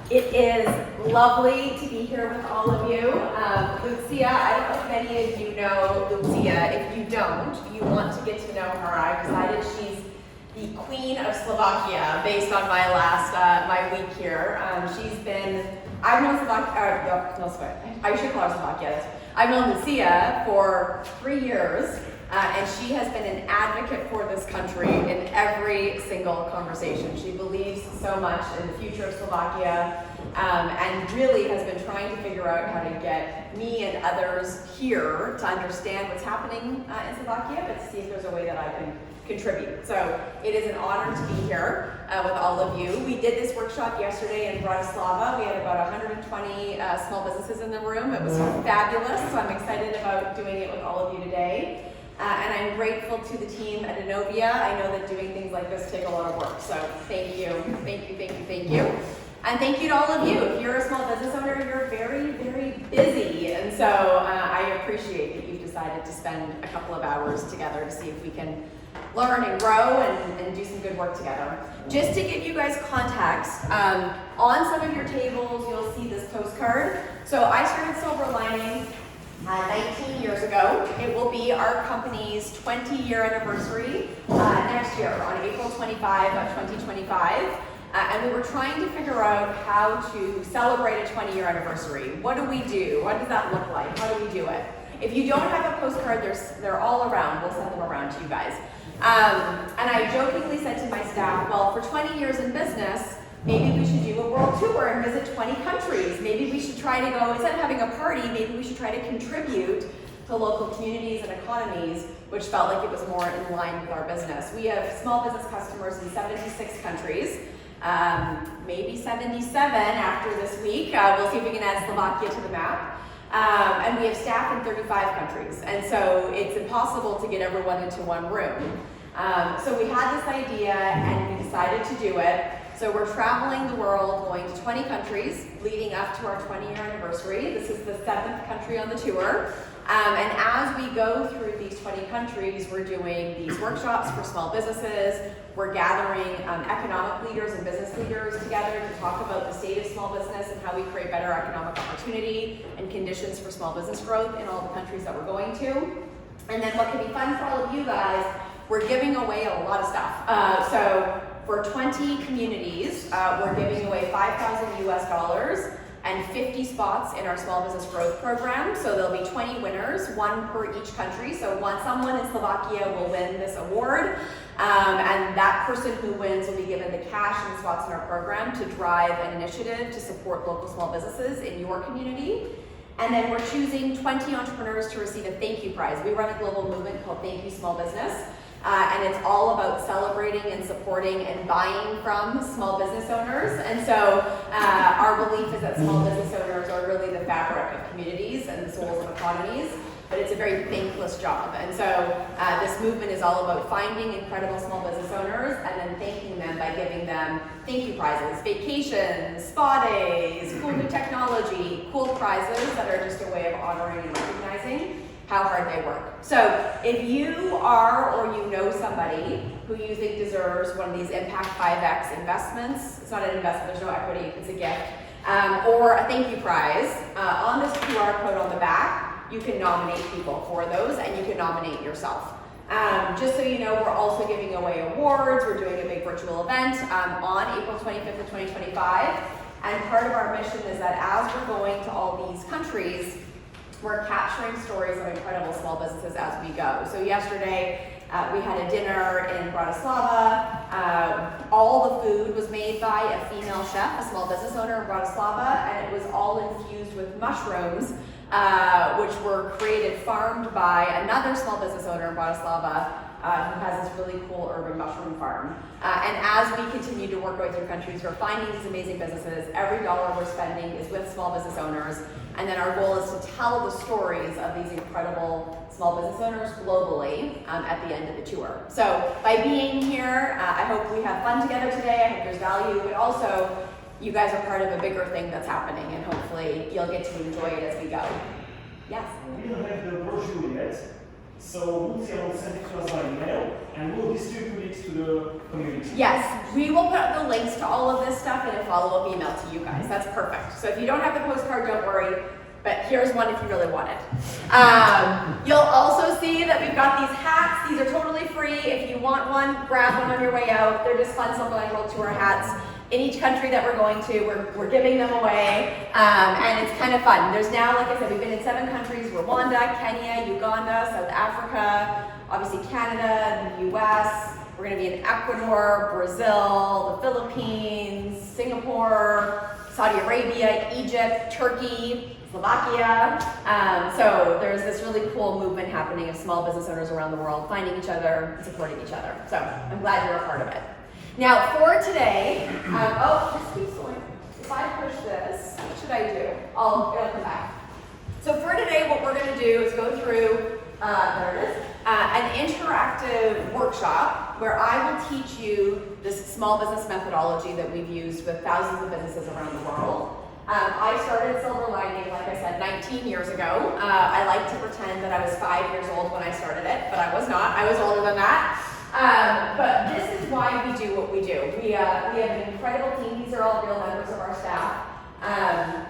It is lovely to be here with all of you. Lucia, I don't know if many of you know Lucia. If you don't, you want to get to know her. I've decided she's the Queen of Slovakia based on my last, my week here. I've known Slovakia, I should call her Slovakia. I've known Lucia for 3 years. And she has been an advocate for this country in every single conversation. She believes so much in the future of Slovakia and really has been trying to figure out how to get me and others here to understand what's happening in Slovakia, but to see if there's a way that I can contribute. So it is an honor to be here with all of you. We did this workshop yesterday in Bratislava. We had about 120 small businesses in the room. It was fabulous, so I'm excited about doing it with all of you today. And I'm grateful to the team at Innovia. I know that doing things like this take a lot of work, so thank you, thank you, thank you, thank you. And thank you to all of you. If you're a small business owner, you're very, very busy. And so I appreciate that you've decided to spend a couple of hours together to see if we can learn and grow and do some good work together. Just to give you guys context, on some of your tables, you'll see this postcard. So I started Silver Lining 19 years ago. It will be our company's 20-year anniversary next year on April 25 of 2025. And we were trying to figure out how to celebrate a 20-year anniversary. What do we do? What does that look like? How do we do it? If you don't have a postcard, they're all around. We'll send them around to you guys. And I jokingly said to my staff, well, for 20 years in business, maybe we should do a world tour and visit 20 countries. Maybe we should try to go, instead of having a party, maybe we should try to contribute to local communities and economies, which felt like it was more in line with our business. We have small business customers in 76 countries, maybe 77 after this week. We'll see if we can add Slovakia to the map. And we have staff in 35 countries. And so it's impossible to get everyone into one room. So we had this idea and we decided to do it. So we're traveling the world, going to 20 countries, leading up to our 20-year anniversary. This is the 7th country on the tour. And as we go through these 20 countries, we're doing these workshops for small businesses. We're gathering economic leaders and business leaders together to talk about the state of small business and how we create better economic opportunity and conditions for small business growth in all the countries that we're going to. And then what can be fun for all of you guys, we're giving away a lot of stuff. So for 20 communities, we're giving away $5,000 US and 50 spots in our small business growth program. So there'll be 20 winners, one per each country. So someone in Slovakia will win this award. And that person who wins will be given the cash and spots in our program to drive an initiative to support local small businesses in your community. And then we're choosing 20 entrepreneurs to receive a thank you prize. We run a global movement called Thank You Small Business. And it's all about celebrating and supporting and buying from small business owners. And so our belief is that small business owners are really the fabric of communities and the souls of economies, but it's a very thankless job. And so this movement is all about finding incredible small business owners and then thanking them by giving them thank you prizes, vacations, spa days, cool new technology, cool prizes that are just a way of honoring and recognizing how hard they work. So if you are or you know somebody who you think deserves one of these Impact 5X investments, it's not an investment, there's no equity, it's a gift, or a thank you prize, on this QR code on the back, you can nominate people for those and you can nominate yourself. Just so you know, we're also giving away awards. We're doing a big virtual event on April 25th of 2025. And part of our mission is that as we're going to all these countries, we're capturing stories of incredible small businesses as we go. So yesterday, we had a dinner in Bratislava. All the food was made by a female chef, a small business owner in Bratislava, and it was all infused with mushrooms, which were farmed by another small business owner in Bratislava, who has this really cool urban mushroom farm. And as we continue to work our way through countries, we're finding these amazing businesses. Every dollar we're spending is with small business owners. And then our goal is to tell the stories of these incredible small business owners globally at the end of the tour. So by being here, I hope we have fun together today. I hope there's value, but also you guys are part of a bigger thing that's happening, and hopefully you'll get to enjoy it as we go. Yes? We don't have the brochure yet. So Lucia will send it to us by email, and we'll distribute it to the community. Yes, we will put the links to all of this stuff in a follow-up email to you guys. That's perfect. So if you don't have the postcard, don't worry. But here's one if you really want it. You'll also see that we've got these hats. These are totally free. If you want one, grab one on your way out. They're just fun Silver Line World Tour hats. In each country that we're going to, we're giving them away, and it's kind of fun. There's now, like I said, we've been in 7 countries: Rwanda, Kenya, Uganda, South Africa, obviously Canada, the US. We're going to be in Ecuador, Brazil, the Philippines, Singapore, Saudi Arabia, Egypt, Turkey, Slovakia. So there's this really cool movement happening of small business owners around the world finding each other and supporting each other. So I'm glad you're a part of it. Now for today, this keeps going. If I push this, what should I do? It'll come back. So for today, what we're going to do is go through, there it is, an interactive workshop where I will teach you this small business methodology that we've used with thousands of businesses around the world. I started Silver Lining, like I said, 19 years ago. I like to pretend that I was 5 years old when I started it, but I was not. I was older than that. But this is why we do what we do. We have an incredible team. These are all real members of our staff.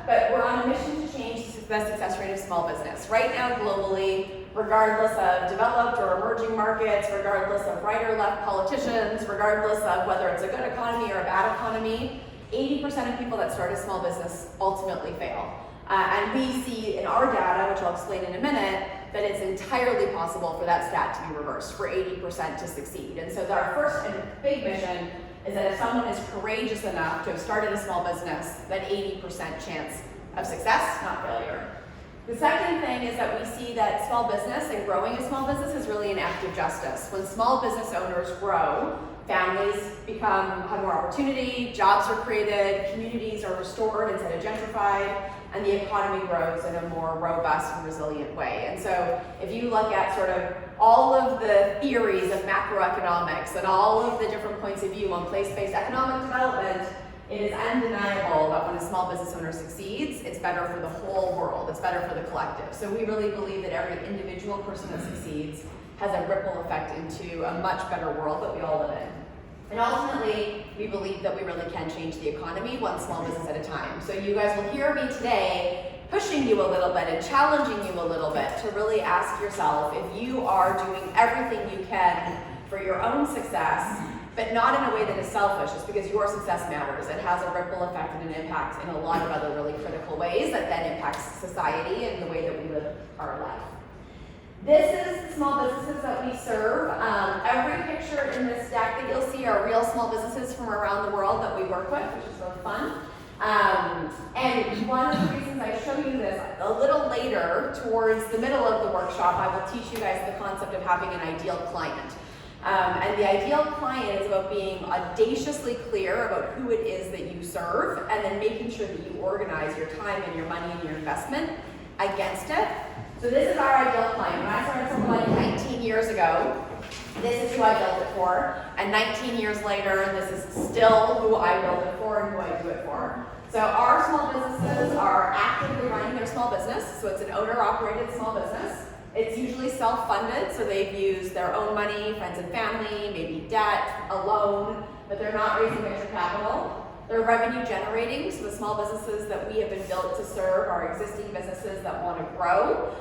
But we're on a mission to change the success rate of small business. Right now, globally, regardless of developed or emerging markets, regardless of right or left politicians, regardless of whether it's a good economy or a bad economy, 80% of people that start a small business ultimately fail. And we see in our data, which I'll explain in a minute, that it's entirely possible for that stat to be reversed, for 80% to succeed. And so our first and big mission is that if someone is courageous enough to have started a small business, that 80% chance of success, not failure. The second thing is that we see that small business and growing a small business is really an act of justice. When small business owners grow, families have more opportunity, jobs are created, communities are restored instead of gentrified, and the economy grows in a more robust and resilient way. And so if you look at sort of all of the theories of macroeconomics and all of the different points of view on place-based economic development, it is undeniable that when a small business owner succeeds, it's better for the whole world, it's better for the collective. So we really believe that every individual person that succeeds has a ripple effect into a much better world that we all live in. And ultimately, we believe that we really can change the economy one small business at a time. So you guys will hear me today pushing you a little bit and challenging you a little bit to really ask yourself if you are doing everything you can for your own success, but not in a way that is selfish. It's because your success matters. It has a ripple effect and an impact in a lot of other really critical ways that then impacts society and the way that we live our life. This is the small businesses that we serve. Every picture in this deck that you'll see are real small businesses from around the world that we work with, which is really fun. And one of the reasons I show you this a little later, towards the middle of the workshop, I will teach you guys the concept of having an ideal client. And the ideal client is about being audaciously clear about who it is that you serve, and then making sure that you organize your time and your money and your investment against it. So this is our ideal client. When I started Silver Lining 19 years ago, this is who I built it for. And 19 years later, this is still who I built it for and who I do it for. So our small businesses are actively running their small business. So it's an owner-operated small business. It's usually self-funded, so they've used their own money, friends and family, maybe debt, a loan, but they're not raising venture capital. They're revenue generating, so the small businesses that we have been built to serve are existing businesses that want to grow.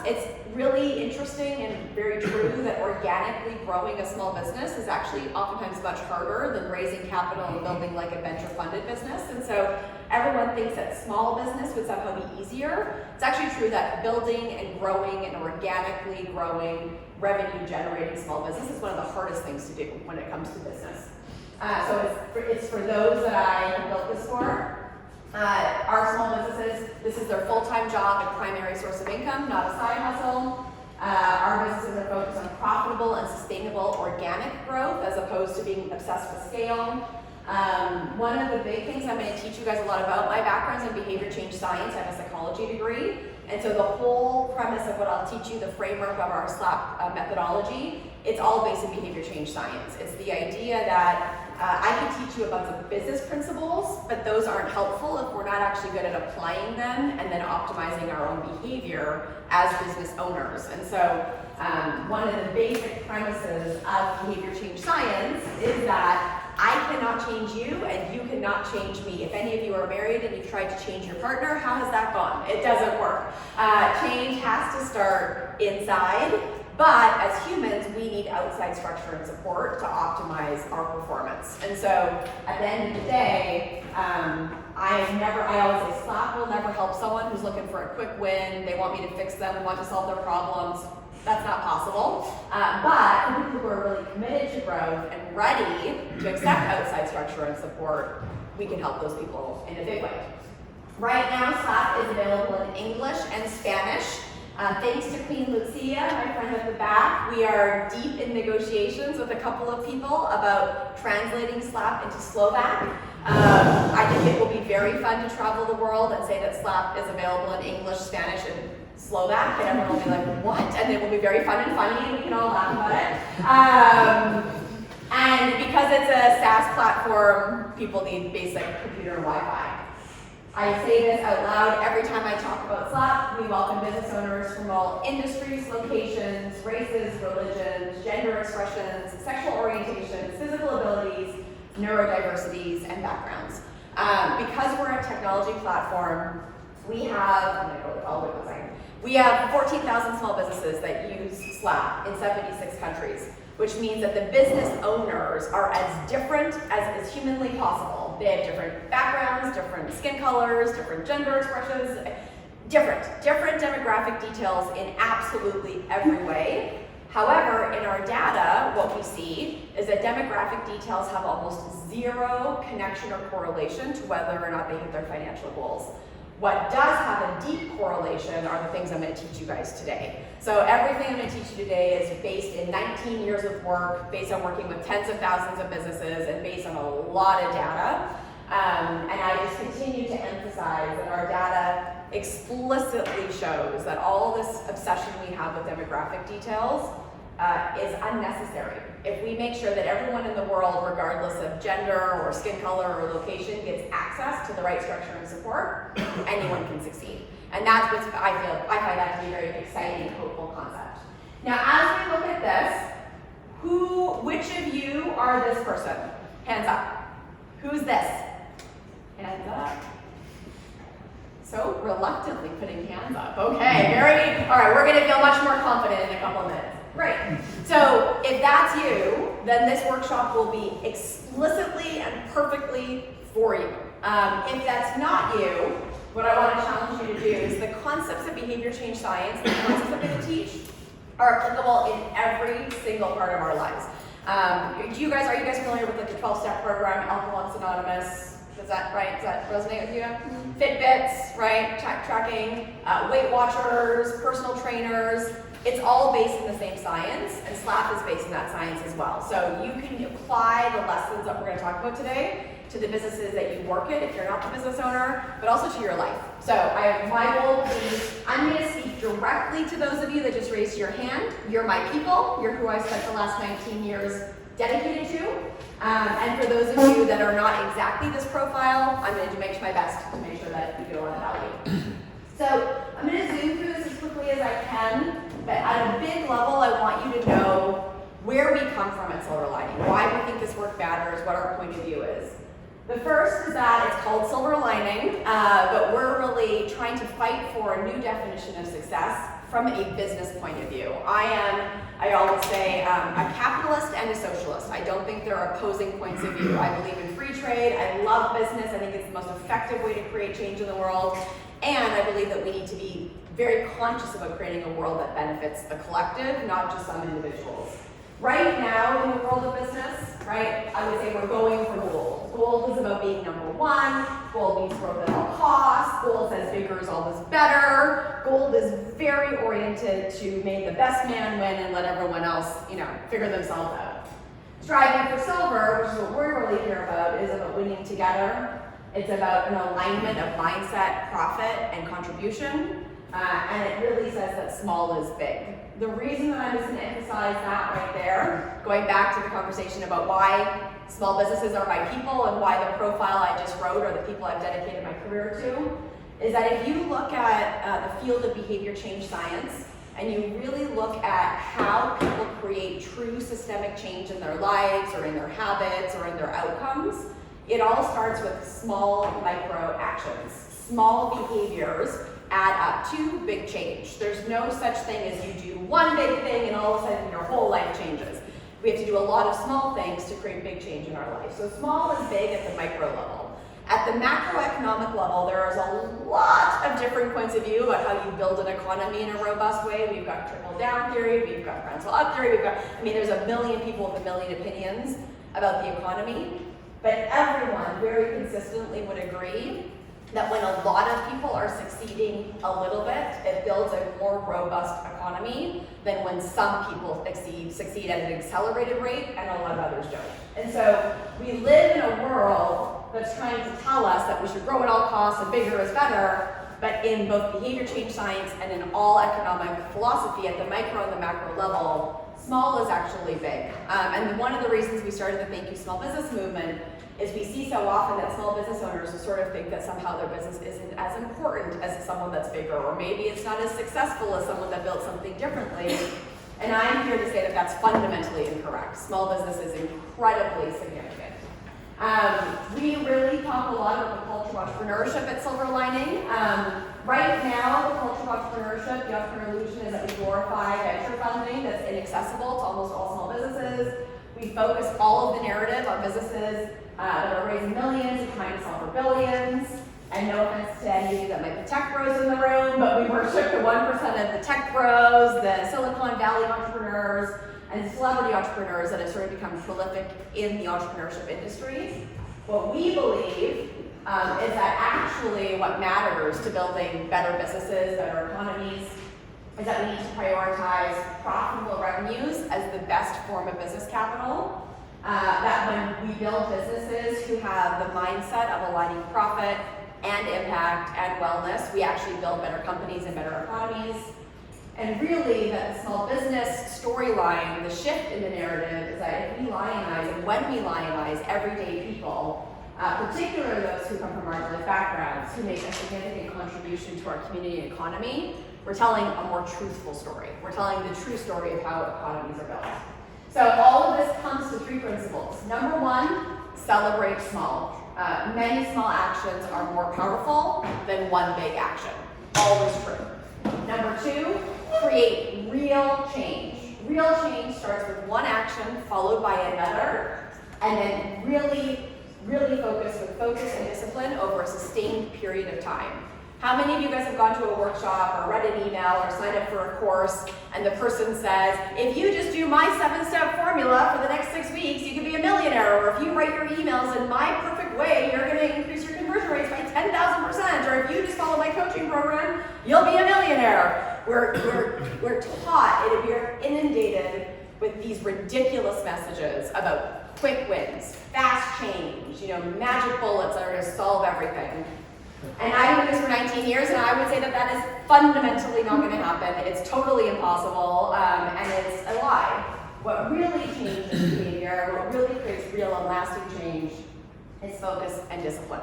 It's really interesting and very true that organically growing a small business is actually oftentimes much harder than raising capital and building like a venture funded business. And so everyone thinks that small business would somehow be easier. It's actually true that building and growing and organically growing revenue generating small business is one of the hardest things to do when it comes to business. So it's for those that I have built this for. Our small businesses, this is their full-time job and primary source of income, not a side hustle. Our businesses are focused on profitable and sustainable organic growth as opposed to being obsessed with scale. One of the big things I'm going to teach you guys a lot about, my background's in behavior change science. I have a psychology degree. And so the whole premise of what I'll teach you, the framework of our SLAP methodology, it's all based in behavior change science. It's the idea that I can teach you about the business principles, but those aren't helpful if we're not actually good at applying them and then optimizing our own behavior as business owners. And so one of the basic premises of behavior change science is that I cannot change you and you cannot change me. If any of you are married and you've tried to change your partner, how has that gone? It doesn't work. Change has to start inside, but as humans, we need outside structure and support to optimize our performance. And so at the end of the day, I always say Slack will never help someone who's looking for a quick win. They want me to fix them and want to solve their problems. That's not possible. But for people who are really committed to growth and ready to accept outside structure and support, we can help those people in a big way. Right now, Slack is available in English and Spanish. Thanks to Queen Lucia, my friend at the back, we are deep in negotiations with a couple of people about translating Slap into Slovak. I think it will be very fun to travel the world and say that Slap is available in English, Spanish, and Slovak, and everyone will be like, what? And it will be very fun and funny, and we can all laugh about it. And because it's a SaaS platform, people need basic computer and Wi-Fi. I say this out loud every time I talk about Slack. We welcome business owners from all industries, locations, races, religions, gender expressions, sexual orientations, physical abilities, neurodiversities, and backgrounds. Because we're a technology platform, we have 14,000 small businesses that use Slack in 76 countries, which means that the business owners are as different as is humanly possible. They have different backgrounds, different skin colors, different gender expressions, different demographic details in absolutely every way. However, in our data, what we see is that demographic details have almost zero connection or correlation to whether or not they hit their financial goals. What does have a deep correlation are the things I'm going to teach you guys today. So everything I'm going to teach you today is based in 19 years of work, based on working with tens of thousands of businesses, and based on a lot of data. And I just continue to emphasize that our data explicitly shows that all this obsession we have with demographic details is unnecessary. If we make sure that everyone in the world, regardless of gender or skin color or location, gets access to the right structure and support, anyone can succeed. And that's what I find that to be a very exciting, hopeful concept. Now, as we look at this, which of you are this person? Hands up. Who's this? Hands up. So reluctantly putting hands up. Okay, all right, we're gonna feel much more confident in a couple of minutes. Great. So if that's you, then this workshop will be explicitly and perfectly for you. If that's not you, what I want to challenge you to do is the concepts of behavior change science, the concepts I'm going to teach, are applicable in every single part of our lives. Are you guys familiar with the 12-step program, Alcoholics Anonymous? Is that right? Does that resonate with you? Mm-hmm. Fitbits, right? Tracking, Weight Watchers, personal trainers. It's all based in the same science, and SLAP is based in that science as well. So you can apply the lessons that we're going to talk about today to the businesses that you work in if you're not the business owner, but also to your life. So my goal is I'm going to speak directly to those of you that just raised your hand. You're my people. You're who I spent the last 19 years dedicated to. And for those of you that are not exactly this profile, I'm going to make my best to make sure that you get a lot of value. So I'm going to zoom through this as quickly as I can, but at a big level, I want you to know where we come from at Silver Lining, why we think this work matters, what our point of view is. The first is that it's called Silver Lining, but we're really trying to fight for a new definition of success from a business point of view. I always say, a capitalist and a socialist. I don't think there are opposing points of view. I believe in free trade. I love business. I think it's the most effective way to create change in the world. And I believe that we need to be very conscious about creating a world that benefits the collective, not just some individuals. Right now in the world of business, right, I would say we're going for gold. Gold is about being number one. Gold means growth at all costs. Gold says bigger is always better. Gold is very oriented to make the best man win and let everyone else, figure themselves out. Striving for silver, which is what we're really here about, is about winning together. It's about an alignment of mindset, profit, and contribution. And it really says that small is big. The reason that I'm just going to emphasize that right there, going back to the conversation about why small businesses are my people and why the profile I just wrote are the people I've dedicated my career to, is that if you look at the field of behavior change science and you really look at how people create true systemic change in their lives or in their habits or in their outcomes, it all starts with small micro actions. Small behaviors add up to big change. There's no such thing as you do one big thing and all of a sudden your whole life changes. We have to do a lot of small things to create big change in our life. So small is big at the micro level. At the macroeconomic level, there is a lot of different points of view about how you build an economy in a robust way. We've got trickle-down theory, we've got groundswell-up theory, there's a million people with a million opinions about the economy, but everyone very consistently would agree that when a lot of people are succeeding a little bit, it builds a more robust economy than when some people succeed at an accelerated rate and a lot of others don't. And so we live in a world that's trying to tell us that we should grow at all costs and bigger is better, but in both behavior change science and in all economic philosophy at the micro and the macro level, small is actually big. And one of the reasons we started the Thank You Small Business movement is we see so often that small business owners sort of think that somehow their business isn't as important as someone that's bigger, or maybe it's not as successful as someone that built something differently. And I'm here to say that that's fundamentally incorrect. Small business is incredibly significant. We really talk a lot about the culture of entrepreneurship at Silver Lining. Right now, the culture of entrepreneurship, the entrepreneur illusion is that we glorify venture funding that's inaccessible to almost all small businesses. We focus all of the narrative on businesses that are raising millions and trying to solve for billions. And no offense to any of you that might be tech bros in the room, but we worship the 1% of the tech bros, the Silicon Valley entrepreneurs, and celebrity entrepreneurs that have sort of become prolific in the entrepreneurship industry. What we believe is that actually what matters to building better businesses, better economies, is that we need to prioritize profitable revenues as the best form of business capital. That when we build businesses who have the mindset of aligning profit and impact and wellness, we actually build better companies and better economies. And really, that the small business storyline, the shift in the narrative, is that if we lionize, and when we lionize everyday people, particularly those who come from marginalized backgrounds, who make a significant contribution to our community and economy, we're telling a more truthful story. We're telling the true story of how economies are built. So all of this comes to three principles. Number one, celebrate small. Many small actions are more powerful than one big action. Always true. Number two, create real change. Real change starts with one action followed by another, and then really focus with focus and discipline over a sustained period of time. How many of you guys have gone to a workshop or read an email or signed up for a course and the person says, if you just do my 7-step formula for the next 6 weeks, you can be a millionaire, or if you write your emails in my perfect way, you're gonna increase your conversion rates by 10,000%, or if you just follow my coaching program, you'll be a millionaire. We're taught, we're inundated with these ridiculous messages about quick wins, fast change, magic bullets that are gonna solve everything. And I've been doing this for 19 years, and I would say that that is fundamentally not going to happen. It's totally impossible, and it's a lie. What really changes behavior, what really creates real and lasting change, is focus and discipline.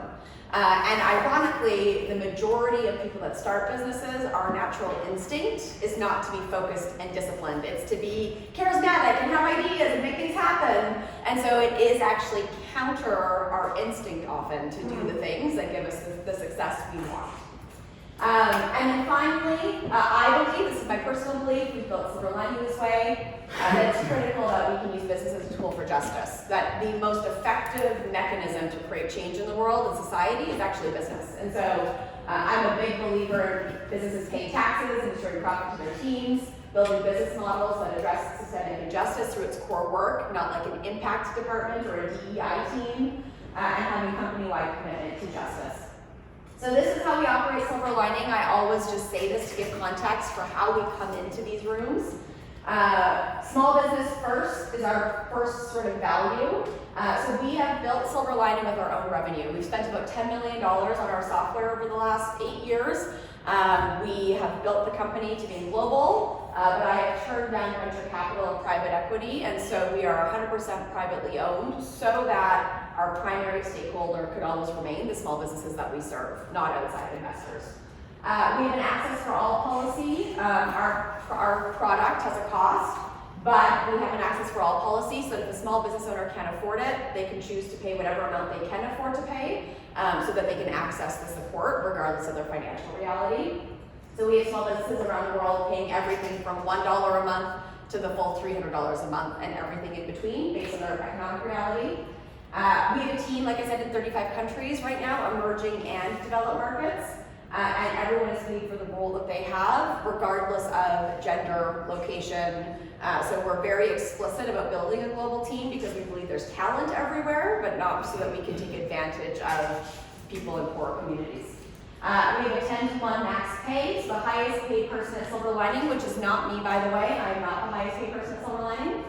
And ironically, the majority of people that start businesses, our natural instinct is not to be focused and disciplined. It's to be charismatic and have ideas and make things happen. And so it is actually counter our instinct often to do the things that give us the success we want. And then finally, I believe, this is my personal belief, we've built Silver Lining this way, that it's critical that we can use business as a tool for justice. That the most effective mechanism to create change in the world and society is actually business. And so I'm a big believer in businesses paying taxes and restoring profit to their teams, building business models that address systemic injustice through its core work, not like an impact department or a DEI team, and having company-wide commitment to justice. So this is how we operate Silver Lining. I always just say this to give context for how we come into these rooms. Small business first is our first sort of value. So we have built Silver Lining with our own revenue. We've spent about $10 million on our software over the last 8 years. We have built the company to be global. but I have turned down venture capital and private equity, and so we are 100% privately owned so that our primary stakeholder could always remain the small businesses that we serve, not outside investors. We have an access for all policy. Our product has a cost, but we have an access for all policy, so that if a small business owner can't afford it, they can choose to pay whatever amount they can afford to pay, so that they can access the support regardless of their financial reality. So we have small businesses around the world paying everything from $1 a month to the full $300 a month and everything in between based on their economic reality. We have a team, like I said, in 35 countries right now, emerging and developed markets. And everyone is paid for the role that they have, regardless of gender, location. So we're very explicit about building a global team because we believe there's talent everywhere, but not so that we can take advantage of people in poor communities. We have a 10-to-1 max pay, so the highest paid person at Silver Lining, which is not me, by the way, I'm not the highest paid person at Silver Lining,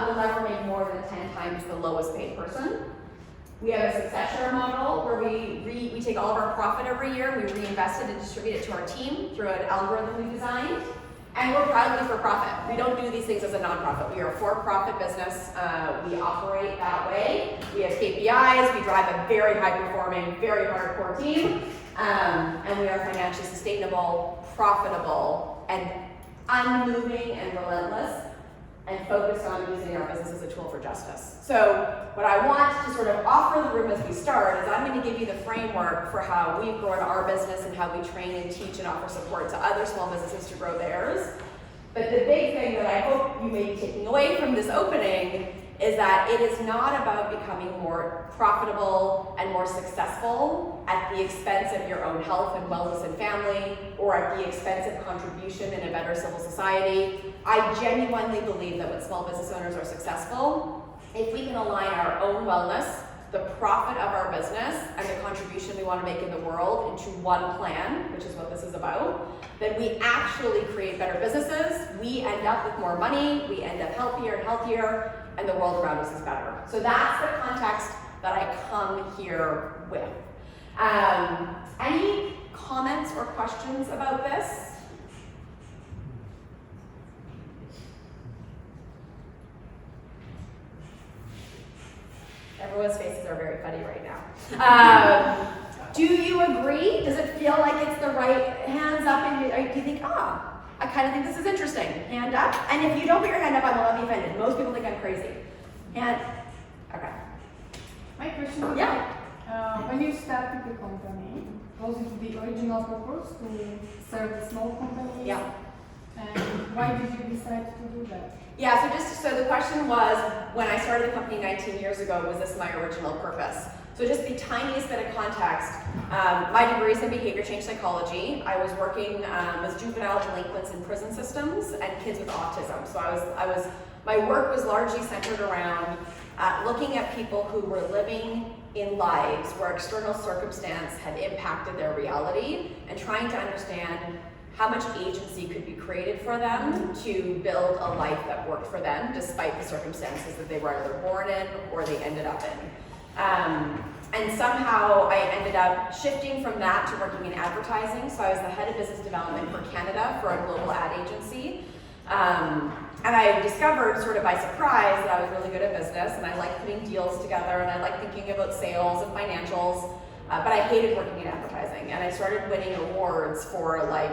will never make more than 10 times the lowest paid person. We have a success share model where we take all of our profit every year, we reinvest it and distribute it to our team through an algorithm we designed, and we're proudly for profit. We don't do these things as a nonprofit. We are a for-profit business. We operate that way. We have KPIs. We drive a very high-performing, very hardcore team. And we are financially sustainable, profitable, and unmoving and relentless, and focused on using our business as a tool for justice. So what I want to sort of offer the room as we start is I'm going to give you the framework for how we've grown our business and how we train and teach and offer support to other small businesses to grow theirs. But the big thing that I hope you may be taking away from this opening is that it is not about becoming more profitable and more successful at the expense of your own health and wellness and family, or at the expense of contribution in a better civil society. I genuinely believe that when small business owners are successful, if we can align our own wellness, the profit of our business, and the contribution we want to make in the world into one plan, which is what this is about, then we actually create better businesses, we end up with more money, we end up healthier and healthier, and the world around us is better. So that's the context that I come here with. Any comments or questions about this? Everyone's faces are very funny right now. Do you agree? Does it feel like it's the right hands up? And do you think, I kind of think this is interesting. Hand up. And if you don't put your hand up, I will not be offended. Most people think I'm crazy. Okay. My question is, when you started the company, was it the original purpose to serve the small companies? Yeah. And why did you decide to do that? Yeah, so the question was, when I started the company 19 years ago, was this my original purpose? So just the tiniest bit of context, my degree is in behavior change psychology. I was working with juvenile delinquents in prison systems and kids with autism. So my work was largely centered around looking at people who were living in lives where external circumstance had impacted their reality and trying to understand how much agency could be created for them to build a life that worked for them despite the circumstances that they were either born in or they ended up in. And somehow I ended up shifting from that to working in advertising. So I was the head of business development for Canada for a global ad agency. And I discovered sort of by surprise that I was really good at business and I liked putting deals together and I liked thinking about sales and financials, but I hated working in advertising. And I started winning awards for like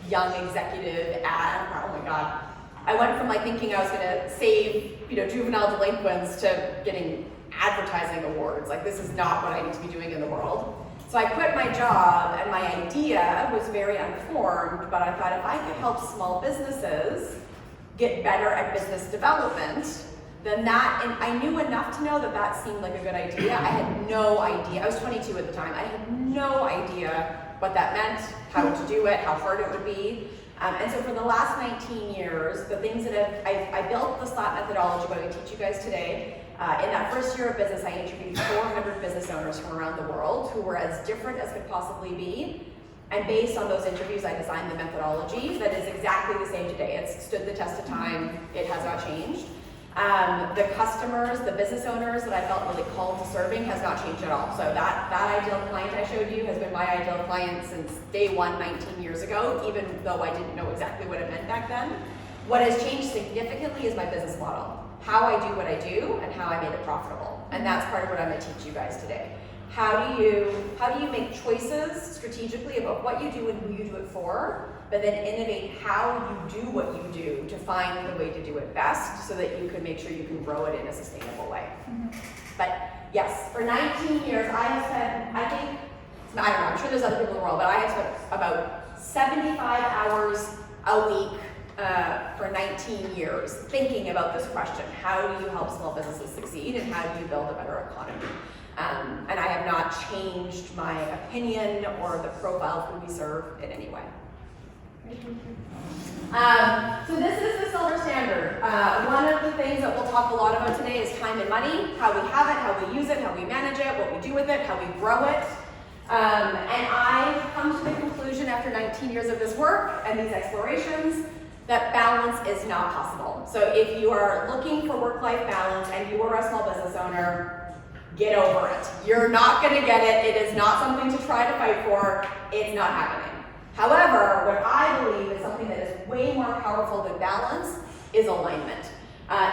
young executive ad, oh my God. I went from like thinking I was gonna save, juvenile delinquents to getting advertising awards. Like this is not what I need to be doing in the world. So I quit my job and my idea was very unformed, but I thought if I could help small businesses get better at business development, then that, and I knew enough to know that that seemed like a good idea. I had no idea, I was 22 at the time, I had no idea what that meant, how to do it, how hard it would be. And so for the last 19 years, the things that I built the SLAT methodology, what I teach you guys today. In that first year of business, I interviewed 400 business owners from around the world who were as different as could possibly be. And based on those interviews, I designed the methodology that is exactly the same today. It's stood the test of time. It has not changed. The customers, the business owners that I felt really called to serving has not changed at all. So that ideal client I showed you has been my ideal client since day one, 19 years ago, even though I didn't know exactly what it meant back then. What has changed significantly is my business model, how I do what I do and how I made it profitable. And that's part of what I'm going to teach you guys today. How do you make choices strategically about what you do and who you do it for, but then innovate how you do what you do to find the way to do it best so that you can make sure you can grow it in a sustainable way. But yes, for 19 years, I have spent, I don't know, I'm sure there's other people in the world, but I have spent about 75 hours a week for 19 years thinking about this question. How do you help small businesses succeed and how do you build a better economy? And I have not changed my opinion or the profile of who we serve in any way. So this is the silver standard. One of the things that we'll talk a lot about today is time and money, how we have it, how we use it, how we manage it, what we do with it, how we grow it. And I've come to the conclusion after 19 years of this work and these explorations that balance is not possible. So if you are looking for work-life balance and you are a small business owner, get over it. You're not going to get it. It is not something to try to fight for. It's not happening. However, what I believe is something that is way more powerful than balance is alignment.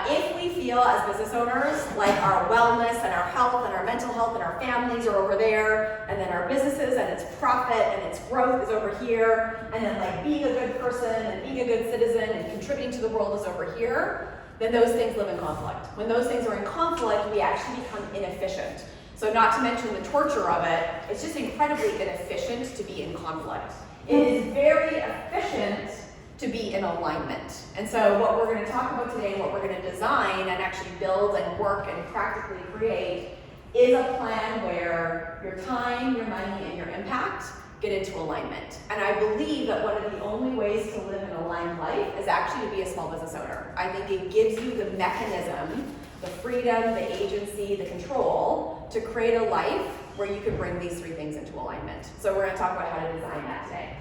If we feel as business owners like our wellness and our health and our mental health and our families are over there, and then our businesses and its profit and its growth is over here, and then like being a good person and being a good citizen and contributing to the world is over here, then those things live in conflict. When those things are in conflict, we actually become inefficient. So not to mention the torture of it, it's just incredibly inefficient to be in conflict. It is very efficient to be in alignment. And so what we're going to talk about today, what we're going to design and actually build and work and practically create is a plan where your time, your money, and your impact get into alignment. And I believe that one of the only ways to live an aligned life is actually to be a small business owner. I think it gives you the mechanism, the freedom, the agency, the control to create a life where you can bring these three things into alignment. So we're going to talk about how to design that today.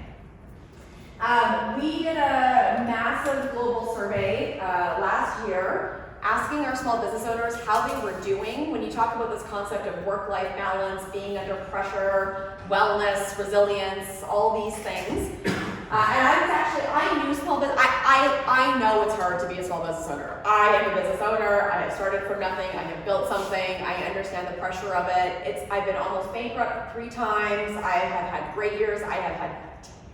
We did a massive global survey last year asking our small business owners how they were doing when you talk about this concept of work-life balance, being under pressure, wellness, resilience, all these things. And I knew small business, I know it's hard to be a small business owner. I am a business owner, I have started from nothing, I have built something, I understand the pressure of it. I've been almost bankrupt 3 times, I have had great years, I have had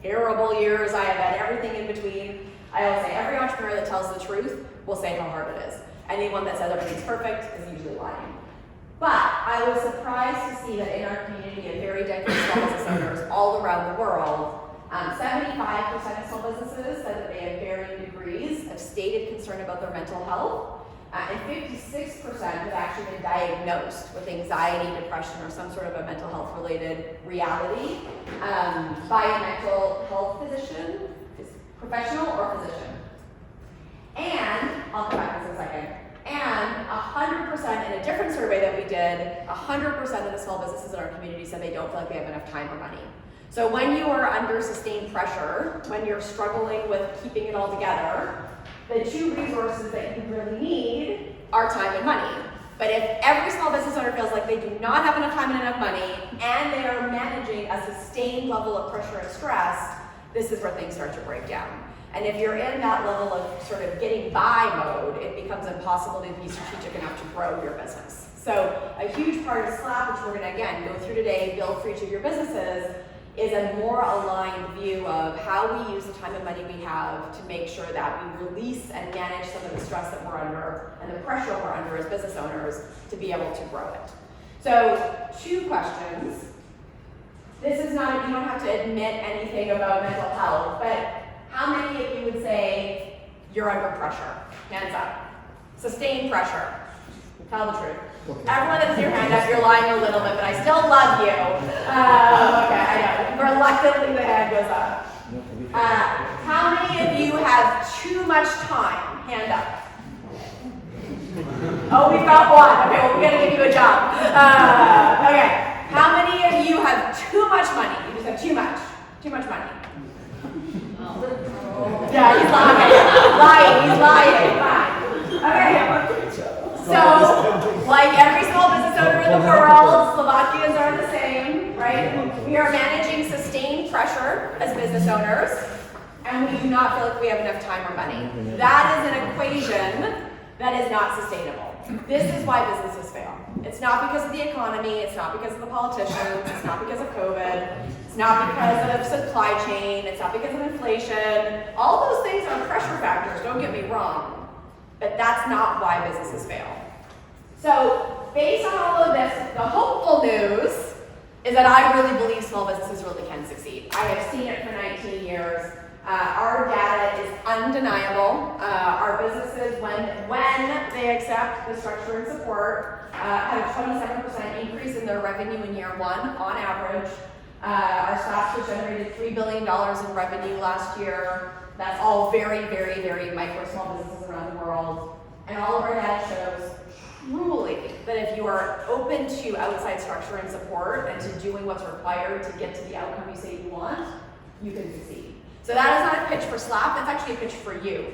terrible years, I have had everything in between. I will say every entrepreneur that tells the truth will say how hard it is. Anyone that says everything's perfect is usually lying. But I was surprised to see that in our community of very diverse small business owners all around the world, 75% of small businesses said that they have varying degrees of stated concern about their mental health, and 56% have actually been diagnosed with anxiety, depression, or some sort of a mental health related reality by a mental health physician, professional or physician. And, I'll come back to this in a second, and 100% in a different survey that we did, 100% of the small businesses in our community said they don't feel like they have enough time or money. So when you are under sustained pressure, when you're struggling with keeping it all together, the 2 resources that you really need are time and money. But if every small business owner feels like they do not have enough time and enough money, and they are managing a sustained level of pressure and stress, this is where things start to break down. And if you're in that level of sort of getting by mode, it becomes impossible to be strategic enough to grow your business. So a huge part of SLAP, which we're going to, again, go through today, build for each of your businesses, is a more aligned view of how we use the time and money we have to make sure that we release and manage some of the stress that we're under and the pressure we're under as business owners to be able to grow it. So 2 questions. This is not, you don't have to admit anything about mental health, but how many of you would say you're under pressure? Hands up. Sustained pressure. Tell the truth. Everyone that's your hand up, you're lying a little bit, but I still love you. Okay, I know. Reluctantly, the hand goes up. How many of you have too much time? Hand up. Oh, we've got 1. Okay, well, we're going to give you a job. Okay. How many of you have too much money? You just have too much. Too much money. Yeah, he's lying. He's lying. Fine. Okay. So, like every small business owner in the world, Slovakians are the same, right? We are managing sustained pressure as business owners, and we do not feel like we have enough time or money. That is an equation that is not sustainable. This is why businesses fail. It's not because of the economy, it's not because of the politicians, it's not because of COVID, it's not because of supply chain, it's not because of inflation. All those things are pressure factors, don't get me wrong, but that's not why businesses fail. So, based on all of this, the hopeful news is that I really believe small businesses really can succeed. I have seen it for 19 years. Our data is undeniable. Our businesses, when they accept the structure and support, had a 27% increase in their revenue in year one on average. Our staff has generated $3 billion in revenue last year. That's all very, very, very micro small businesses around the world. And all of our data shows truly that if you are open to outside structure and support and to doing what's required to get to the outcome you say you want, you can succeed. So that is not a pitch for Slap, that's actually a pitch for you.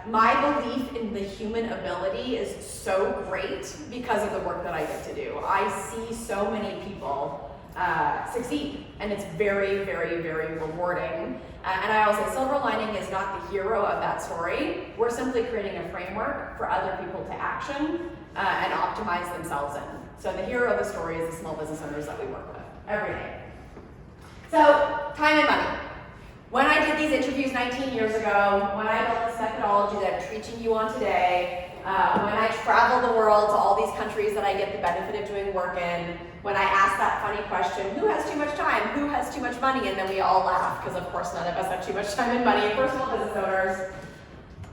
My belief in the human ability is so great because of the work that I get to do. I see so many people succeed, and it's very, very, very rewarding. And I always say silver lining is not the hero of that story. We're simply creating a framework for other people to action and optimize themselves in. So the hero of the story is the small business owners that we work with every day. So, time and money. When I did these interviews 19 years ago, when I built this methodology that I'm teaching you on today, when I travel the world to all these countries that I get the benefit of doing work in, when I ask that funny question, who has too much time, who has too much money, and then we all laugh, because of course none of us have too much time and money, we're small business owners.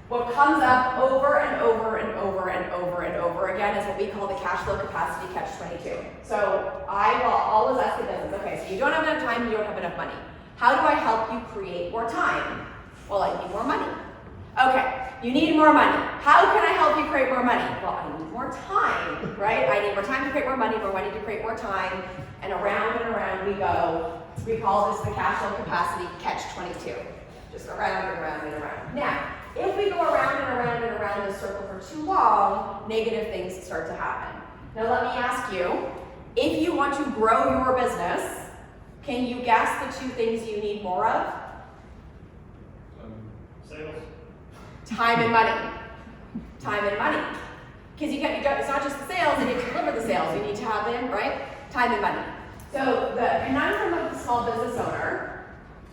What comes up over and over and over and over and over again is what we call the cash flow capacity catch-22. So I will always ask the business, okay, so you don't have enough time, you don't have enough money. How do I help you create more time? Well, I need more money. Okay, you need more money. How can I help you create more money? Well, I need more time, right? I need more time to create more money to create more time, and around we go. We call this the cash flow capacity catch-22. Just around and around and around. Now, if we go around and around and around this circle for too long, negative things start to happen. Now let me ask you, if you want to grow your business, can you guess the two things you need more of? Sales. Time and money. Time and money. Because it's not just the sales, you need to deliver the sales, you need to have them, right? Time and money. So the conundrum of the small business owner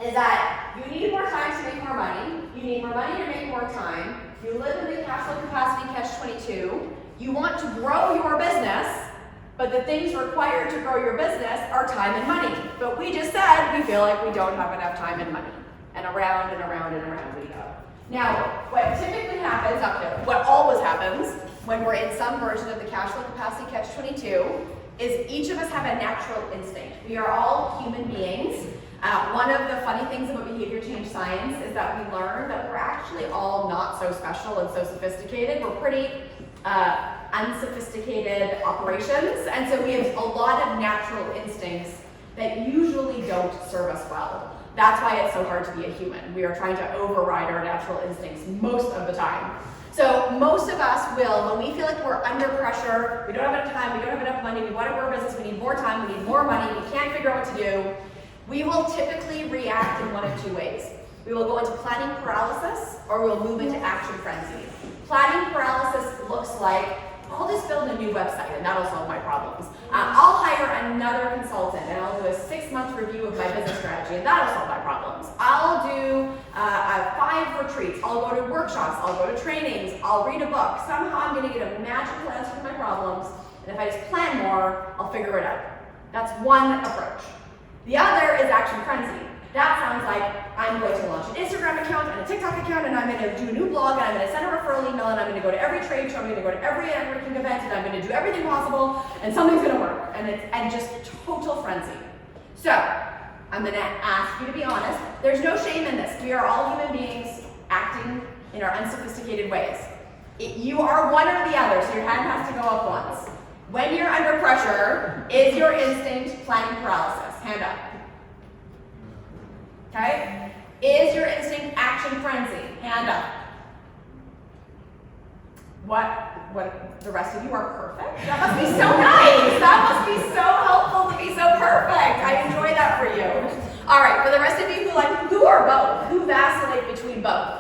is that you need more time to make more money, you need more money to make more time, you live in the cash flow capacity catch-22, you want to grow your business, but the things required to grow your business are time and money. But we just said we feel like we don't have enough time and money. And around and around and around we go. Now, what typically happens, what always happens when we're in some version of the cash flow capacity catch-22 is each of us have a natural instinct. We are all human beings. One of the funny things about behavior change science is that we learn that we're actually all not so special and so sophisticated. We're pretty unsophisticated operations, and so we have a lot of natural instincts that usually don't serve us well. That's why it's so hard to be a human. We are trying to override our natural instincts most of the time. So most of us will, when we feel like we're under pressure, we don't have enough time, we don't have enough money, we want to grow a business, we need more time, we need more money, we can't figure out what to do, we will typically react in one of two ways. We will go into planning paralysis, or we'll move into action frenzy. Planning paralysis looks like, I'll just build a new website and that'll solve my problems. I'll hire another consultant and I'll do a 6-month review of my business strategy and that'll solve my problems. I'll do 5 retreats, I'll go to workshops, I'll go to trainings, I'll read a book. Somehow I'm gonna get a magical answer to my problems, and if I just plan more, I'll figure it out. That's one approach. The other is action frenzy. That sounds like I'm going to launch an Instagram account and a TikTok account, and I'm going to do a new blog, and I'm going to send a referral email, and I'm going to go to every trade show, I'm going to go to every networking event, and I'm going to do everything possible, and something's going to work, and just total frenzy. So I'm going to ask you to be honest. There's no shame in this. We are all human beings acting in our unsophisticated ways. You are one or the other, so your hand has to go up once. When you're under pressure, is your instinct planning paralysis? Hand up. Okay? Is your instinct action frenzy? Hand up. What what the rest of you are perfect. That must be so nice. That must be so helpful to be so perfect. I enjoy that for you. All right, for the rest of you who are both, who vacillate between both,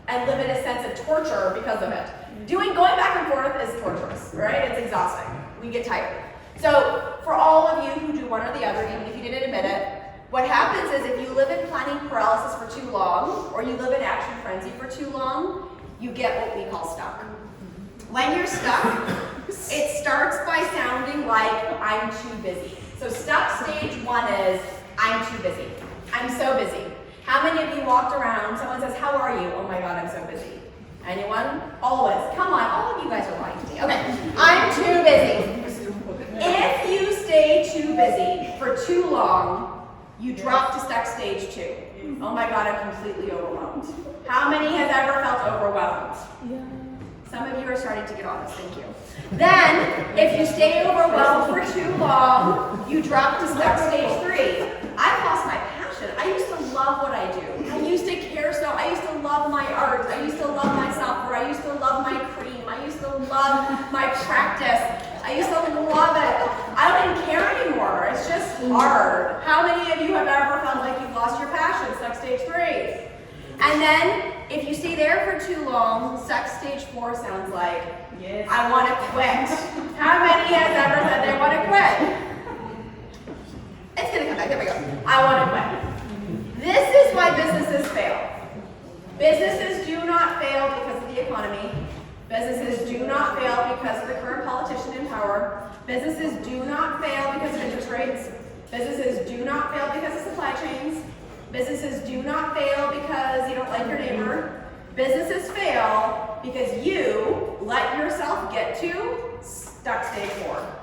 and live in a sense of torture because of it. Going back and forth is torturous, right? It's exhausting. We get tired. So for all of you who do one or the other, even if you didn't admit it, what happens is if you live in planning paralysis for too long, or you live in action frenzy for too long, you get what we call stuck. When you're stuck, it starts by sounding like I'm too busy. So stuck stage 1 is I'm too busy. I'm so busy. How many of you walked around, someone says, how are you? Oh my God, I'm so busy. Anyone? Always. Come on, all of you guys are lying to me. Okay, I'm too busy. If you stay too busy for too long, you drop to stuck stage 2. Oh my God, I'm completely overwhelmed. How many has ever felt overwhelmed? Some of you are starting to get honest, thank you. Then, if you stay overwhelmed for too long, you drop to stuck stage 3. I've lost my passion. I used to love what I do. I used to care so. I used to love my art. I used to love my software. I used to love my cream. I used to love my practice. I used to love it. I don't even care anymore. It's just hard. How many of you have ever felt like you've lost your passion? Stuck stage 3. And then, if you stay there for too long, stuck stage 4 sounds like, yes, I want to quit. How many has ever said they want to quit? It's going to come back. There we go. I want to quit. This is why businesses fail. Businesses do not fail because of the economy. Businesses do not fail because of the current politician in power. Businesses do not fail because of interest rates. Businesses do not fail because of supply chains. Businesses do not fail because you don't like your neighbor. Businesses fail because you let yourself get to stuck stage 4.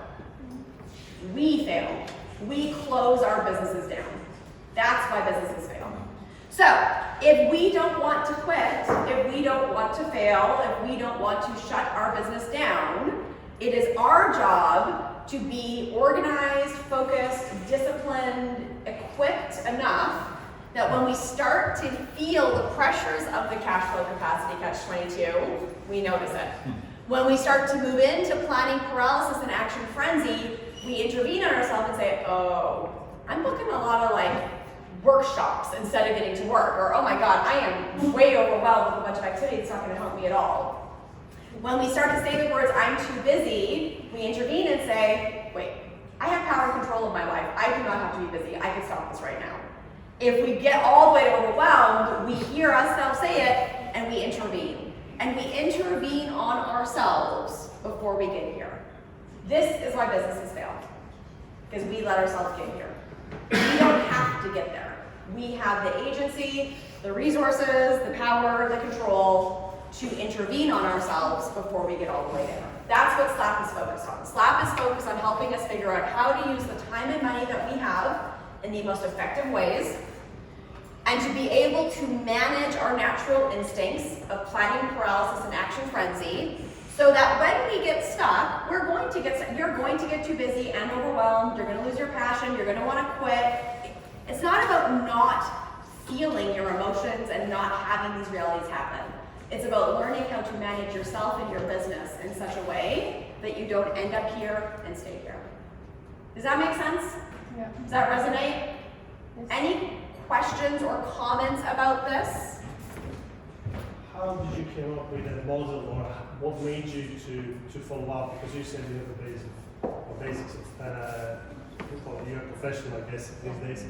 We fail. We close our businesses down. That's why businesses fail. So, if we don't want to quit, if we don't want to fail, if we don't want to shut our business down, it is our job to be organized, focused, disciplined, equipped enough that when we start to feel the pressures of the cash flow capacity catch-22, we notice it. When we start to move into planning paralysis and action frenzy, we intervene on ourselves and say, oh, I'm booking a lot of workshops instead of getting to work, or oh my God, I am way overwhelmed with a bunch of activity that's not going to help me at all. When we start to say the words, I'm too busy, we intervene and say, wait, I have power and control of my life. I do not have to be busy. I can stop this right now. If we get all the way overwhelmed, we hear ourselves say it and we intervene. And we intervene on ourselves before we get here. This is why businesses fail, because we let ourselves get here. We don't have to get there. We have the agency, the resources, the power, the control to intervene on ourselves before we get all the way there. That's what SLAP is focused on. SLAP is focused on helping us figure out how to use the time and money that we have in the most effective ways, and to be able to manage our natural instincts of planning paralysis and action frenzy, so that when we get stuck, you're going to get too busy and overwhelmed, you're going to lose your passion, you're going to want to quit. It's not about not feeling your emotions and not having these realities happen. It's about learning how to manage yourself and your business in such a way that you don't end up here and stay here. Does that make sense? Yeah. Does that resonate? Yes. Any questions or comments about this? How did you come up with that model, or what made you to follow up? Because you said you have the basics of you're a professional, I guess, these days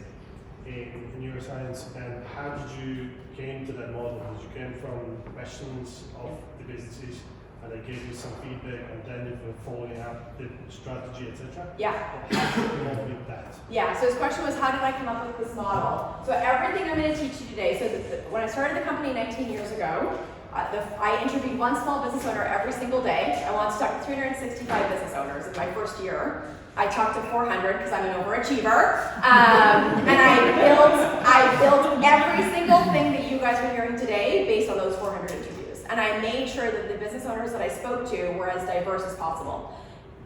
in neuroscience. And how did you came to that model? Did you came from questions of the businesses, and they gave you some feedback, and then you were following up the strategy, etc.? Yeah. How did you come up with that? Yeah, so his question was, how did I come up with this model? So everything I'm going to teach you today, so when I started the company 19 years ago, I interviewed one small business owner every single day. I wanted to talk to 365 business owners in my first year. I talked to 400 because I'm an overachiever. And I built every single thing that you guys are hearing today based on those 400 interviews. And I made sure that the business owners that I spoke to were as diverse as possible.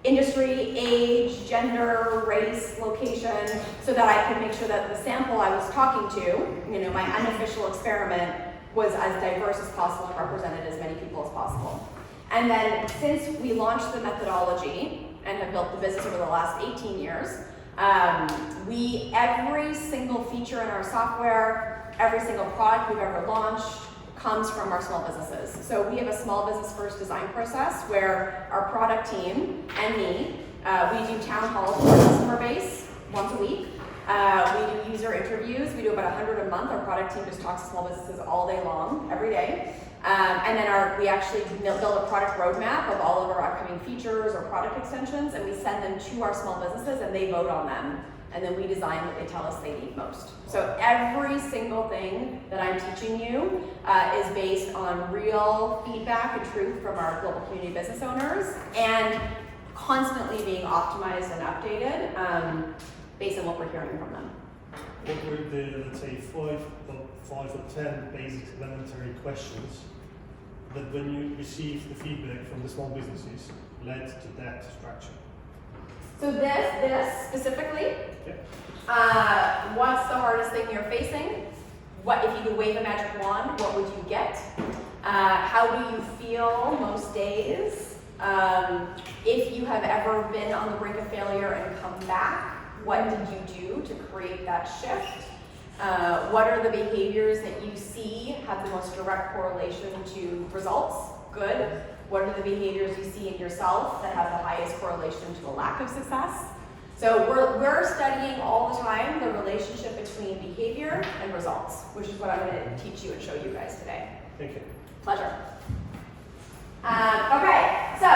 Industry, age, gender, race, location, so that I could make sure that the sample I was talking to, my unofficial experiment, was as diverse as possible and represented as many people as possible. And then since we launched the methodology and have built the business over the last 18 years, every single feature in our software, every single product we've ever launched comes from our small businesses. So we have a small business first design process where our product team and me, we do town halls with our customer base once a week. We do user interviews. We do about 100 a month. Our product team just talks to small businesses all day long, every day. And then we actually build a product roadmap of all of our upcoming features or product extensions, and we send them to our small businesses and they vote on them. And then we design what they tell us they need most. So every single thing that I'm teaching you is based on real feedback and truth from our global community business owners and constantly being optimized and updated based on what we're hearing from them. What were the, let's say, 5 or 10 basic elementary questions that when you received the feedback from the small businesses led to that structure? So this specifically, what's the hardest thing you're facing? What if you could wave a magic wand, what would you get? How do you feel most days? If you have ever been on the brink of failure and come back, what did you do to create that shift? What are the behaviors that you see have the most direct correlation to results? Good. What are the behaviors you see in yourself that have the highest correlation to a lack of success? So we're studying all the time the relationship between behavior and results, which is what I'm going to teach you and show you guys today. Thank you. Pleasure. Okay, so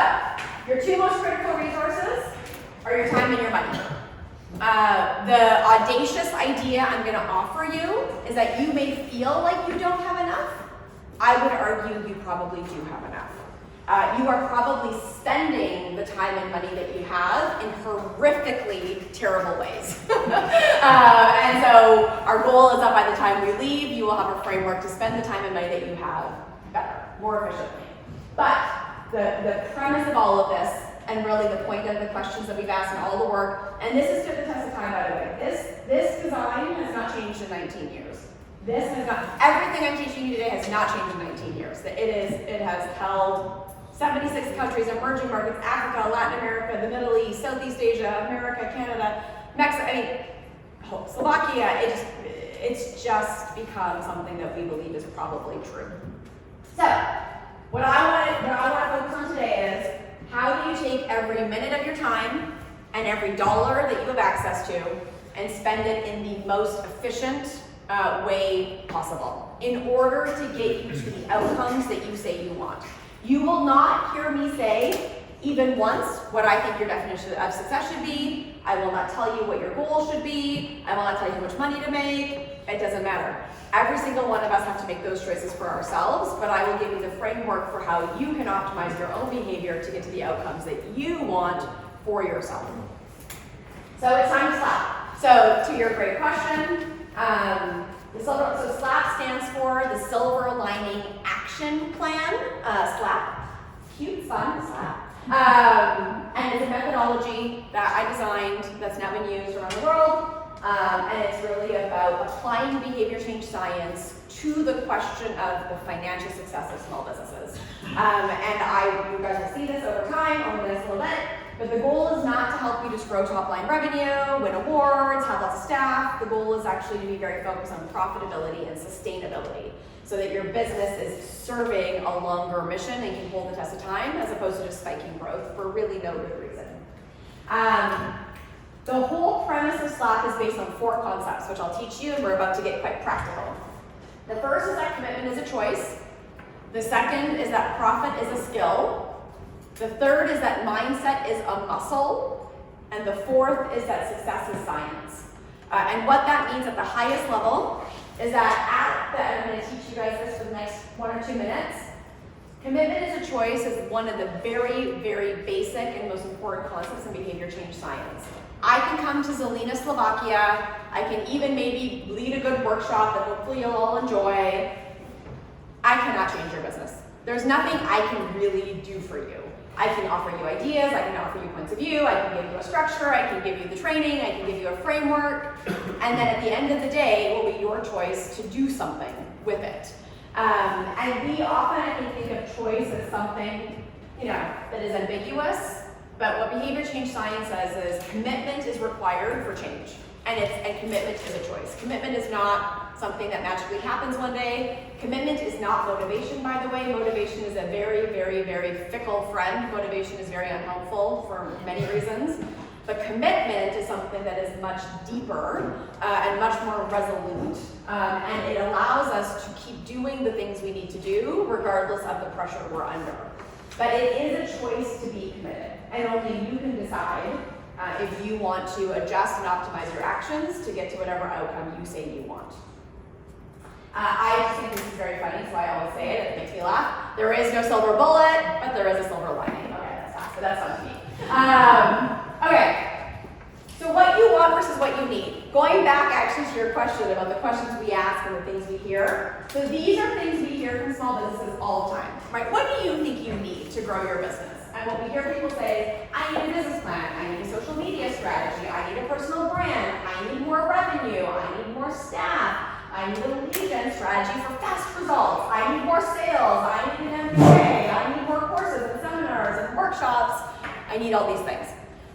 your two most critical resources are your time and your money. The audacious idea I'm going to offer you is that you may feel like you don't have enough. I would argue you probably do have enough. You are probably spending the time and money that you have in horrifically terrible ways. And so our goal is that by the time we leave, you will have a framework to spend the time and money that you have better, more efficiently. But the premise of all of this, and really the point of the questions that we've asked and all the work, and this is to the test of time, by the way. This design has not changed in 19 years. This has not, everything I'm teaching you today has not changed in 19 years. It has held 76 countries, emerging markets, Africa, Latin America, the Middle East, Southeast Asia, America, Canada, Mexico, Slovakia. It's just become something that we believe is probably true. So, what I want to focus on today is how do you take every minute of your time and every dollar that you have access to and spend it in the most efficient way possible in order to get you to the outcomes that you say you want. You will not hear me say, even once, what I think your definition of success should be. I will not tell you what your goal should be. I will not tell you how much money to make. It doesn't matter. Every single one of us have to make those choices for ourselves, but I will give you the framework for how you can optimize your own behavior to get to the outcomes that you want for yourself. So it's time to SLAP. So to your great question, so SLAP stands for the Silver Lining Action Plan. SLAP, cute, fun, SLAP. And it's a methodology that I designed that's now been used around the world. And it's really about applying behavior change science to the question of the financial success of small businesses. And you guys will see this over time, over this little bit. But the goal is not to help you just grow top line revenue, win awards, have lots of staff. The goal is actually to be very focused on profitability and sustainability so that your business is serving a longer mission and can hold the test of time as opposed to just spiking growth for really no good reason. The whole premise of SLAP is based on 4 concepts, which I'll teach you, and we're about to get quite practical. The first is that commitment is a choice. The second is that profit is a skill. The third is that mindset is a muscle. And the fourth is that success is science. And what that means at the highest level is that I'm going to teach you guys this for the next 1 or 2 minutes. Commitment is a choice is one of the very, very basic and most important concepts in behavior change science. I can come to Zelina, Slovakia. I can even maybe lead a good workshop that hopefully you'll all enjoy. I cannot change your business. There's nothing I can really do for you. I can offer you ideas, I can offer you points of view, I can give you a structure, I can give you the training, I can give you a framework, and then at the end of the day, it will be your choice to do something with it. And we often, I think of choice as something that is ambiguous. But what behavior change science says is commitment is required for change. And commitment is a choice. Commitment is not something that magically happens one day. Commitment is not motivation, by the way. Motivation is a very, very, very fickle friend. Motivation is very unhelpful for many reasons. But commitment is something that is much deeper and much more resolute. And it allows us to keep doing the things we need to do regardless of the pressure we're under. But it is a choice to be committed. And only you can decide if you want to adjust and optimize your actions to get to whatever outcome you say you want. I just think this is very funny, so I always say it. It makes me laugh. There is no silver bullet, but there is a silver lining. Okay, that's on me. Okay, so what you want versus what you need. Going back actually to your question about the questions we ask and the things we hear. So these are things we hear from small businesses all the time, right? What do you think you need to grow your business? And what we hear people say is, I need a business plan, I need a social media strategy, I need a personal brand, I need more revenue, I need more staff, I need a lead gen strategy for fast results, I need more sales, I need an MBA, I need more courses and seminars and workshops, I need all these things.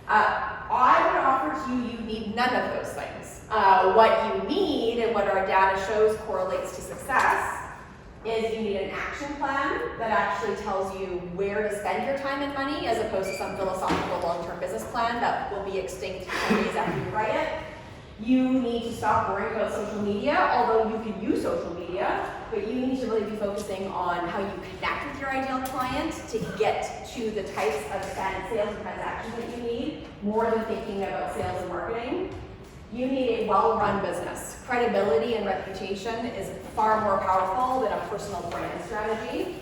I would offer to you, you need none of those things. What you need and what our data shows correlates to success is you need an action plan that actually tells you where to spend your time and money as opposed to some philosophical long-term business plan that will be extinct 10 days after you write it. You need to stop worrying about social media, although you can use social media, but you need to really be focusing on how you connect with your ideal client to get to the types of sales and transactions that you need, more than thinking about sales and marketing. You need a well-run business. Credibility and reputation is far more powerful than a personal brand strategy.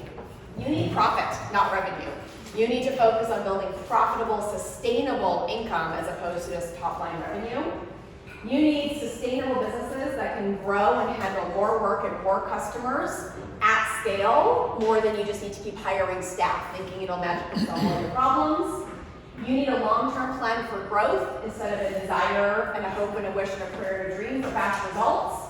You need profit, not revenue. You need to focus on building profitable, sustainable income as opposed to just top-line revenue. You need sustainable businesses that can grow and handle more work and more customers at scale, more than you just need to keep hiring staff, thinking it'll magically solve all your problems. You need a long-term plan for growth instead of a desire and a hope and a wish and a prayer and a dream for fast results.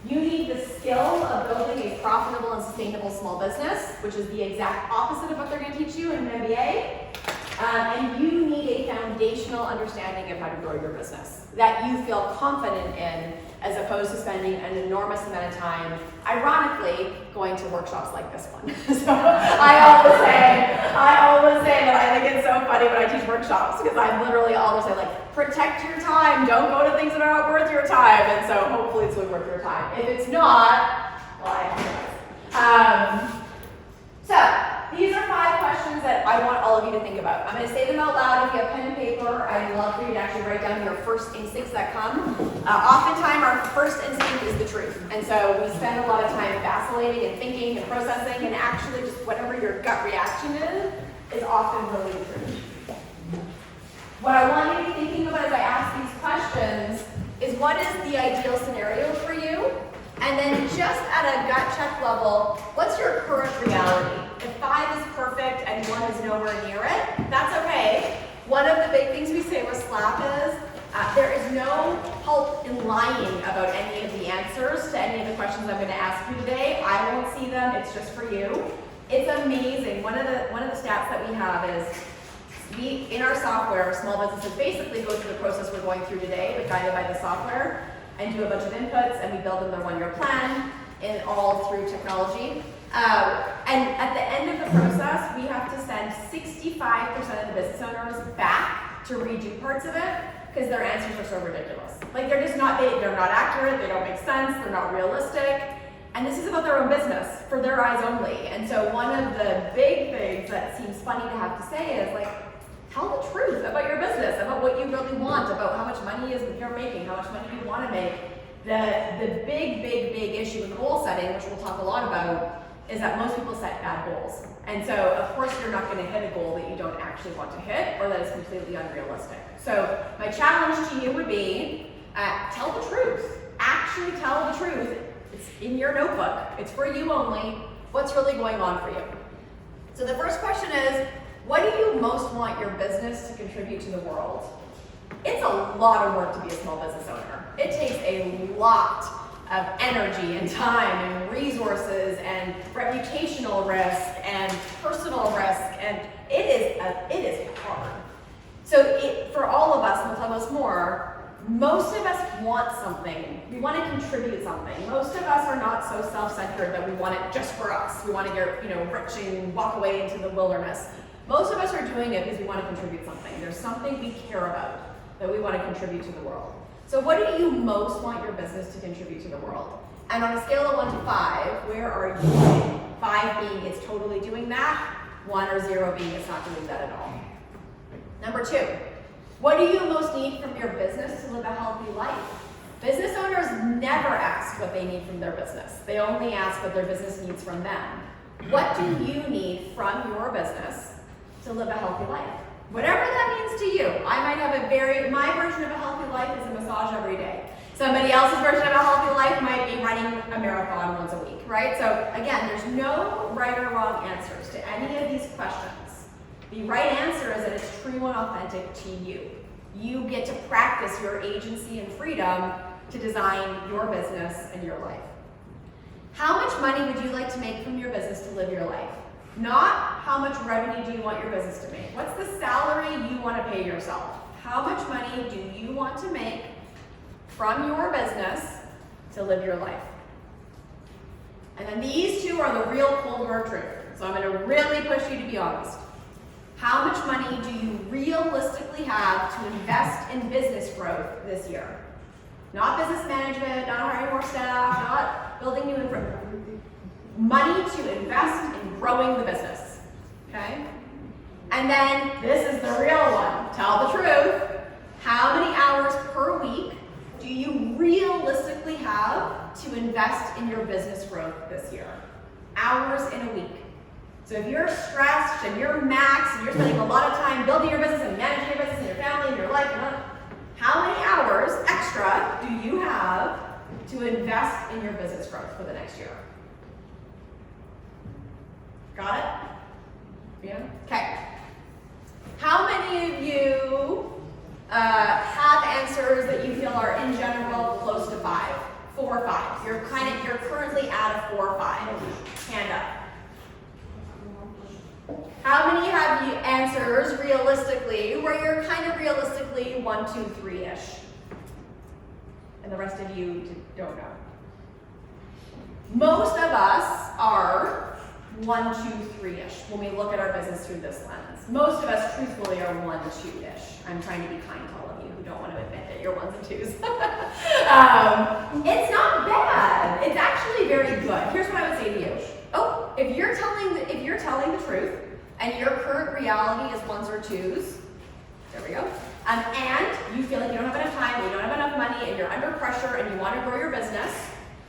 You need the skill of building a profitable and sustainable small business, which is the exact opposite of what they're going to teach you in an MBA. And you need a foundational understanding of how to grow your business that you feel confident in, as opposed to spending an enormous amount of time, ironically, going to workshops like this one. So I always say that I think it's so funny when I teach workshops, because I literally always say, like, protect your time, don't go to things that aren't worth your time, and so hopefully it's worth your time. If it's not, well, I apologize. So these are 5 questions that I want all of you to think about. I'm going to say them out loud. If you have pen and paper, I'd love for you to actually write down your first instincts that come. Oftentimes, our first instinct is the truth. And so we spend a lot of time vacillating and thinking and processing, and actually just whatever your gut reaction is often really the truth. What I want you to be thinking about as I ask these questions is, what is the ideal scenario for you? And then just at a gut check level, what's your current reality? If 5 is perfect and 1 is nowhere near it, that's okay. One of the big things we say with SLAP is, there is no help in lying about any of the answers to any of the questions I'm going to ask you today. I won't see them, it's just for you. It's amazing. One of the stats that we have is, in our software, small businesses basically go through the process we're going through today, but guided by the software, and do a bunch of inputs, and we build them their 1-year plan, and all through technology. And at the end of the process, we have to send 65% of the business owners back to redo parts of it, because their answers are so ridiculous. Like, they're just not, they're not accurate, they don't make sense, they're not realistic. And this is about their own business, for their eyes only. And so one of the big things that seems funny to have to say is, like, tell the truth about your business, about what you really want, about how much money you're making, how much money you want to make. The big issue with goal setting, which we'll talk a lot about, is that most people set bad goals. And so, of course, you're not going to hit a goal that you don't actually want to hit, or that is completely unrealistic. So my challenge to you would be, tell the truth. Actually tell the truth. It's in your notebook. It's for you only. What's really going on for you? So the first question is, what do you most want your business to contribute to the world? It's a lot of work to be a small business owner. It takes a lot of energy and time and resources and reputational risk and personal risk, and it is hard. So for all of us, and we'll talk about this more, most of us want something. We want to contribute something. Most of us are not so self-centered that we want it just for us. We want to get, rich and walk away into the wilderness. Most of us are doing it because we want to contribute something. There's something we care about that we want to contribute to the world. So what do you most want your business to contribute to the world? And on a scale of 1 to 5, where are you? 5 being it's totally doing that, 1 or 0 being it's not doing that at all. Number 2, what do you most need from your business to live a healthy life? Business owners never ask what they need from their business. They only ask what their business needs from them. What do you need from your business to live a healthy life? Whatever that means to you. I might have my version of a healthy life is a massage every day. Somebody else's version of a healthy life might be running a marathon once a week, right? So again, there's no right or wrong answers to any of these questions. The right answer is that it's true and authentic to you. You get to practice your agency and freedom to design your business and your life. How much money would you like to make from your business to live your life? Not how much revenue do you want your business to make. What's the salary you want to pay yourself? How much money do you want to make from your business to live your life? And then these two are the real cold hard truth. So I'm going to really push you to be honest. How much money do you realistically have to invest in business growth this year? Not business management, not hiring more staff, not building new infrastructure. Money to invest in growing the business, okay? And then this is the real one. Tell the truth. How many hours per week do you realistically have to invest in your business growth this year? Hours in a week. So if you're stressed and you're maxed and you're spending a lot of time building your business and managing your business and your family and your life, how many hours extra do you have to invest in your business growth for the next year? Got it? Yeah? Okay. How many of you have answers that you feel are in general close to 5? 4 or 5. You're currently at a 4 or 5. Hand up. How many have you answers realistically where you're kind of realistically 1, 2, 3-ish? And the rest of you don't know. Most of us are 1, 2, 3-ish when we look at our business through this lens. Most of us truthfully are 1, 2-ish. I'm trying to be kind to all of you who don't want to admit that you're 1s and 2s. It's not bad. It's actually very good. Here's what I would say to you. Oh, if you're telling the truth, and your current reality is 1s or 2s, there we go, and you feel like you don't have enough time, you don't have enough money, and you're under pressure, and you want to grow your business,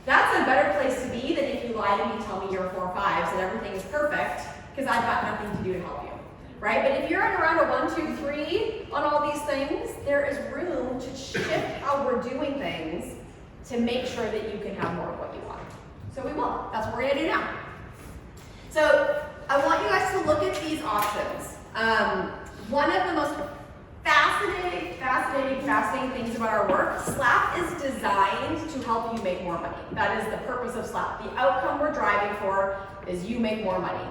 that's a better place to be than if you lie to me and tell me you're 4 or 5s and everything is perfect, because I've got nothing to do to help you, right? But if you're at around a 1, 2, 3 on all these things, there is room to shift how we're doing things to make sure that you can have more of what you want. So we will. That's what we're going to do now. So I want you guys to look at these options. One of the most fascinating things about our work, Slap is designed to help you make more money. That is the purpose of Slap. The outcome we're driving for is you make more money.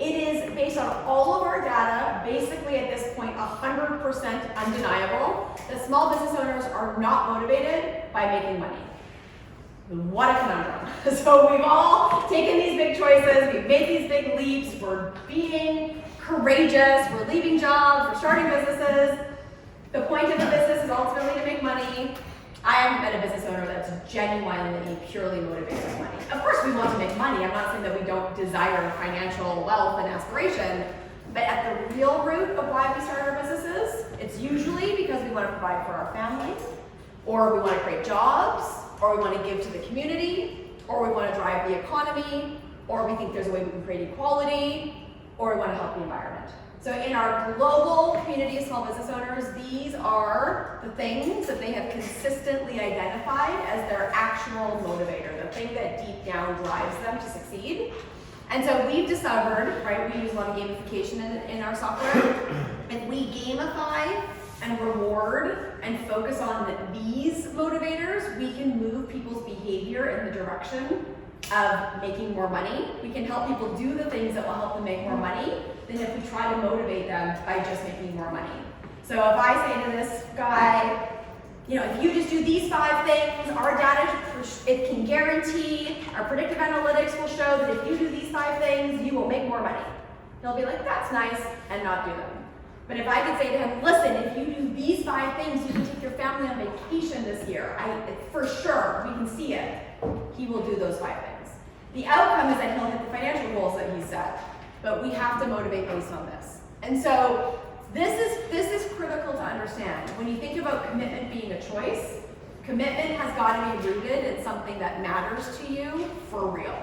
It is based on all of our data, basically at this point 100% undeniable, that small business owners are not motivated by making money. What a conundrum. So we've all taken these big choices, we've made these big leaps, we're being courageous, we're leaving jobs, we're starting businesses. The point of the business is ultimately to make money. I haven't met a business owner that's genuinely, purely motivated by money. Of course we want to make money. I'm not saying that we don't desire financial wealth and aspiration, but at the real root of why we start our businesses, it's usually because we want to provide for our family, or we want to create jobs, or we want to give to the community, or we want to drive the economy, or we think there's a way we can create equality, or we want to help the environment. So in our global community of small business owners, these are the things that they have consistently identified as their actual motivator, the thing that deep down drives them to succeed. And so we've discovered, right, we use a lot of gamification in our software. If we gamify and reward and focus on these motivators, we can move people's behavior in the direction of making more money. We can help people do the things that will help them make more money than if we try to motivate them by just making more money. So if I say to this guy, you know, if you just do these 5 things, our data, it can guarantee, our predictive analytics will show that if you do these 5 things, you will make more money. He'll be like, that's nice, and not do them. But if I could say to him, listen, if you do these 5 things, you can take your family on vacation this year. For sure, we can see it. He will do those 5 things. The outcome is that he'll hit the financial goals that he set. But we have to motivate based on this. And so this is critical to understand. When you think about commitment being a choice, commitment has got to be rooted in something that matters to you for real.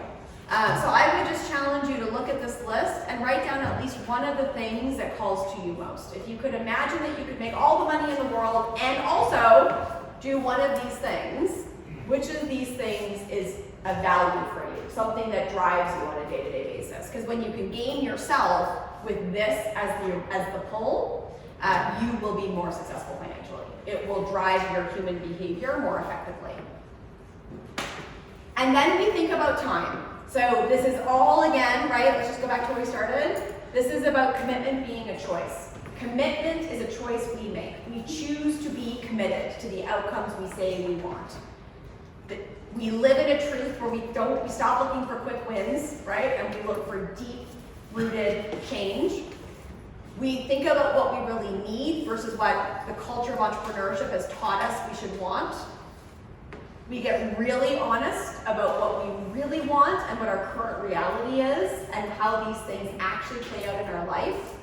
So I would just challenge you to look at this list and write down at least one of the things that calls to you most. If you could imagine that you could make all the money in the world and also do one of these things, which of these things is a value for you, something that drives you on a day-to-day basis? Because when you can game yourself with this as the pull, you will be more successful financially. It will drive your human behavior more effectively. And then we think about time. So this is all, again, right, let's just go back to where we started. This is about commitment being a choice. Commitment is a choice we make. We choose to be committed to the outcomes we say we want. We live in a truth where we stop looking for quick wins, right? And we look for deep-rooted change. We think about what we really need versus what the culture of entrepreneurship has taught us we should want. We get really honest about what we really want and what our current reality is and how these things actually play out in our life.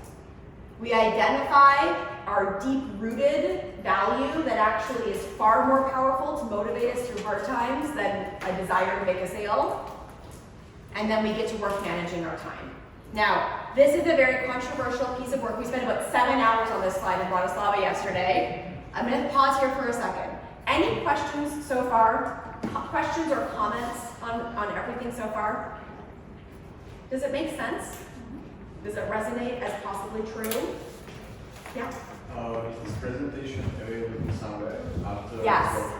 We identify our deep-rooted value that actually is far more powerful to motivate us through hard times than a desire to make a sale. And then we get to work managing our time. Now, this is a very controversial piece of work. We spent about 7 hours on this slide in Bratislava yesterday. I'm going to pause here for a second. Any questions so far? Questions or comments on everything so far? Does it make sense? Does it resonate as possibly true? Yeah? Is this presentation available somewhere after? Yes.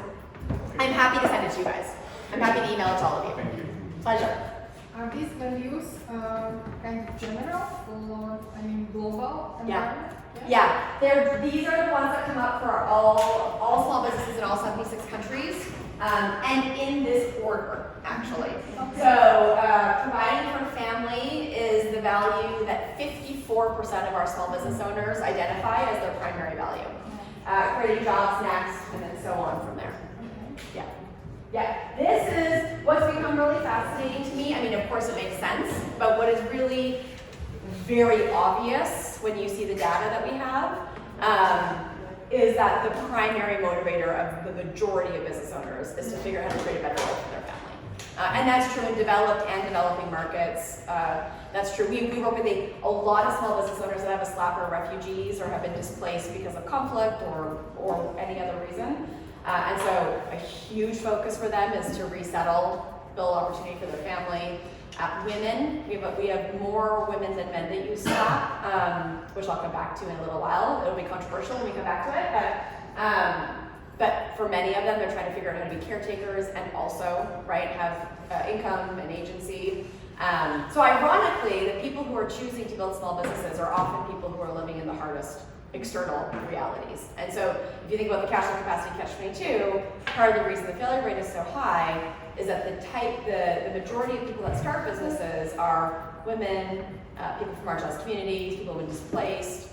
Okay. I'm happy to send it to you guys. I'm happy to email it to all of you. Thank you. Pleasure. Are these values kind of general or, global environment? Yeah, these are the ones that come up for all small businesses in all 76 countries, and in this order, actually. Okay. So, providing for family is the value that 54% of our small business owners identify as their primary value. Creating jobs next, and then so on from there. Okay. Yeah, this is what's become really fascinating to me. I mean, of course it makes sense, but what is really very obvious when you see the data that we have is that the primary motivator of the majority of business owners is to figure out how to create a better life for their family. And that's true in developed and developing markets. That's true. We work with a lot of small business owners that have a SLAP or refugees or have been displaced because of conflict or any other reason. And so a huge focus for them is to resettle, build opportunity for their family. Women, we have more women than men that use SLAP, which I'll come back to in a little while. It'll be controversial when we come back to it, but for many of them, they're trying to figure out how to be caretakers and also, right, have income and agency. So ironically, the people who are choosing to build small businesses are often people who are living in the hardest external realities. And so if you think about the cash flow capacity catch-22, part of the reason the failure rate is so high is that the majority of people that start businesses are women, people from marginalized communities, people who have been displaced,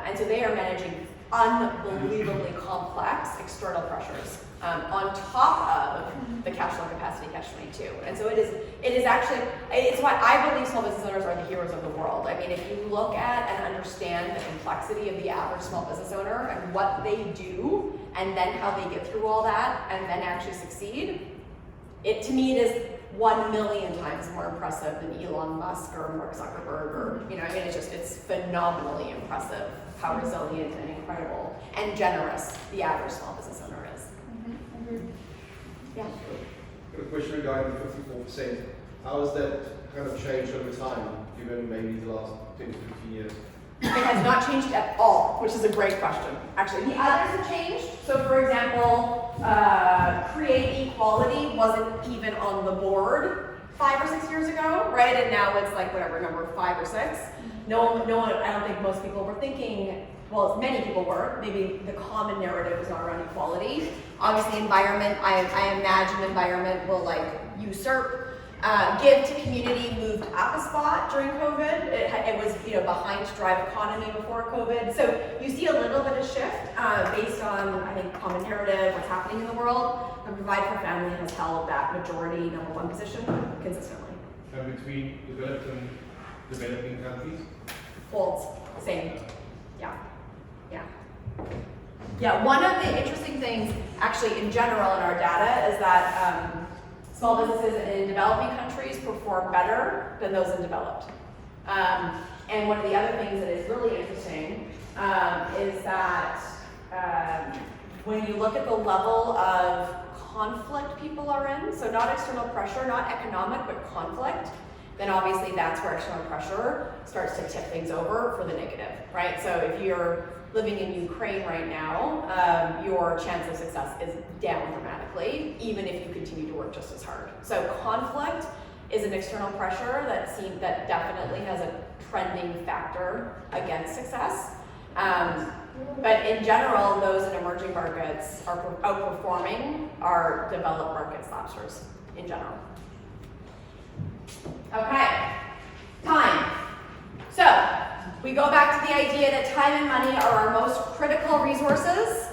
and so they are managing unbelievably complex external pressures on top of the cash flow capacity catch-22. And so it is actually, it's why I believe small business owners are the heroes of the world. I mean, if you look at and understand the complexity of the average small business owner and what they do, and then how they get through all that, and then actually succeed, to me it is 1 million times more impressive than Elon Musk or Mark Zuckerberg or, it's phenomenally impressive how resilient and incredible and generous the average small business owner is. Yeah. Got a question regarding the 54%. How has that kind of changed over time, given maybe the last 10 to 15 years? It has not changed at all, which is a great question. Actually, the others have changed. So, for example, Create equality wasn't even on the board 5 or 6 years ago, right? And now it's like whatever, number 5 or 6. No one, I don't think most people were thinking, well, many people were, maybe the common narrative was not around equality. Obviously environment, I imagine environment will like usurp. Give to community moved up a spot during COVID. It was, you know, behind drive economy before COVID. So you see a little bit of shift based on, I think, common narrative, what's happening in the world. And Provide for Family has held that majority #1 position consistently. And between developed and developing countries? Holds, same, yeah. Yeah, one of the interesting things, actually in general in our data, is that small businesses in developing countries perform better than those in developed. And one of the other things that is really interesting is that when you look at the level of conflict people are in, so not external pressure, not economic, but conflict, then obviously that's where external pressure starts to tip things over for the negative, right? So if you're living in Ukraine right now, your chance of success is down dramatically, even if you continue to work just as hard. So conflict is an external pressure that definitely has a trending factor against success. But in general, those in emerging markets are outperforming our developed market slashers in general. Okay, time. So, we go back to the idea that time and money are our most critical resources.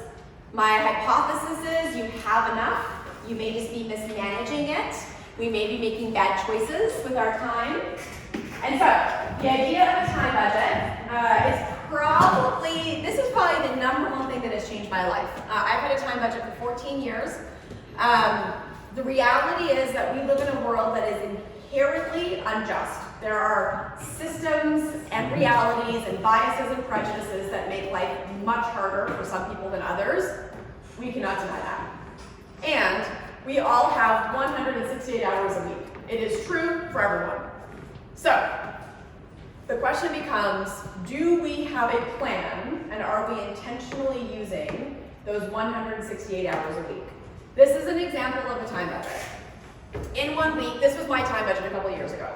My hypothesis is you have enough. You may just be mismanaging it. We may be making bad choices with our time. And so, the idea of a time budget is this is probably the #1 thing that has changed my life. I've had a time budget for 14 years. The reality is that we live in a world that is inherently unjust. There are systems and realities and biases and prejudices that make life much harder for some people than others. We cannot deny that. And we all have 168 hours a week. It is true for everyone. So, the question becomes, do we have a plan and are we intentionally using those 168 hours a week? This is an example of a time budget. In 1 week, this was my time budget a couple years ago.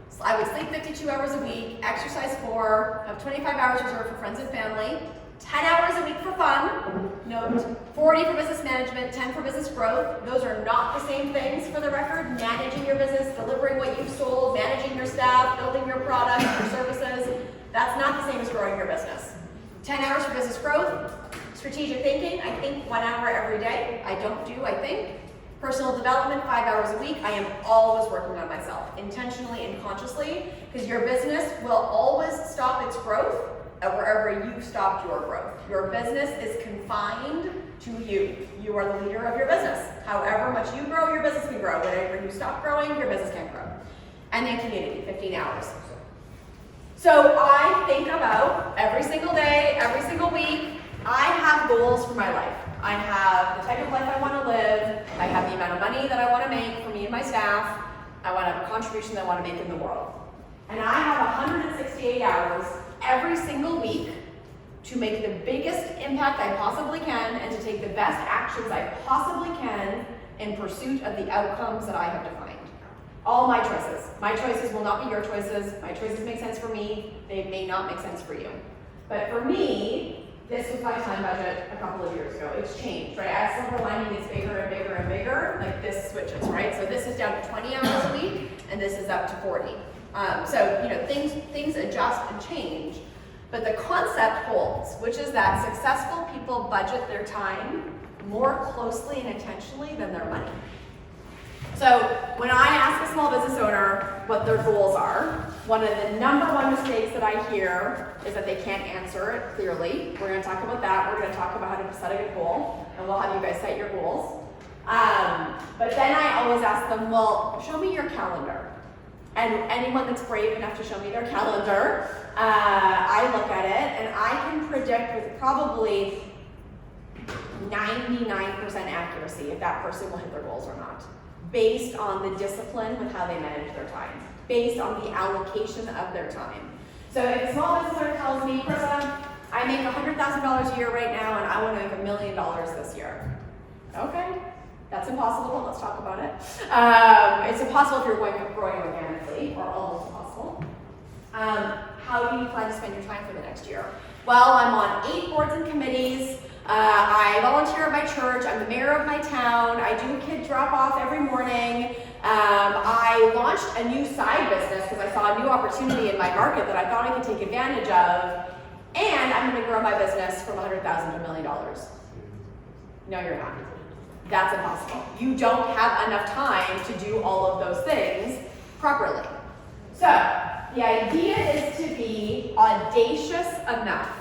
So I would sleep 52 hours a week, exercise 4, have 25 hours reserved for friends and family, 10 hours a week for fun, note, 40 for business management, 10 for business growth. Those are not the same things for the record. Managing your business, delivering what you've sold, managing your staff, building your products, your services, that's not the same as growing your business. 10 hours for business growth, strategic thinking, I think 1 hour every day. I don't do, I think. Personal development, 5 hours a week. I am always working on myself, intentionally and consciously, because your business will always stop its growth wherever you stopped your growth. Your business is confined to you. You are the leader of your business. However much you grow, your business can grow. Whenever you stop growing, your business can't grow. And then community, 15 hours. So I think about every single day, every single week, I have goals for my life. I have the type of life I want to live. I have the amount of money that I want to make for me and my staff. I want to have a contribution that I want to make in the world. And I have 168 hours every single week to make the biggest impact I possibly can and to take the best actions I possibly can in pursuit of the outcomes that I have defined. All my choices. My choices will not be your choices. My choices make sense for me. They may not make sense for you. But for me, this was my time budget a couple of years ago. It's changed, right? As silver lining gets bigger and bigger and bigger, like this switches, right? So this is down to 20 hours a week, and this is up to 40. So, you know, things adjust and change, but the concept holds, which is that successful people budget their time more closely and intentionally than their money. So when I ask a small business owner what their goals are, one of the #1 mistakes that I hear is that they can't answer it clearly. We're going to talk about that. We're going to talk about how to set a good goal, and we'll have you guys set your goals. But then I always ask them, well, show me your calendar. And anyone that's brave enough to show me their calendar, I look at it and I can predict with probably 99% accuracy if that person will hit their goals or not, based on the discipline with how they manage their time, based on the allocation of their time. So if a small business owner tells me, Krista, I make $100,000 a year right now and I want to make $1 million this year. Okay, That's impossible, but let's talk about it. It's impossible if you're growing organically, or almost impossible. How do you plan to spend your time for the next year? Well, I'm on 8 boards and committees. I volunteer at my church. I'm the mayor of my town. I do kid drop off every morning. I launched a new side business because I saw a new opportunity in my market that I thought I could take advantage of. And I'm going to grow my business from $100,000 to $1 million. No, you're not. That's impossible. You don't have enough time to do all of those things properly. So, the idea is to be audacious enough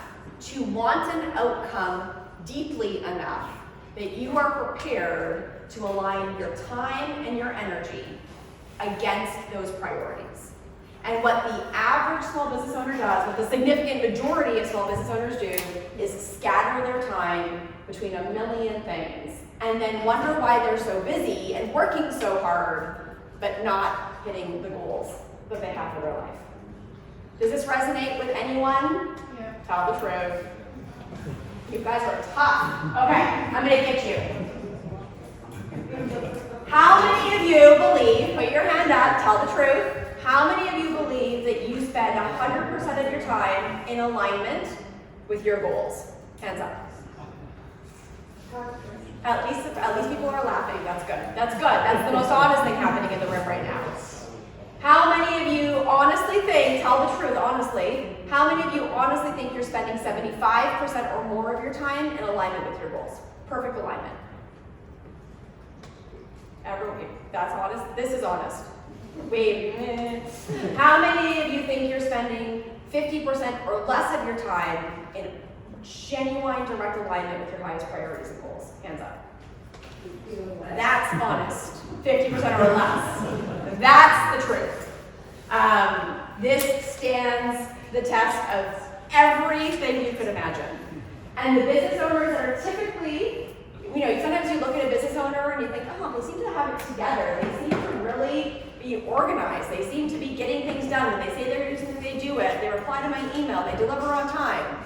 to want an outcome deeply enough that you are prepared to align your time and your energy against those priorities. And what the average small business owner does, what the significant majority of small business owners do, is scatter their time between a million things and then wonder why they're so busy and working so hard, but not hitting the goals that they have for their life. Does this resonate with anyone? Yeah. Tell the truth. You guys are tough. Okay, I'm gonna get you. How many of you believe, put your hand up, tell the truth, how many of you believe that you spend 100% of your time in alignment with your goals? Hands up. At least people are laughing. That's good. That's good. That's the most honest thing happening in the room right now. How many of you honestly think, tell the truth honestly, how many of you honestly think you're spending 75% or more of your time in alignment with your goals? Perfect alignment. Everyone, that's honest. This is honest. Wait. How many of you think you're spending 50% or less of your time in genuine direct alignment with your highest priorities and goals? Hands up. That's honest. 50% or less. That's the truth. This stands the test of everything you could imagine. And the business owners that are typically, sometimes you look at a business owner and you think, oh, they seem to have it together. They seem to really be organized. They seem to be getting things done. When they say they're doing something, they do it. They reply to my email. They deliver on time.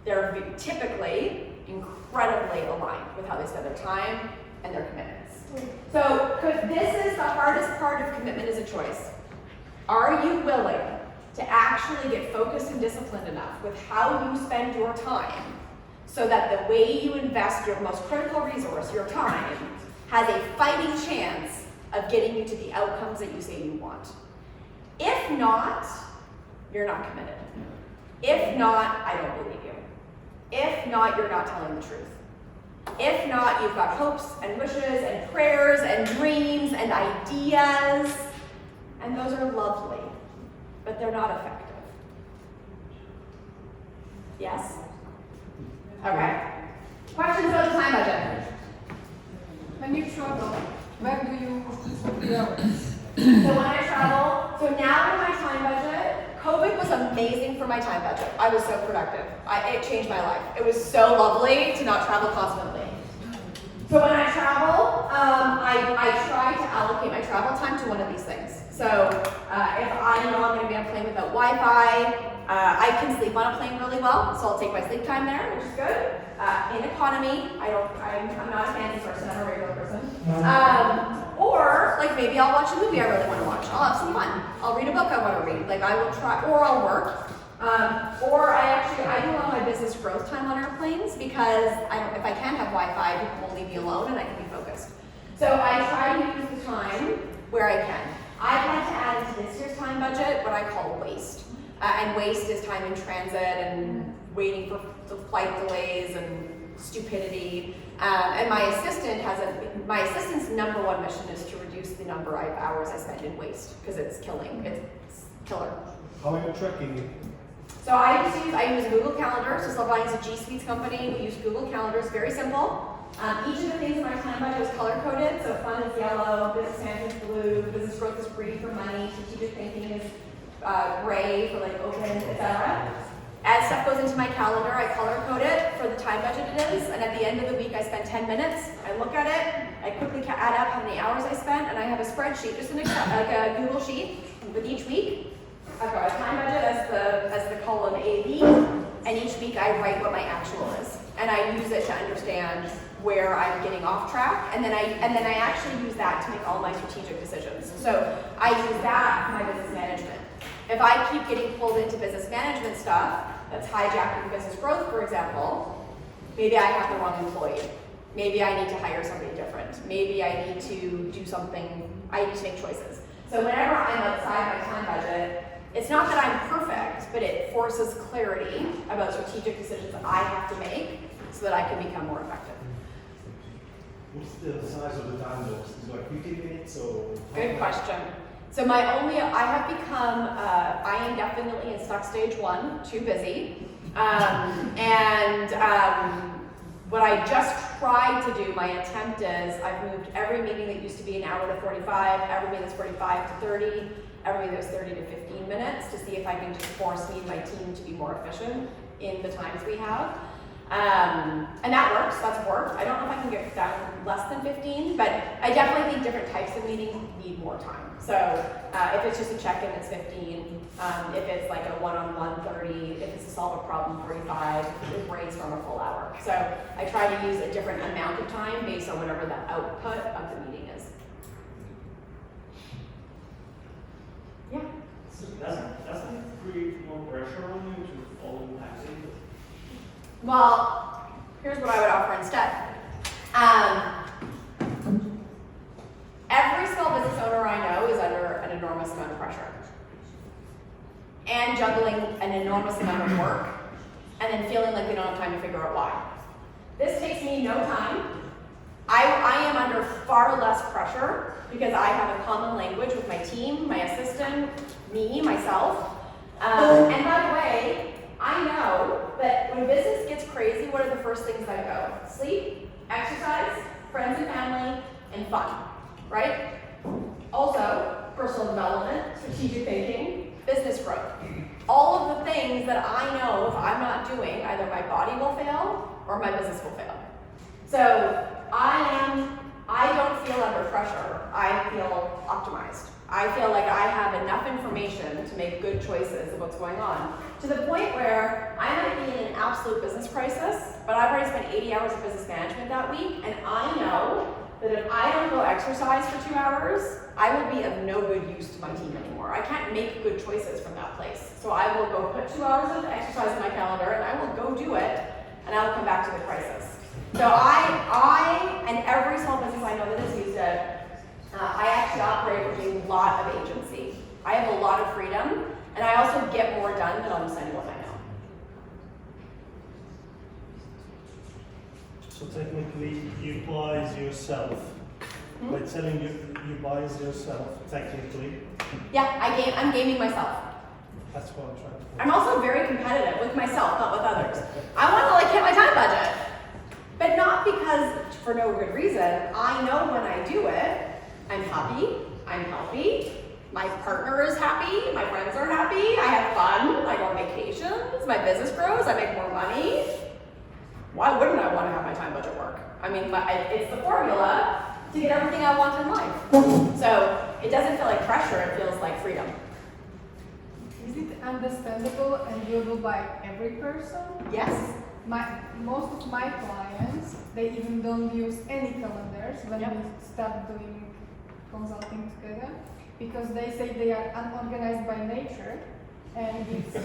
They're typically incredibly aligned with how they spend their time and their commitments. So, this is the hardest part of commitment is a choice. Are you willing to actually get focused and disciplined enough with how you spend your time so that the way you invest your most critical resource, your time, has a fighting chance of getting you to the outcomes that you say you want? If not, you're not committed. If not, I don't believe you. If not, you're not telling the truth. If not, you've got hopes and wishes and prayers and dreams and ideas, and those are lovely, but they're not effective. Yes? Okay. Questions about the time budget? When you travel, where do you go? So when I travel, so now in my time budget, COVID was amazing for my time budget. I was so productive. It changed my life. It was so lovely to not travel constantly. So when I travel, I try to allocate my travel time to one of these things. So if I know I'm going to be on a plane without Wi-Fi, I can sleep on a plane really well, so I'll take my sleep time there, which is good. In economy, I'm not a fancy person, I'm a regular person. Or like maybe I'll watch a movie I really want to watch. I'll have some fun. I'll read a book I want to read. Like I will try, or I'll work. Or I do a lot of my business growth time on airplanes because if I can't have Wi-Fi, people will leave me alone and I can be focused. So I try to use the time where I can. I've had to add into this year's time budget what I call waste. And waste is time in transit and waiting for the flight delays and stupidity. And my assistant's number one mission is to reduce the number of hours I spend in waste because it's killing. It's killer. How are you tracking it? So I use Google Calendar. So Sylvania's a G Suites company. We use Google Calendar. It's very simple. Each of the things in my time budget is color coded. So fun is yellow, business management is blue, business growth is green for money, strategic thinking is gray for like open, etc. As stuff goes into my calendar, I color code it for the time budget it is, and at the end of the week I spend 10 minutes, I look at it, I quickly add up how many hours I spent, and I have a spreadsheet, just an Excel, like a Google sheet with each week. I've got a time budget as the column AB, and each week I write what my actual is. And I use it to understand where I'm getting off track, and then I actually use that to make all my strategic decisions. So I use that for my business management. If I keep getting pulled into business management stuff that's hijacking business growth, for example, maybe I have the wrong employee. Maybe I need to hire somebody different. Maybe I need to do something, I need to make choices. So whenever I'm outside my time budget, it's not that I'm perfect, but it forces clarity about strategic decisions that I have to make so that I can become more effective. What's the size of the time box? Is it like 15 minutes or? Good question. So I have become, I am definitely in stuck stage 1, too busy. What I just tried to do, my attempt is, I've moved every meeting that used to be an hour to 45, every meeting that's 45 to 30, every meeting that's 30 to 15 minutes to see if I can just force me and my team to be more efficient in the times we have. And that works, that's worked. I don't know if I can get down less than 15, but I definitely think different types of meetings need more time. So if it's just a check-in, it's 15. If it's like a one-on-one, 30. If it's to solve a problem, 45. If it brainstorm a full hour. So I try to use a different amount of time based on whatever the output of the meeting is. Yeah. So doesn't it create more pressure on you to follow the timetable? Well, here's what I would offer instead. Every small business owner I know is under an enormous amount of pressure and juggling an enormous amount of work and then feeling like they don't have time to figure out why. This takes me no time. I am under far less pressure because I have a common language with my team, my assistant, me, myself. And by the way, I know that when business gets crazy, what are the first things that go? Sleep, exercise, friends and family, and fun, right? Also, personal development, strategic thinking, business growth. All of the things that I know if I'm not doing, either my body will fail or my business will fail. So I don't feel under pressure. I feel optimized. I feel like I have enough information to make good choices of what's going on. To the point where I might be in an absolute business crisis, but I've already spent 80 hours of business management that week, and I know that if I don't go exercise for 2 hours, I will be of no good use to my team anymore. I can't make good choices from that place. So I will go put 2 hours of exercise in my calendar, and I will go do it, and I will come back to the crisis. So I and every small business I know that has used it, I actually operate with a lot of agency. I have a lot of freedom, and I also get more done than almost anyone I know. So technically, you buys yourself. By telling you buys yourself, technically. Yeah, I'm gaming myself. That's what I'm trying to. I'm also very competitive with myself, not with others. I want to hit my time budget, but not because for no good reason. I know when I do it, I'm happy, I'm healthy, my partner is happy, my friends are happy, I have fun, I go on vacations, my business grows, I make more money. Why wouldn't I want to have my time budget work? I mean, it's the formula to get everything I want in life. So it doesn't feel like pressure, it feels like freedom. Is it understandable and doable by every person? Yes. Most of my clients, they even don't use any calendars when Yep. we start doing consulting together, because they say they are unorganized by nature, and it's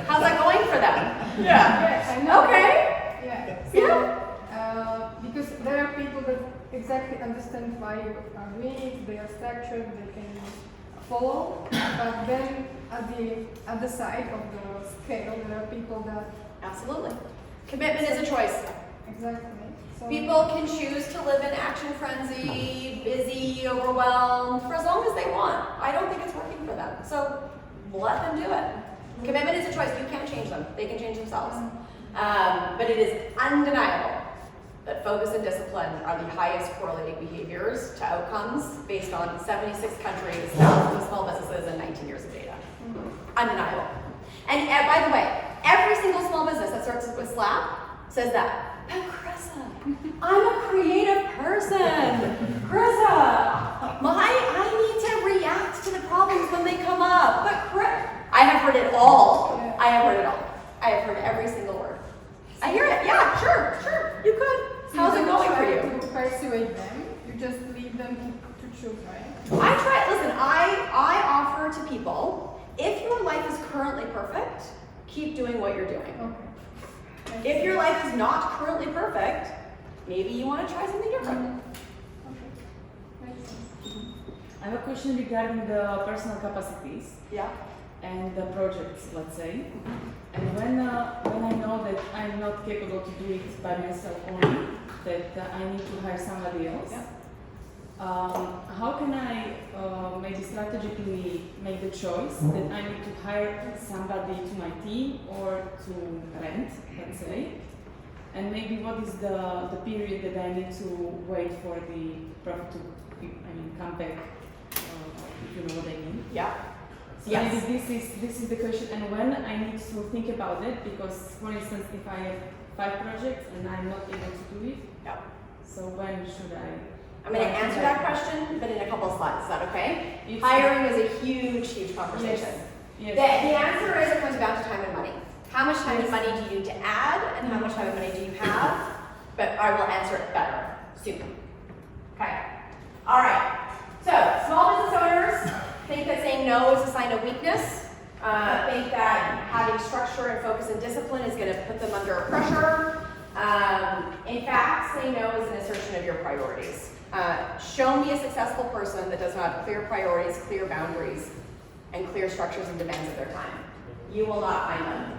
How's that going for them? yeah, I know. Okay. Yeah. Yeah. Because there are people that exactly understand why you are doing it, they are structured, they can follow, but then at the side of the scale, there are people that Absolutely. Commitment is a choice. exactly. So People can choose to live in action frenzy, busy, overwhelmed, for as long as they want. I don't think it's working for them. So let them do it. Commitment is a choice. You can't change them. They can change themselves. But it is undeniable that focus and discipline are the highest correlating behaviors to outcomes based on 76 countries, thousands of small businesses, and 19 years of data. Undeniable. And by the way, every single small business that starts with SLAP says that. But Carissa, I'm a creative person. Carissa, I need to react to the problems when they come up. But I have heard it all. Yeah. I have heard it all. I have heard every single word. I hear it. Yeah, sure. You could. How's it going for you? them to choose, right? I offer to people, if your life is currently perfect, keep doing what you're doing. Okay. If your life is not currently perfect, maybe you want to try something different. Okay. Makes sense. I have a question regarding the personal capacities Yeah. and the projects, let's say. And when I know that I'm not capable to do it by myself only, that I need to hire somebody else, Yeah. how can I maybe strategically make the choice that I need to hire somebody to my team or to rent, let's say? And maybe what is the period that I need to wait for the profit to come back, if you know what I mean? Yeah. So Yes. maybe this is the question, and when I need to think about it, because for instance, if I have 5 projects and I'm not able to do it, Yeah. so when should I? I'm going to answer that question, but in a couple of slides. Is that okay? It's- Hiring is a huge conversation. Yes. The answer is it comes down to time and money. How much time and Yes. money do you need to add, and how much time and money do you have? But I will answer it better soon. Okay. All right. So, small business owners think that saying no is a sign of weakness. Think that having structure and focus and discipline is going to put them under pressure. In fact, saying no is an assertion of your priorities. Show me a successful person that does not have clear priorities, clear boundaries, and clear structures and demands of their time. You will not find them.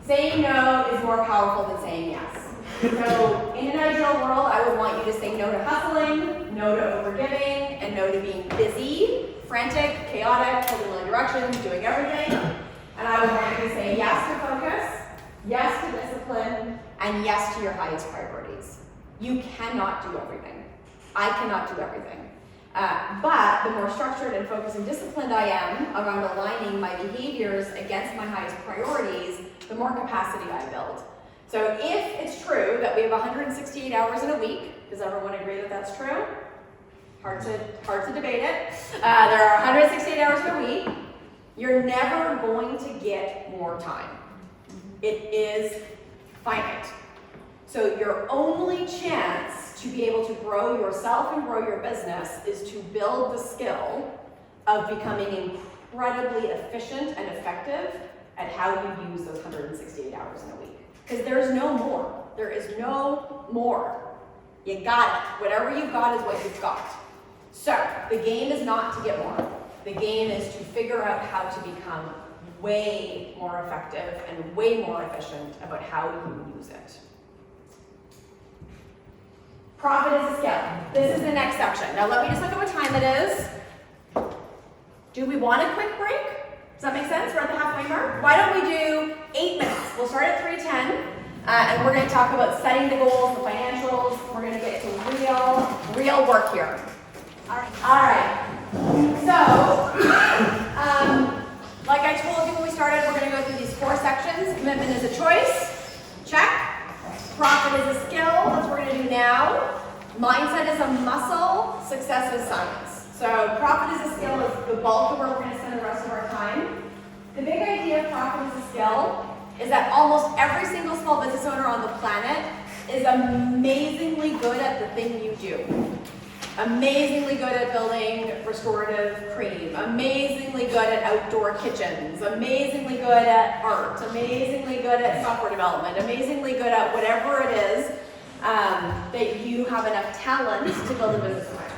Saying no is more powerful than saying yes. So, in an ideal world, I would want you to say no to hustling, no to overgiving, and no to being busy, frantic, chaotic, pulling in all directions, doing everything. And I would want you to say yes to focus, yes to discipline, and yes to your highest priorities. You cannot do everything. I cannot do everything. But the more structured and focused and disciplined I am around aligning my behaviors against my highest priorities, the more capacity I build. So if it's true that we have 168 hours in a week, does everyone agree that that's true? Hard to debate it. There are 168 hours in a week. You're never going to get more time. It is finite. So your only chance to be able to grow yourself and grow your business is to build the skill of becoming incredibly efficient and effective at how you use those 168 hours in a week. Because there's no more. There is no more. You got it. Whatever you've got is what you've got. So the game is not to get more. The game is to figure out how to become way more effective and way more efficient about how you use it. Profit is a skill. This is the next section. Now let me just look at what time it is. Do we want a quick break? Does that make sense? We're at the halfway mark. Why don't we do 8 minutes? We'll start at 3:10, and we're going to talk about setting the goals, the financials. We're going to get to real work here. All right. So, like I told you when we started, we're going to go through these 4 sections. Commitment is a choice. Check. Profit is a skill. That's what we're going to do now. Mindset is a muscle. Success is science. So profit is a skill is the bulk of where we're going to spend the rest of our time. The big idea of profit is a skill is that almost every single small business owner on the planet is amazingly good at the thing you do. Amazingly good at building restorative cream, amazingly good at outdoor kitchens, amazingly good at art, amazingly good at software development, amazingly good at whatever it is that you have enough talent to build a business around.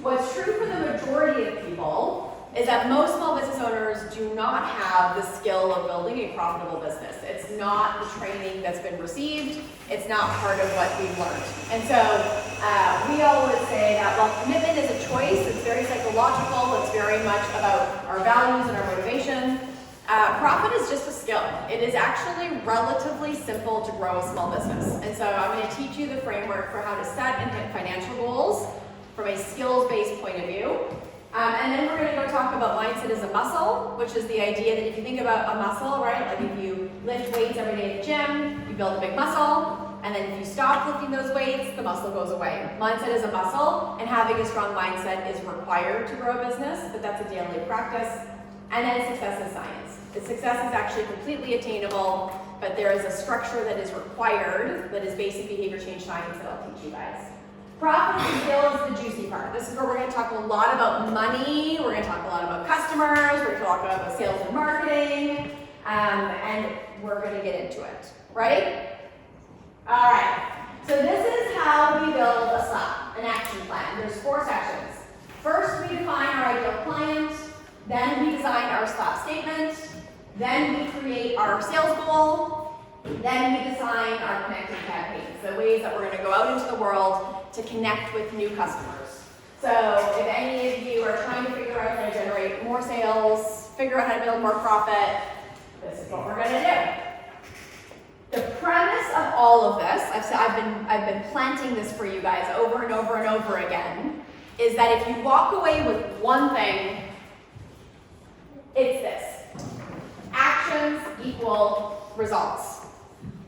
What's true for the majority of people is that most small business owners do not have the skill of building a profitable business. It's not the training that's been received. It's not part of what we've learned. And so we always say that while commitment is a choice, it's very psychological, it's very much about our values and our motivation. Profit is just a skill. It is actually relatively simple to grow a small business. And so I'm going to teach you the framework for how to set and hit financial goals from a skills-based point of view. And then we're going to go talk about mindset as a muscle, which is the idea that if you think about a muscle, right, like if you lift weights every day at the gym, you build a big muscle, and then if you stop lifting those weights, the muscle goes away. Mindset is a muscle, and having a strong mindset is required to grow a business, but that's a daily practice. And then success is science. The success is actually completely attainable, but there is a structure that is required that is basic behavior change science that I'll teach you guys. Profit and sales is the juicy part. This is where we're going to talk a lot about money, we're going to talk a lot about customers, we're going to talk about sales and marketing, and we're going to get into it. Ready? All right. So this is how we build a SLAP, an action plan. There's 4 sections. First, we define our ideal client, then we design our SLAP statement, then we create our sales goal, then we design our connected campaigns, the ways that we're going to go out into the world to connect with new customers. So if any of you are trying to figure out how to generate more sales, figure out how to build more profit, this is what we're going to do. The premise of all of this, I've been planting this for you guys over and over and over again, is that if you walk away with one thing, it's this. Actions equal results.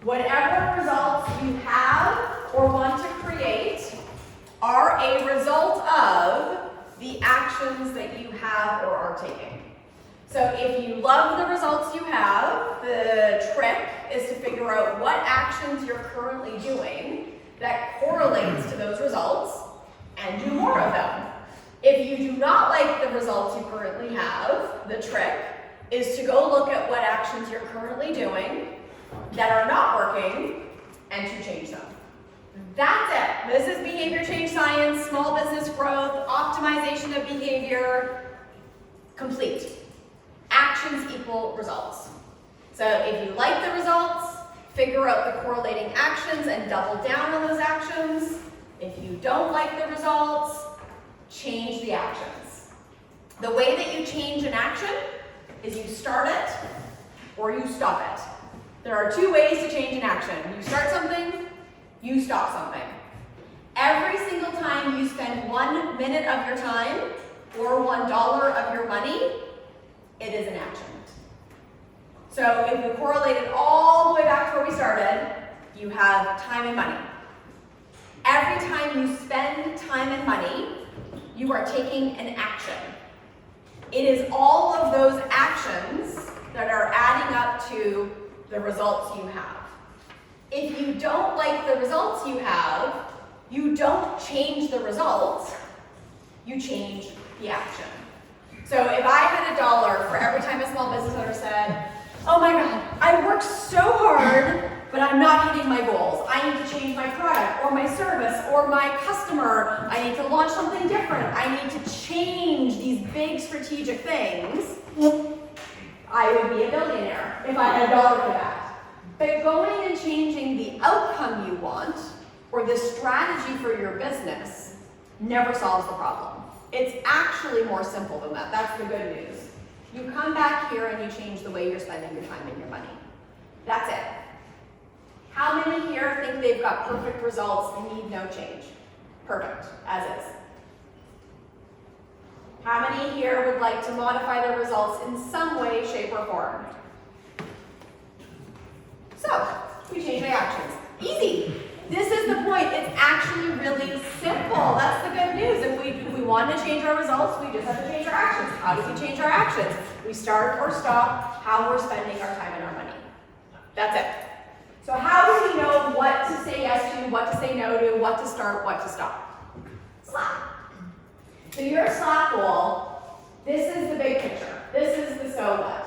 Whatever results you have or want to create are a result of the actions that you have or are taking. So if you love the results you have, the trick is to figure out what actions you're currently doing that correlates to those results and do more of them. If you do not like the results you currently have, the trick is to go look at what actions you're currently doing that are not working and to change them. That's it. This is behavior change science, small business growth, optimization of behavior, complete. Actions equal results. So if you like the results, figure out the correlating actions and double down on those actions. If you don't like the results, change the actions. The way that you change an action is you start it or you stop it. There are 2 ways to change an action. You start something, you stop something. Every single time you spend 1 minute of your time or $1 of your money, it is an action. So if we correlate it all the way back to where we started, you have time and money. Every time you spend time and money, you are taking an action. It is all of those actions that are adding up to the results you have. If you don't like the results you have, you don't change the results, you change the action. So if I had $1 for every time a small business owner said, oh my God, I worked so hard, but I'm not hitting my goals. I need to change my product or my service or my customer. I need to launch something different. I need to change these big strategic things. I would be a billionaire if I had $1 for that. But going and changing the outcome you want or the strategy for your business never solves the problem. It's actually more simple than that. That's the good news. You come back here and you change the way you're spending your time and your money. That's it. How many here think they've got perfect results and need no change? Perfect, as is. How many here would like to modify their results in some way, shape, or form? So, we change my actions. Easy. This is the point. It's actually really simple. That's the good news. If we want to change our results, we just have to change our actions. How do we change our actions? We start or stop how we're spending our time and our money. That's it. So how do we know what to say yes to, what to say no to, what to start, what to stop? SLAP. So your SLAP goal, this is the big picture. This is the so what.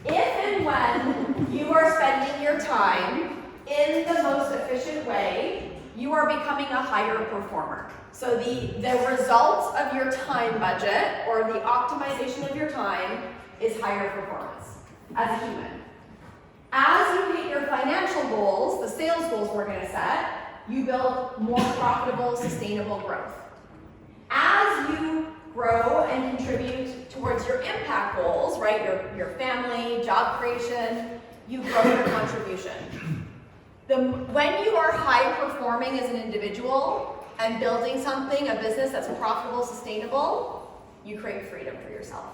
If and when you are spending your time in the most efficient way, you are becoming a higher performer. So the results of your time budget or the optimization of your time is higher performance as a human. As you hit your financial goals, the sales goals we're going to set, you build more profitable, sustainable growth. As you grow and contribute towards your impact goals, right, your family, job creation, you grow your contribution. When you are high performing as an individual and building something, a business that's profitable, sustainable, you create freedom for yourself.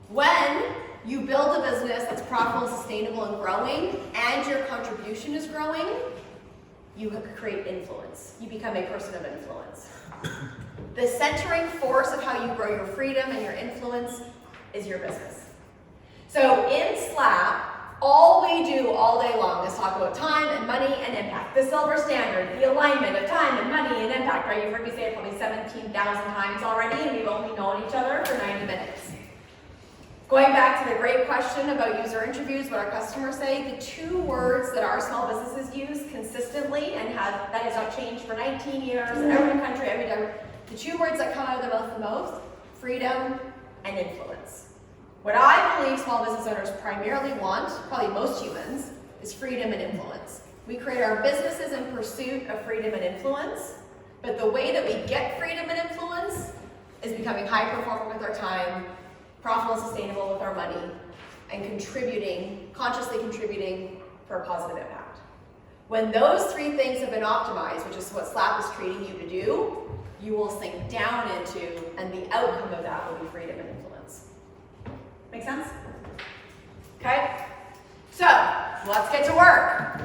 When you build a business that's profitable, sustainable, and growing, and your contribution is growing, you create influence. You become a person of influence. The centering force of how you grow your freedom and your influence is your business. So in SLAP, All we do all day long is talk about time and money and impact. The silver standard, the alignment of time and money and impact, right? You've heard me say it probably 17,000 times already, and we've only known each other for 90 minutes. Going back to the great question about user interviews, what our customers say, the 2 words that our small businesses use consistently and that has not changed for 19 years, every country, every time, the 2 words that come out of their mouth the most, freedom and influence. What I believe small business owners primarily want, probably most humans, is freedom and influence. We create our businesses in pursuit of freedom and influence, but the way that we get freedom and influence is becoming high performing with our time, profitable and sustainable with our money, and consciously contributing for a positive impact. When those 3 things have been optimized, which is what SLAP is treating you to do, you will sink down into, and the outcome of that will be freedom and influence. Make sense? Okay? So, let's get to work.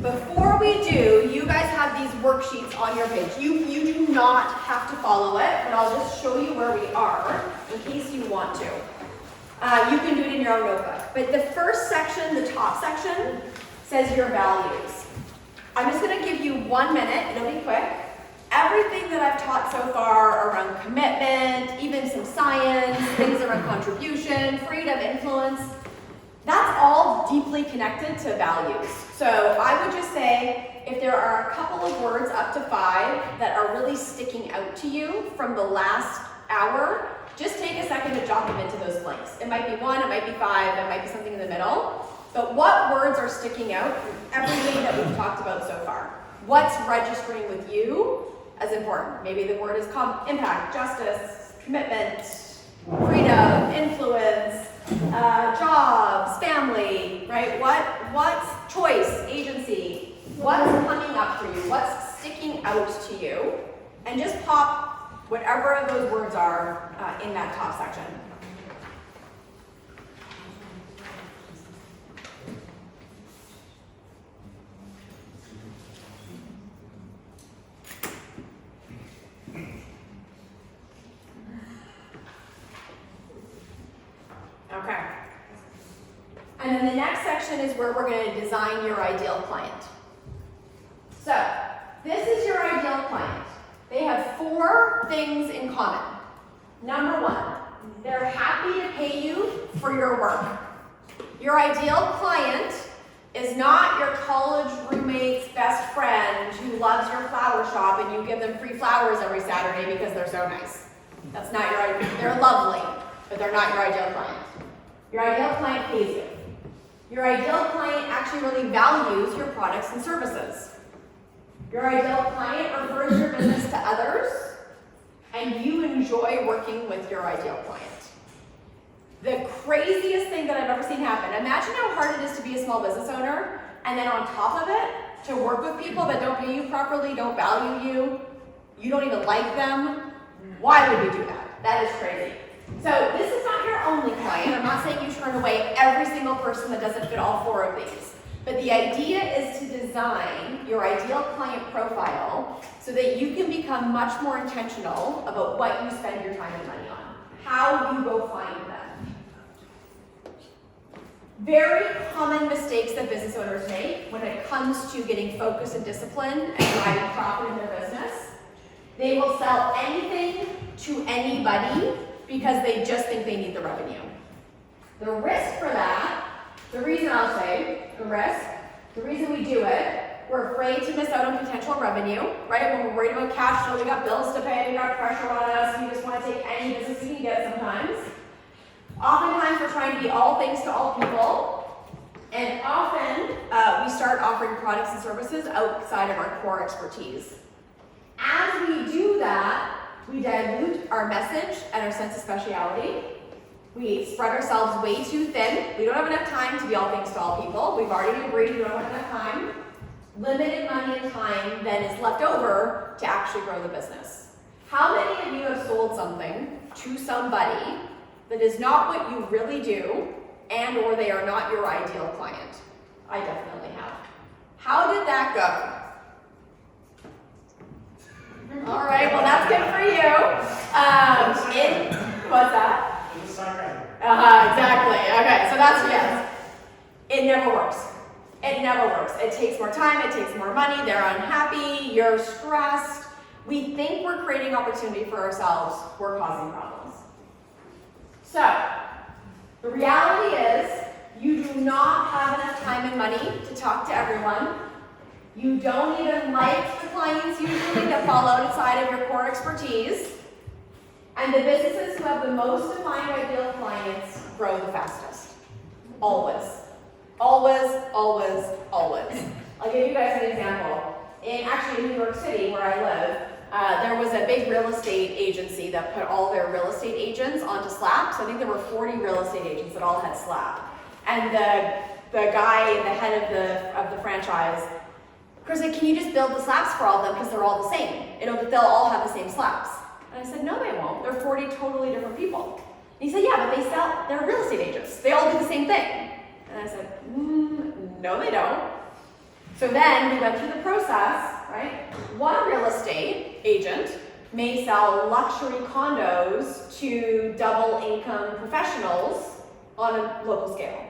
Before we do, you guys have these worksheets on your page. You do not have to follow it, but I'll just show you where we are in case you want to. You can do it in your own notebook. But the first section, the top section, says your values. I'm just going to give you 1 minute, it'll be quick. Everything that I've taught so far around commitment, even some science, things around contribution, freedom, influence, that's all deeply connected to values. So I would just say, if there are a couple of words up to 5 that are really sticking out to you from the last hour, just take a second to jot them into those blanks. It might be 1, it might be 5, it might be something in the middle. But what words are sticking out from everything that we've talked about so far? What's registering with you as important? Maybe the word is impact, justice, commitment, freedom, influence, jobs, family, right? What's choice, agency? What's coming up for you? What's sticking out to you? And just pop whatever those words are in that top section. Okay. And then the next section is where we're going to design your ideal client. So, this is your ideal client. They have 4 things in common. Number 1, they're happy to pay you for your work. Your ideal client is not your college roommate's best friend who loves your flower shop and you give them free flowers every Saturday because they're so nice. That's not your ideal. They're lovely, but they're not your ideal client. Your ideal client pays you. Your ideal client actually really values your products and services. Your ideal client refers your business to others, and you enjoy working with your ideal client. The craziest thing that I've ever seen happen, imagine how hard it is to be a small business owner, and then on top of it, to work with people that don't pay you properly, don't value you, you don't even like them. Why would you do that? That is crazy. So this is not your only client. I'm not saying you turn away every single person that doesn't fit all 4 of these. But the idea is to design your ideal client profile so that you can become much more intentional about what you spend your time and money on, how you go find them. Very common mistakes that business owners make when it comes to getting focus and discipline and driving profit in their business. They will sell anything to anybody because they just think they need the revenue. The risk for that, the reason we do it, we're afraid to miss out on potential revenue, right? When we're worried about cash flow, we got bills to pay, we got pressure on us, we just want to take any business we can get sometimes. Oftentimes we're trying to be all things to all people, and often we start offering products and services outside of our core expertise. As we do that, we dilute our message and our sense of speciality. We spread ourselves way too thin. We don't have enough time to be all things to all people. We've already agreed we don't have enough time. Limited money and time then is left over to actually grow the business. How many of you have sold something to somebody that is not what you really do and or they are not your ideal client? I definitely have. How did that go? All right, well that's good for you. What's that? It was sarcasm. Exactly. Okay, so that's yes. It never works. It never works. It takes more time, it takes more money, they're unhappy, you're stressed. We think we're creating opportunity for ourselves, we're causing problems. So, the reality is, you do not have enough time and money to talk to everyone. You don't even like the clients usually that fall outside of your core expertise. And the businesses who have the most defined ideal clients grow the fastest. Always. Always, always, always. I'll give you guys an example. In New York City, where I live, there was a big real estate agency that put all their real estate agents onto Slack. So I think there were 40 real estate agents that all had Slack. And the guy, the head of the franchise, Chris said, can you just build the slaps for all of them because they're all the same? They'll all have the same slaps. And I said, no, they won't. They're 40 totally different people. And he said, yeah, but they're real estate agents. They all do the same thing. And I said, no, they don't. So then we went through the process, right? One real estate agent may sell luxury condos to double income professionals on a local scale.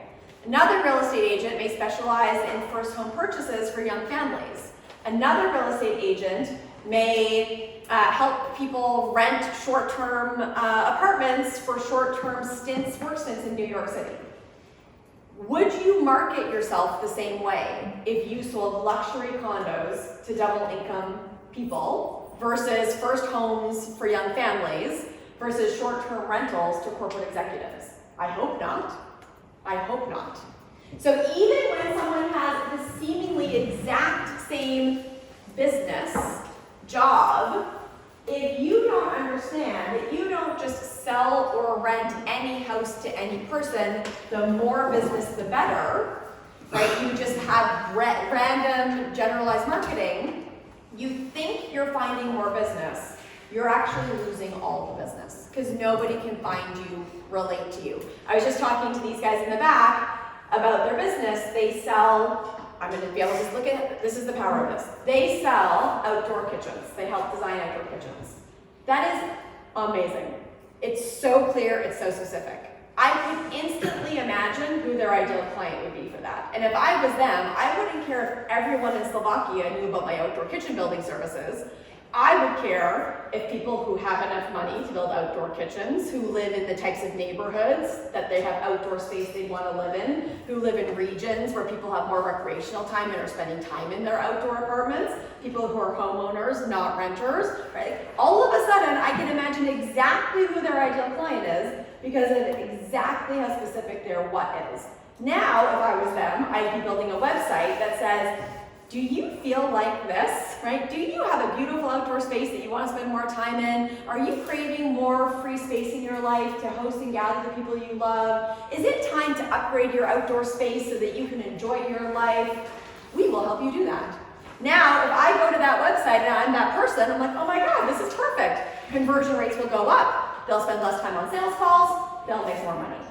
Another real estate agent may specialize in first home purchases for young families. Another real estate agent may help people rent short-term apartments for short-term work stints in New York City. Would you market yourself the same way if you sold luxury condos to double income people versus first homes for young families versus short-term rentals to corporate executives? I hope not. I hope not. So even when someone has the seemingly exact same business, job, if you don't understand that you don't just sell or rent any house to any person, the more business the better, right? You just have random generalized marketing, you think you're finding more business, you're actually losing all the business because nobody can find you, relate to you. I was just talking to these guys in the back about their business. They sell, I'm going to be able to just look at, this is the power of this. They sell outdoor kitchens. They help design outdoor kitchens. That is amazing. It's so clear, it's so specific. I could instantly imagine who their ideal client would be for that. And if I was them, I wouldn't care if everyone in Slovakia knew about my outdoor kitchen building services. I would care if people who have enough money to build outdoor kitchens, who live in the types of neighborhoods that they have outdoor space they want to live in, who live in regions where people have more recreational time and are spending time in their outdoor apartments, people who are homeowners, not renters, right? All of a sudden, I can imagine exactly who their ideal client is because of exactly how specific their what is. Now, if I was them, I'd be building a website that says, do you feel like this, right? Do you have a beautiful outdoor space that you want to spend more time in? Are you craving more free space in your life to host and gather the people you love? Is it time to upgrade your outdoor space so that you can enjoy your life? We will help you do that. Now, if I go to that website and I'm that person, I'm like, oh my God, this is perfect. Conversion rates will go up. They'll spend less time on sales calls. They'll make more money.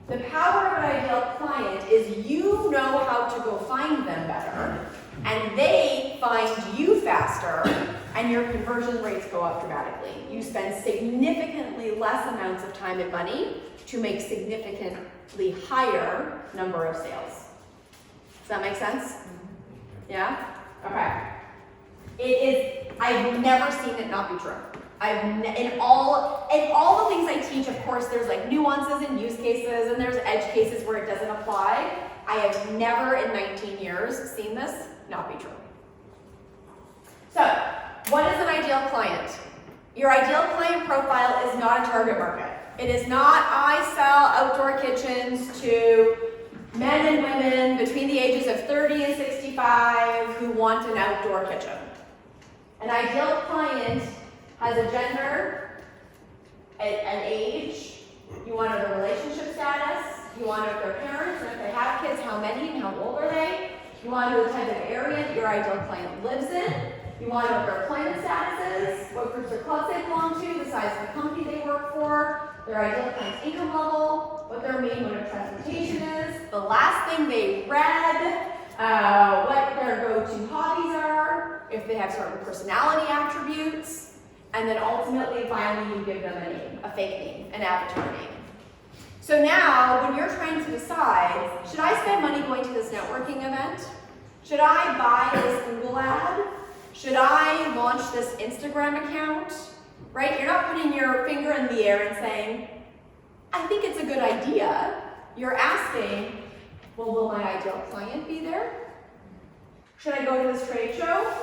The power of an ideal client is you know how to go find them better, and they find you faster, and your conversion rates go up dramatically. You spend significantly less amounts of time and money to make significantly higher number of sales. Does that make sense? Yeah? Okay. I've never seen it not be true. In all the things I teach, of course, there's like nuances and use cases, and there's edge cases where it doesn't apply. I have never in 19 years seen this not be true. So, what is an ideal client? Your ideal client profile is not a target market. It is not, I sell outdoor kitchens to men and women between the ages of 30 and 65 who want an outdoor kitchen. An ideal client has a gender, an age, you want to know their relationship status, you want to know if they're parents, and if they have kids, how many and how old are they? You want to know the type of area that your ideal client lives in. You want to know what their employment status is, what groups or clubs they belong to, the size of the company they work for, their ideal client's income level, what their main mode of transportation is, the last thing they read, what their go-to hobbies are, if they have certain personality attributes, and then ultimately, finally, you give them a name, a fake name, an avatar name. So now, when you're trying to decide, should I spend money going to this networking event? Should I buy this Google ad? Should I launch this Instagram account? Right? You're not putting your finger in the air and saying, I think it's a good idea. You're asking, well, will my ideal client be there? Should I go to this trade show?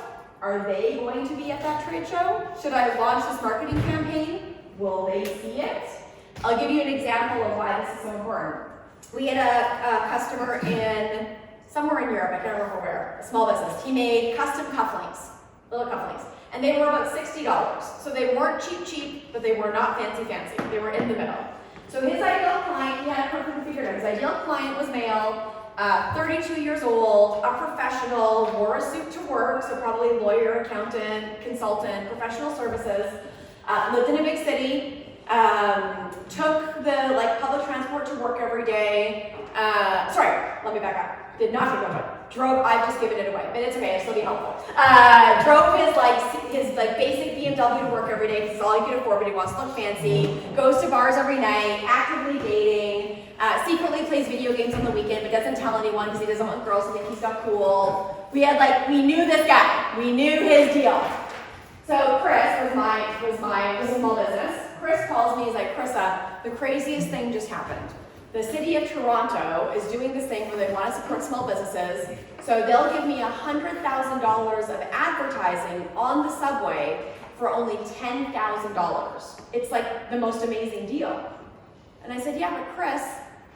Are they going to be at that trade show? Should I launch this marketing campaign? Will they see it? I'll give you an example of why this is so important. We had a customer in somewhere in Europe, I can't remember where, a small business. He made custom cufflinks, little cufflinks, and they were about $60. So they weren't cheap, but they were not fancy. They were in the middle. So his ideal client, he had it perfectly figured out. His ideal client was male, 32 years old, a professional, wore a suit to work, so probably lawyer, accountant, consultant, professional services, lived in a big city, took the public transport to work every day. Sorry, let me back up. Did not take one. Drove. I've just given it away, but it's okay. It'll still be helpful. Drove his basic BMW to work every day because it's all he can afford, but he wants to look fancy. Goes to bars every night. Actively dating. Secretly plays video games on the weekend, but doesn't tell anyone because he doesn't want girls to think he's got cool. We knew this guy. We knew his deal. So Chris was my small business. Chris calls me. He's like, Chrissa, the craziest thing just happened. The city of Toronto is doing this thing where they want to support small businesses, so they'll give me $100,000 of advertising on the subway for only $10,000. It's like the most amazing deal. And I said, yeah, but Chris,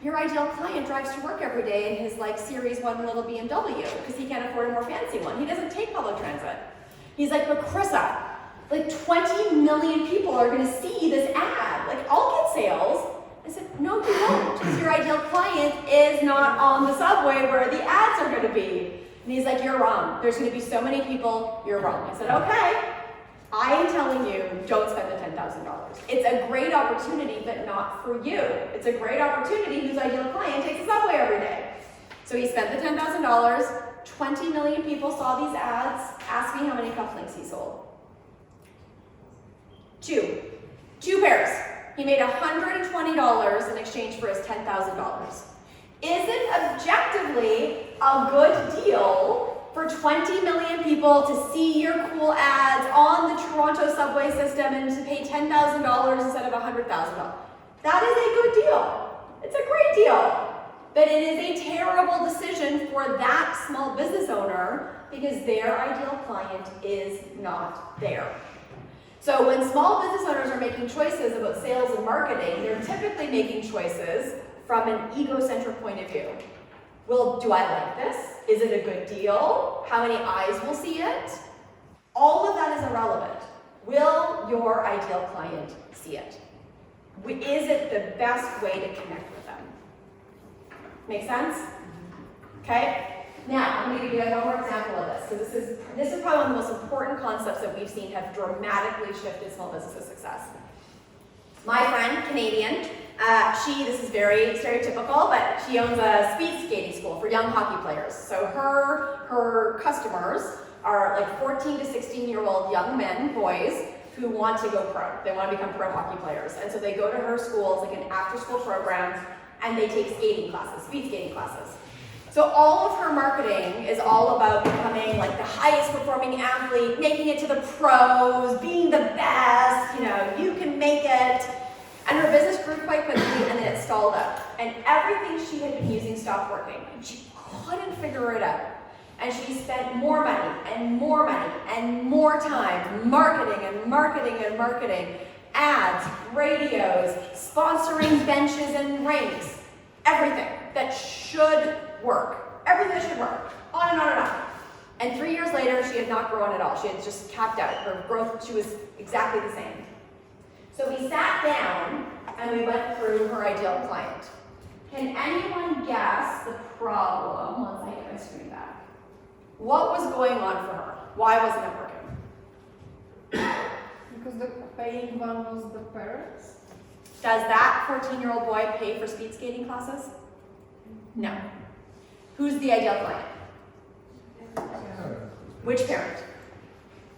your ideal client drives to work every day in his Series 1 little BMW because he can't afford a more fancy one. He doesn't take public transit. He's like, but Chrissa, 20 million people are going to see this ad. I'll get sales. I said, no, you won't, because your ideal client is not on the subway where the ads are going to be. And he's like, you're wrong. There's going to be so many people, you're wrong. I said, okay, I am telling you, don't spend the $10,000. It's a great opportunity, but not for you. It's a great opportunity whose ideal client takes the subway every day. So he spent the $10,000. 20 million people saw these ads. Ask me how many cufflinks he sold. Two pairs. He made $120 in exchange for his $10,000. Is it objectively a good deal for 20 million people to see your cool ads on the Toronto subway system and to pay $10,000 instead of $100,000? That is a good deal. It's a great deal. But it is a terrible decision for that small business owner because their ideal client is not there. So when small business owners are making choices about sales and marketing, they're typically making choices from an egocentric point of view. Well, do I like this? Is it a good deal? How many eyes will see it? All of that is irrelevant. Will your ideal client see it? Is it the best way to connect with them? Make sense? Okay? Now, I'm going to give you guys one more example of this, because this is probably one of the most important concepts that we've seen have dramatically shifted small business success. My friend, Canadian, this is very stereotypical, but she owns a speed skating school for young hockey players. So her customers are 14 to 16-year-old young men, boys, who want to go pro. They want to become pro hockey players. And so they go to her school, it's an after-school program, and they take skating classes, speed skating classes. So all of her marketing is all about becoming the highest performing athlete, making it to the pros, being the best, you can make it. And her business grew quite quickly and then it stalled out. And everything she had been using stopped working. And she couldn't figure it out. And she spent more money and more money and more time marketing and marketing and marketing. Ads, radios, sponsoring benches and rinks. Everything that should work. Everything that should work. On and on and on. And 3 years later, she had not grown at all. She had just capped out. Her growth, she was exactly the same. So we sat down and we went through her ideal client. Can anyone guess the problem? Once I get my screen back. What was going on for her? Why wasn't it working? Because the paying one was the parents. Does that 14-year-old boy pay for speed skating classes? No. Who's the ideal client? Which parent?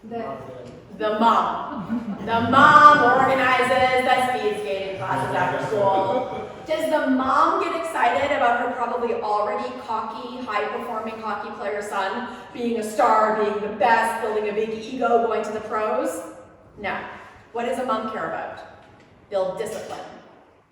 The mom. The mom organizes the speed skating classes after school. Does the a mom get excited about her probably already cocky, high-performing hockey player son being a star, being the best, building a big ego, going to the pros? No. What does a mom care about? Build discipline.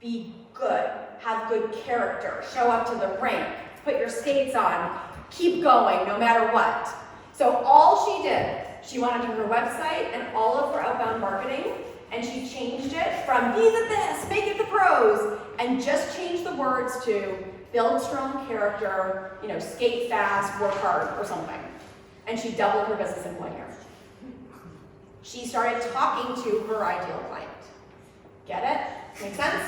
Be good. Have good character. Show up to the rink. Put your skates on. Keep going no matter what. So all she did, she went onto her website and all of her outbound marketing, and she changed it from be the best, make it the pros, and just changed the words to build strong character, skate fast, work hard, or something. And she doubled her business in 1 year. She started talking to her ideal client. Get it? Make sense?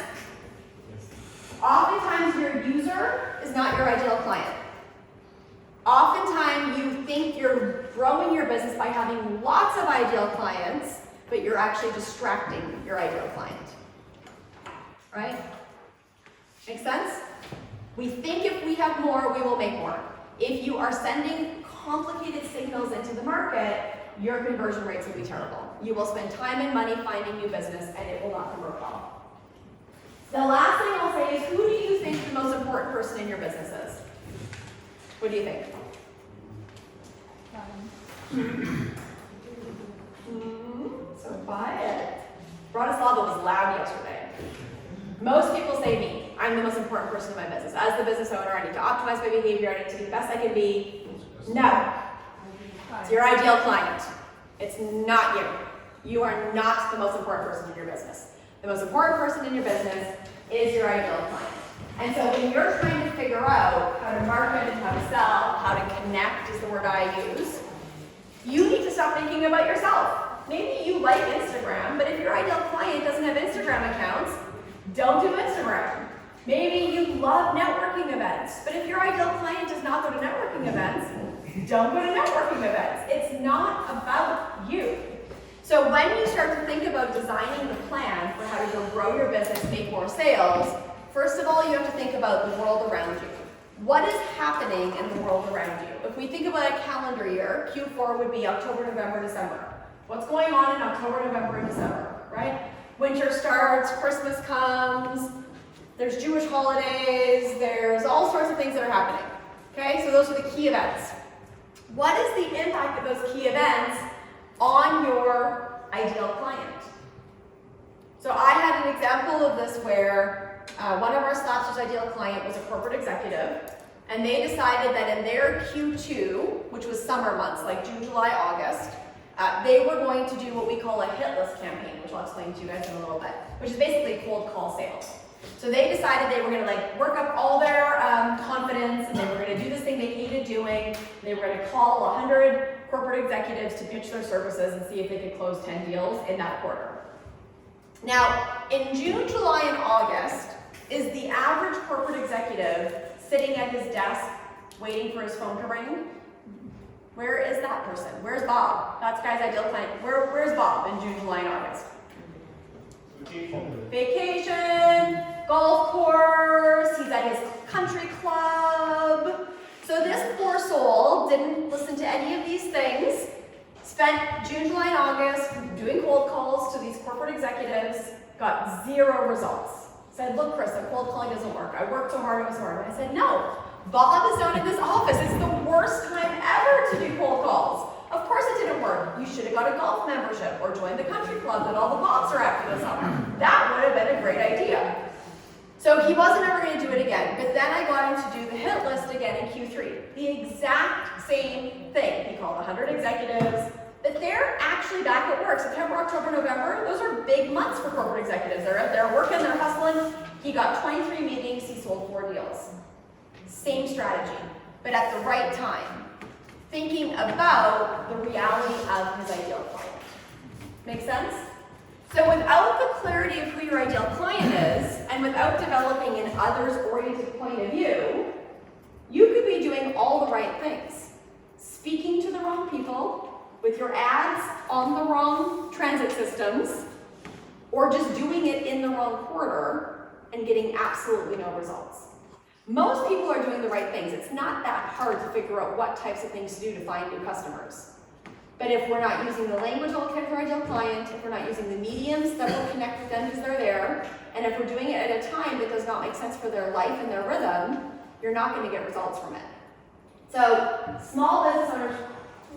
Oftentimes your user is not your ideal client. Oftentimes you think you're growing your business by having lots of ideal clients, but you're actually distracting your ideal client. Right? Make sense? We think if we have more, we will make more. If you are sending complicated signals into the market, your conversion rates will be terrible. You will spend time and money finding new business, and it will not convert well. The last thing I'll say is, who do you think the most important person in your business is? What do you think? So quiet. Bratislava was loud yesterday. Most people say me. I'm the most important person in my business. As the business owner, I need to optimize my behavior. I need to be the best I can be. No. It's your ideal client. It's not you. You are not the most important person in your business. The most important person in your business is your ideal client. And so when you're trying to figure out how to market and how to sell, how to connect is the word I use, you need to stop thinking about yourself. Maybe you like Instagram, but if your ideal client doesn't have Instagram accounts, don't do Instagram. Maybe you love networking events, but if your ideal client does not go to networking events, don't go to networking events. It's not about you. So when you start to think about designing the plan for how to grow your business, make more sales, first of all, you have to think about the world around you. What is happening in the world around you? If we think about a calendar year, Q4 would be October, November, December. What's going on in October, November, and December, right? Winter starts, Christmas comes, there's Jewish holidays, there's all sorts of things that are happening. Okay, so those are the key events. What is the impact of those key events on your ideal client? So I had an example of this where one of our Slapsters' ideal client was a corporate executive, and they decided that in their Q2, which was summer months like June, July, August, they were going to do what we call a hit list campaign, which I'll explain to you guys in a little bit, which is basically cold call sales. So they decided they were going to work up all their confidence, and they were going to do this thing they hated doing. They were going to call 100 corporate executives to pitch their services and see if they could close 10 deals in that quarter. Now, in June, July, and August, is the average corporate executive sitting at his desk waiting for his phone to ring? Where is that person? Where's Bob? That's guy's ideal client. Where's Bob in June, July, and August? Vacation, golf course, he's at his country club. So this poor soul didn't listen to any of these things, spent June, July, and August doing cold calls to these corporate executives, got 0 results. Said, look, Chris, that cold calling doesn't work. I worked so hard, it was hard. And I said, no, Bob is not in this office. It's the worst time ever to do cold calls. Of course it didn't work. You should have got a golf membership or joined the country club that all the Bobs are after this summer. That would have been a great idea. So he wasn't ever going to do it again. But then I got him to do the hit list again in Q3. The exact same thing. He called 100 executives. But they're actually back at work. September, October, November, those are big months for corporate executives. They're out there working, they're hustling. He got 23 meetings, he sold 4 deals. Same strategy, but at the right time. Thinking about the reality of his ideal client. Make sense? So without the clarity of who your ideal client is, and without developing an others-oriented point of view, you could be doing all the right things. Speaking to the wrong people, with your ads on the wrong transit systems, or just doing it in the wrong quarter and getting absolutely no results. Most people are doing the right things. It's not that hard to figure out what types of things to do to find new customers. But if we're not using the language that will connect with our ideal client, if we're not using the mediums that will connect with them because they're there, And if we're doing it at a time that does not make sense for their life and their rhythm, you're not going to get results from it. So small business owners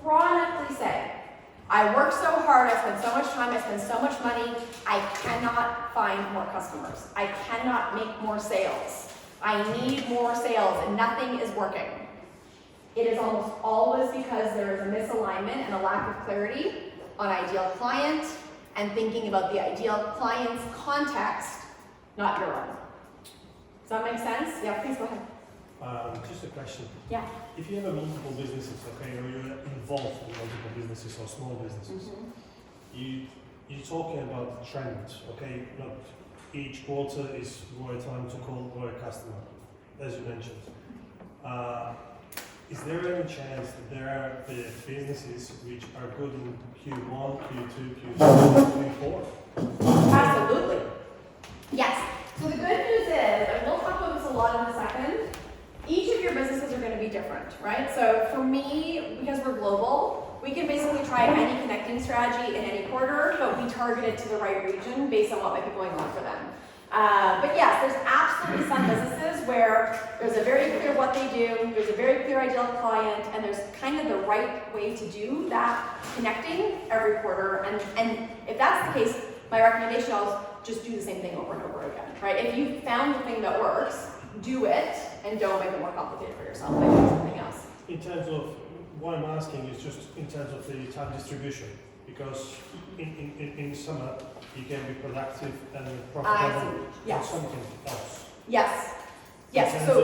chronically say, I work so hard, I spend so much time, I spend so much money, I cannot find more customers. I cannot make more sales. I need more sales and nothing is working. It is almost always because there is a misalignment and a lack of clarity on ideal client and thinking about the ideal client's context, not your own. Does that make sense? Yeah, please go ahead. Just a question. Yeah. If you have multiple businesses, okay, or you're involved in multiple businesses or small businesses, you're talking about trends, okay? Not each quarter is the right time to call for a customer, as you mentioned. Is there any chance that there are the businesses which are good in Q1, Q2, Q3, Q4? Absolutely. Yes. So the good news is, and we'll talk about this a lot in a second, each of your businesses are going to be different, right? So for me, because we're global, we can basically try any connecting strategy in any quarter, but we target it to the right region based on what might be going on for them. But yes, there's absolutely some businesses where there's a very clear what they do, there's a very clear ideal client, and there's kind of the right way to do that connecting every quarter. And if that's the case, my recommendation is just do the same thing over and over again, right? If you found the thing that works, do it, and don't make it more complicated for yourself by doing something else. In terms of, what I'm asking is just in terms of the time distribution, because in summer you can be productive and profitable Yes. for something else. Yes. Yes. In terms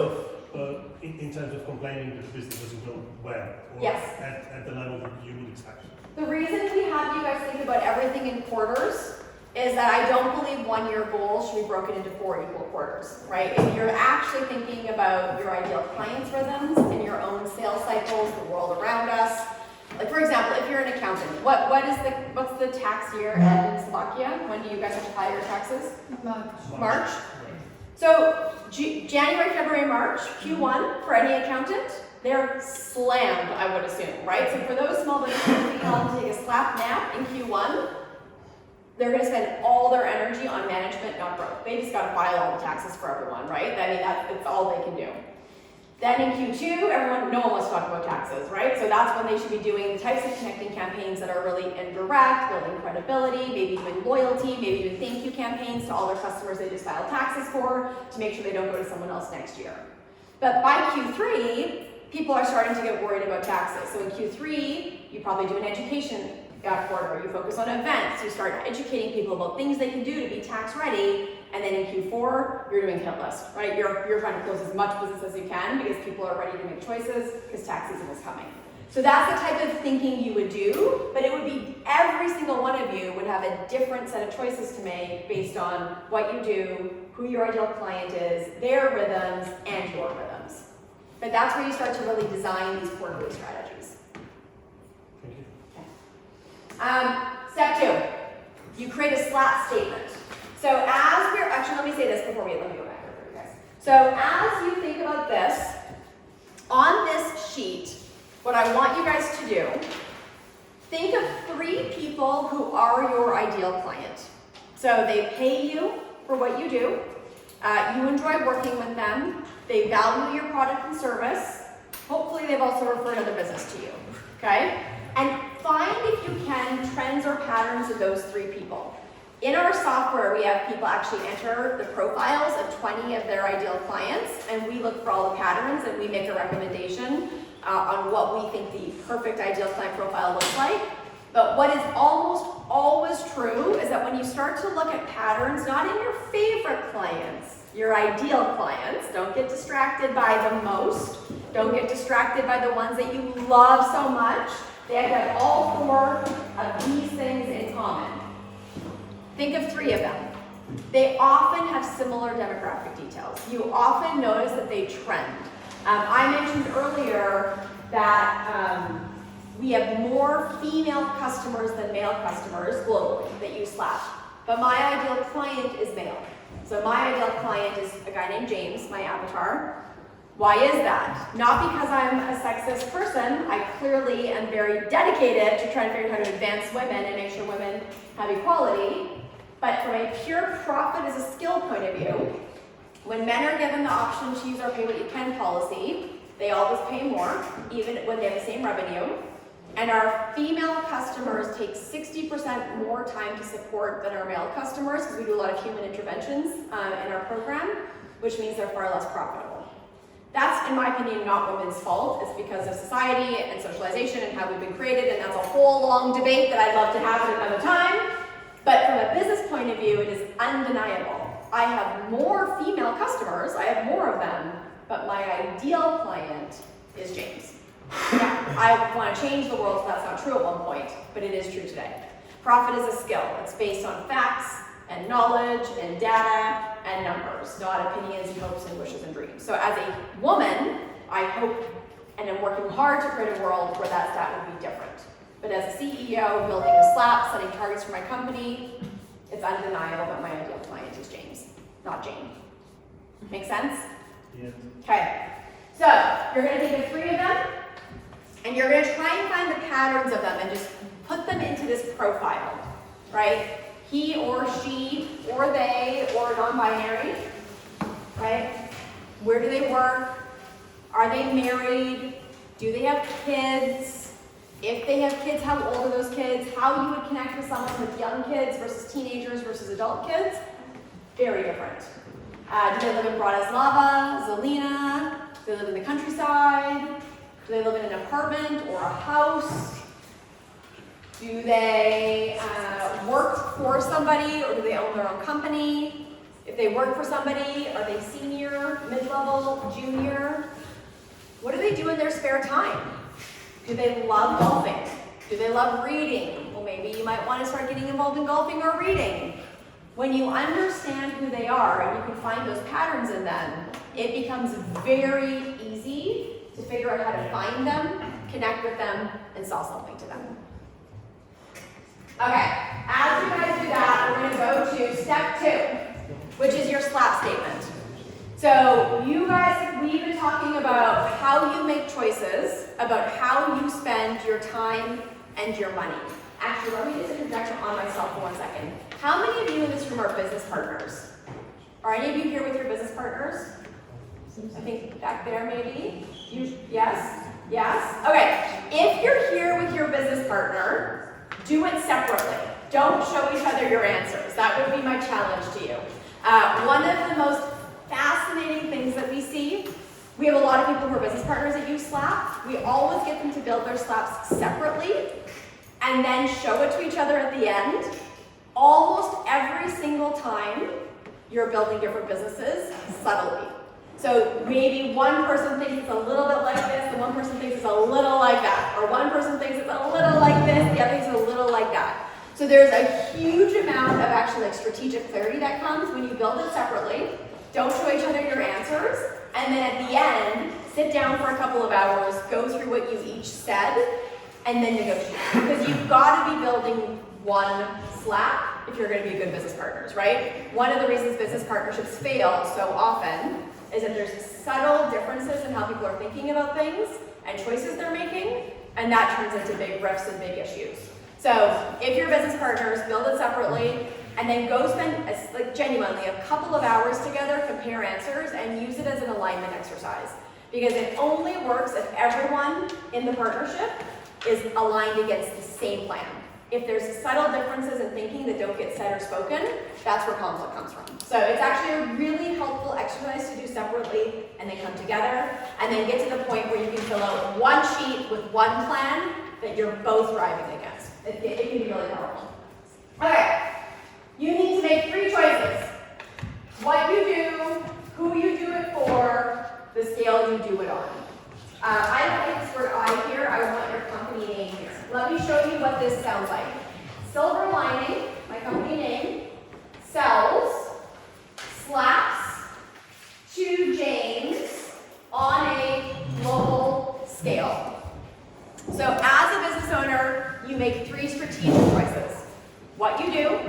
of, in terms of complaining that the business doesn't go well, or Yes. at the level that you would expect. The reason we have you guys think about everything in quarters is that I don't believe 1 year goals should be broken into 4 equal quarters, right? If you're actually thinking about your ideal clients' rhythms and your own sales cycles, the world around us, like for example, if you're an accountant, what's the tax year end in Slovakia? When do you guys have to file your taxes? March. So January, February, March, Q1 for any accountant, they're slammed, I would assume, right? So for those small businesses who tell them to take a slap nap in Q1, they're going to spend all their energy on management, not growth. They just got to file all the taxes for everyone, right? I mean, that's all they can do. Then in Q2, no one wants to talk about taxes, right? So that's when they should be doing the types of connecting campaigns that are really indirect, building credibility, maybe doing loyalty, maybe doing thank you campaigns to all their customers they just filed taxes for to make sure they don't go to someone else next year. But by Q3, people are starting to get worried about taxes. So in Q3, you probably do an education quarter, you focus on events, you start educating people about things they can do to be tax ready, and then in Q4, you're doing hit list, right? You're trying to close as much business as you can because people are ready to make choices because tax season is coming. So that's the type of thinking you would do, but it would be every single one of you would have a different set of choices to make based on what you do, who your ideal client is, their rhythms, and your rhythms. But that's where you start to really design these quarterly strategies. Thank you. Step 2, you create a SLAT statement. So let me say this before let me go back over you guys. So as you think about this, on this sheet, what I want you guys to do, think of 3 people who are your ideal client. So they pay you for what you do, you enjoy working with them, they value your product and service, hopefully they've also referred other business to you, okay? And find, if you can, trends or patterns of those 3 people. In our software, we have people actually enter the profiles of 20 of their ideal clients, and we look for all the patterns, and we make a recommendation on what we think the perfect ideal client profile looks like. But what is almost always true is that when you start to look at patterns, not in your favorite clients, your ideal clients, don't get distracted by the most, don't get distracted by the ones that you love so much. They have to have all 4 of these things in common. Think of 3 of them. They often have similar demographic details. You often notice that they trend. I mentioned earlier that we have more female customers than male customers globally that use SLAT. But my ideal client is male. So my ideal client is a guy named James, my avatar. Why is that? Not because I'm a sexist person. I clearly am very dedicated to trying to figure out how to advance women and make sure women have equality. But from a pure profit as a skill point of view, when men are given the option to use our pay what you can policy, they always pay more, even when they have the same revenue. And our female customers take 60% more time to support than our male customers, because we do a lot of human interventions in our program, which means they're far less profitable. That's, in my opinion, not women's fault. It's because of society and socialization and how we've been created, and that's a whole long debate that I'd love to have at another time. But from a business point of view, it is undeniable. I have more female customers, I have more of them, but my ideal client is James. Yeah, I want to change the world so that's not true at one point, but it is true today. Profit is a skill. It's based on facts and knowledge and data and numbers, not opinions and hopes and wishes and dreams. So as a woman, I hope and am working hard to create a world where that stat would be different. But as a CEO, building a SLAP, setting targets for my company, it's undeniable that my ideal client is James, not Jane. Make sense? Yeah. Okay, so you're going to take the three of them, and you're going to try and find the patterns of them and just put them into this profile, right? He or she or they or non-binary, right? Where do they work? Are they married? Do they have kids? If they have kids, how old are those kids? How you would connect with someone with young kids versus teenagers versus adult kids? Very different. Do they live in Bratislava, Zelina? Do they live in the countryside? Do they live in an apartment or a house? Do they work for somebody, or do they own their own company? If they work for somebody, are they senior, mid-level, junior? What do they do in their spare time? Do they love golfing? Do they love reading? Well, maybe you might want to start getting involved in golfing or reading. When you understand who they are and you can find those patterns in them, it becomes very easy to figure out how to find them, connect with them, and sell something to them. Okay, as you guys do that, we're going to go to step 2, which is your SLAP statement. So you guys, we've been talking about how you make choices, about how you spend your time and your money. Actually, let me just interject on myself for 1 second. How many of you in this room are business partners? Are any of you here with your business partners? I think back there maybe. Yes? Yes? Okay. If you're here with your business partner, do it separately. Don't show each other your answers. That would be my challenge to you. One of the most fascinating things that we see, we have a lot of people who are business partners that use SLAP. We always get them to build their SLAPs separately and then show it to each other at the end. Almost every single time you're building different businesses subtly. So maybe one person thinks it's a little bit like this, and one person thinks it's a little like that. Or one person thinks it's a little like this, the other thinks it's a little like that. So there's a huge amount of actually strategic clarity that comes when you build it separately. Don't show each other your answers. And then at the end, sit down for a couple of hours, go through what you each said, and then negotiate. Because you've got to be building one SLAP if you're going to be good business partners, right? One of the reasons business partnerships fail so often is that there's subtle differences in how people are thinking about things and choices they're making, and that turns into big rifts and big issues. So if you're business partners, build it separately, and then go spend, genuinely, a couple of hours together, compare answers, and use it as an alignment exercise. Because it only works if everyone in the partnership is aligned against the same plan. If there's subtle differences in thinking that don't get said or spoken, that's where conflict comes from. So it's actually a really helpful exercise to do separately and then come together and then get to the point where you can fill out one sheet with one plan that you're both driving against. It can be really powerful. Okay, you need to make 3 choices. What you do, who you do it for, the scale you do it on. I don't like this word I here, I want your company name here. Let me show you what this sounds like. Silver Lining, my company name, sells SLAPs to James on a global scale. So as a business owner, you make 3 strategic choices. What you do,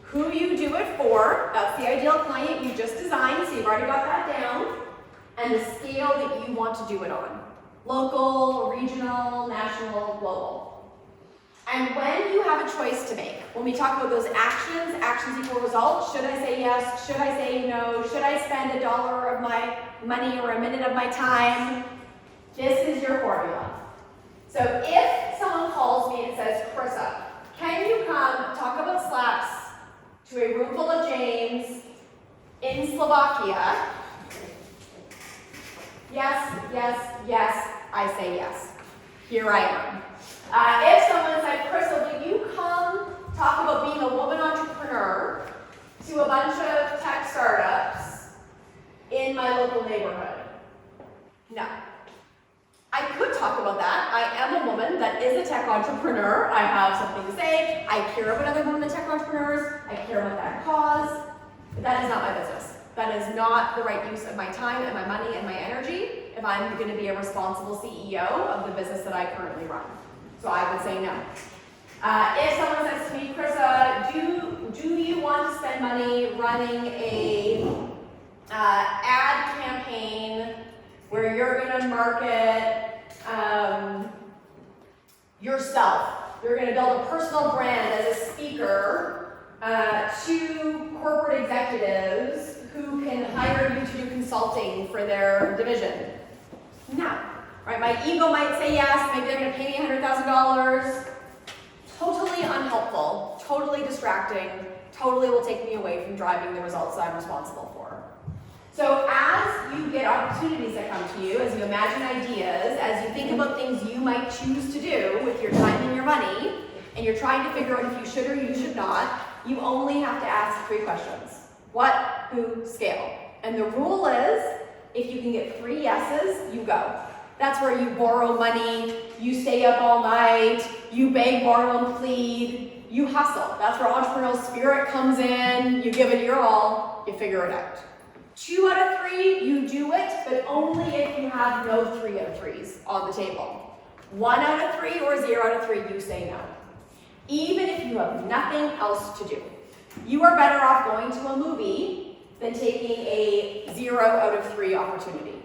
who you do it for, that's the ideal client you just designed, so you've already got that down, and the scale that you want to do it on. Local, regional, national, global. And when you have a choice to make, when we talk about those actions, actions equal results. Should I say yes? Should I say no? Should I spend $1 of my money or a minute of my time? This is your formula. So if someone calls me and says, Krista, can you come talk about slaps to a room full of James in Slovakia? Yes, yes, yes, I say yes. Here I am. If someone said, Krista, will you come talk about being a woman entrepreneur to a bunch of tech startups in my local neighborhood? No. I could talk about that. I am a woman that is a tech entrepreneur. I have something to say. I care about other women tech entrepreneurs. I care about that cause. But that is not my business. That is not the right use of my time and my money and my energy if I'm going to be a responsible CEO of the business that I currently run. So I would say no. If someone says to me, Krista, do you want to spend money running a ad campaign where you're going to market yourself? You're going to build a personal brand as a speaker to corporate executives who can hire you to do consulting for their division. No. Right? My ego might say yes, maybe they're going to pay me $100,000. Totally unhelpful, totally distracting, totally will take me away from driving the results that I'm responsible for. So as you get opportunities that come to you, as you imagine ideas, as you think about things you might choose to do with your time and your money, and you're trying to figure out if you should or you should not, you only have to ask 3 questions. What, who, scale. And the rule is, if you can get 3 yeses, you go. That's where you borrow money, you stay up all night, you beg, borrow, and plead, you hustle. That's where entrepreneurial spirit comes in, you give it your all, you figure it out. 2 out of 3, you do it, but only if you have no 3 out of 3s on the table. 1 out of 3 or 0 out of 3, you say no. Even if you have nothing else to do. You are better off going to a movie than taking a 0 out of 3 opportunity.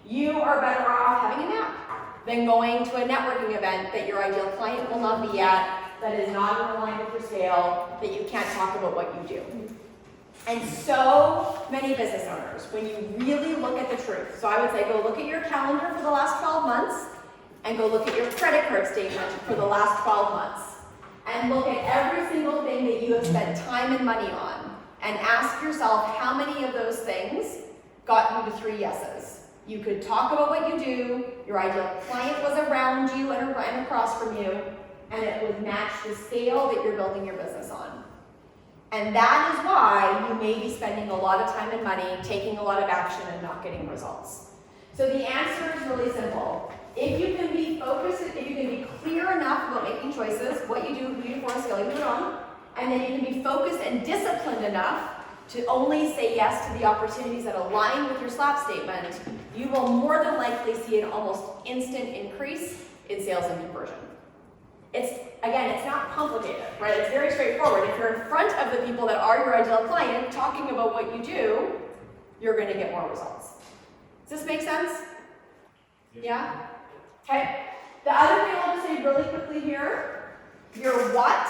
You are better off having a nap than going to a networking event that your ideal client will not be at, that is not in line with your scale, that you can't talk about what you do. And so many business owners, when you really look at the truth, so I would say go look at your calendar for the last 12 months and go look at your credit card statement for the last 12 months and look at every single thing that you have spent time and money on and ask yourself how many of those things got you to 3 yeses. You could talk about what you do, your ideal client was around you and across from you, and it would match the scale that you're building your business on. And that is why you may be spending a lot of time and money, taking a lot of action and not getting results. So the answer is really simple. If you can be focused, if you can be clear enough about making choices, what you do, who you do for, scale you do it on, and then you can be focused and disciplined enough to only say yes to the opportunities that align with your SLAP statement, you will more than likely see an almost instant increase in sales and conversion. It's not complicated, right? It's very straightforward. If you're in front of the people that are your ideal client talking about what you do, you're going to get more results. Does this make sense? Yeah? Okay. The other thing I'll just say really quickly here, your what,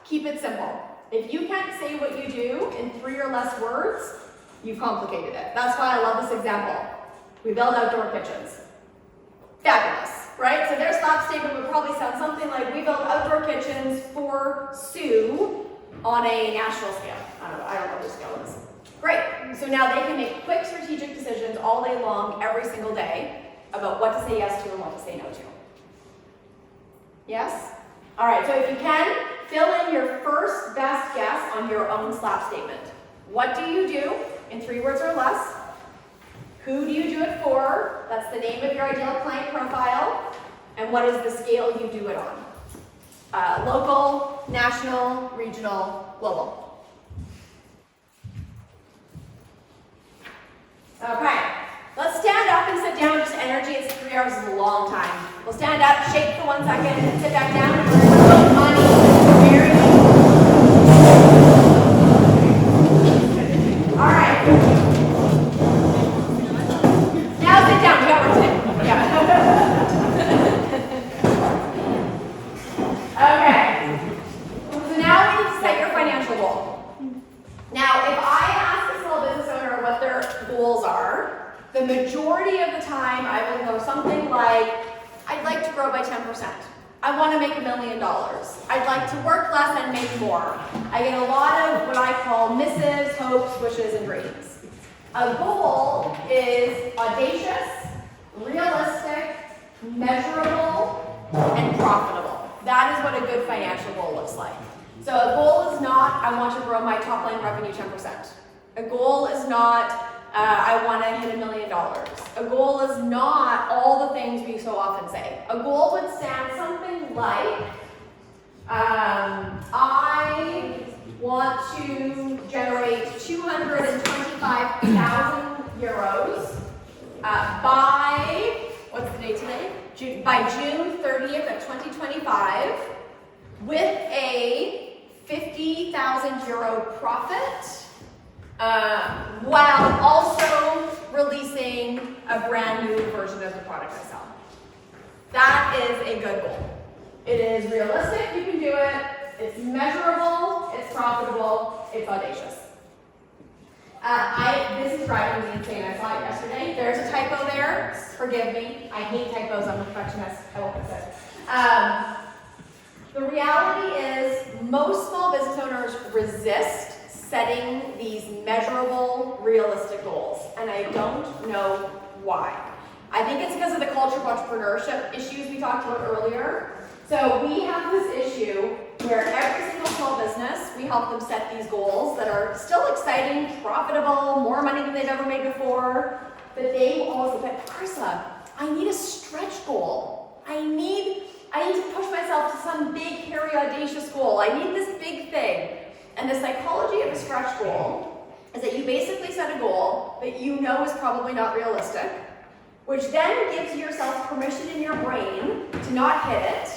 keep it simple. If you can't say what you do in 3 or less words, you've complicated it. That's why I love this example. We build outdoor kitchens. Fabulous, right? So their SLAP statement would probably sound something like, we build outdoor kitchens for Sue on a national scale. I don't know what the scale is. Great. So now they can make quick strategic decisions all day long, every single day, about what to say yes to and what to say no to. Yes? All right, so if you can, fill in your first best guess on your own SLAP statement. What do you do in 3 words or less? Who do you do it for? That's the name of your ideal client profile. And what is the scale you do it on? Local, national, regional, global. Okay, let's stand up and sit down. Just energy, it's 3 hours is a long time. We'll stand up, shake for 1 second, and sit back down. And we're going to put money very all right. Now sit down. We got work to do. Yeah. Okay. So now we The majority of the time, I will know something like, I'd like to grow by 10%. I want to make $1 million. I'd like to work less and make more. I get a lot of what I call missives, hopes, wishes, and dreams. A goal is audacious, realistic, measurable, and profitable. That is what a good financial goal looks like. So a goal is not, I want to grow my top line revenue 10%. A goal is not, I want to hit $1 million. A goal is not all the things we so often say. A goal would sound something like, I want to generate 225,000 euros by, what's the date today? By June 30th of 2025 with a 50,000 euro profit. While also releasing a brand new version of the product I sell. That is a good goal. It is realistic, you can do it, it's measurable, it's profitable, it's audacious. This is driving me insane. I saw it yesterday. There's a typo there. Forgive me. I hate typos. I'm a perfectionist. I won't fix it. The reality is most small business owners resist setting these measurable, realistic goals, and I don't know why. I think it's because of the culture of entrepreneurship issues we talked about earlier. So we have this issue where every single small business, we help them set these goals that are still exciting, profitable, more money than they've ever made before, but they will always look at, Carissa, I need a stretch goal. I need to push myself to some big, hairy, audacious goal. I need this big thing. And the psychology of a stretch goal is that you basically set a goal that you know is probably not realistic, which then gives yourself permission in your brain to not hit it,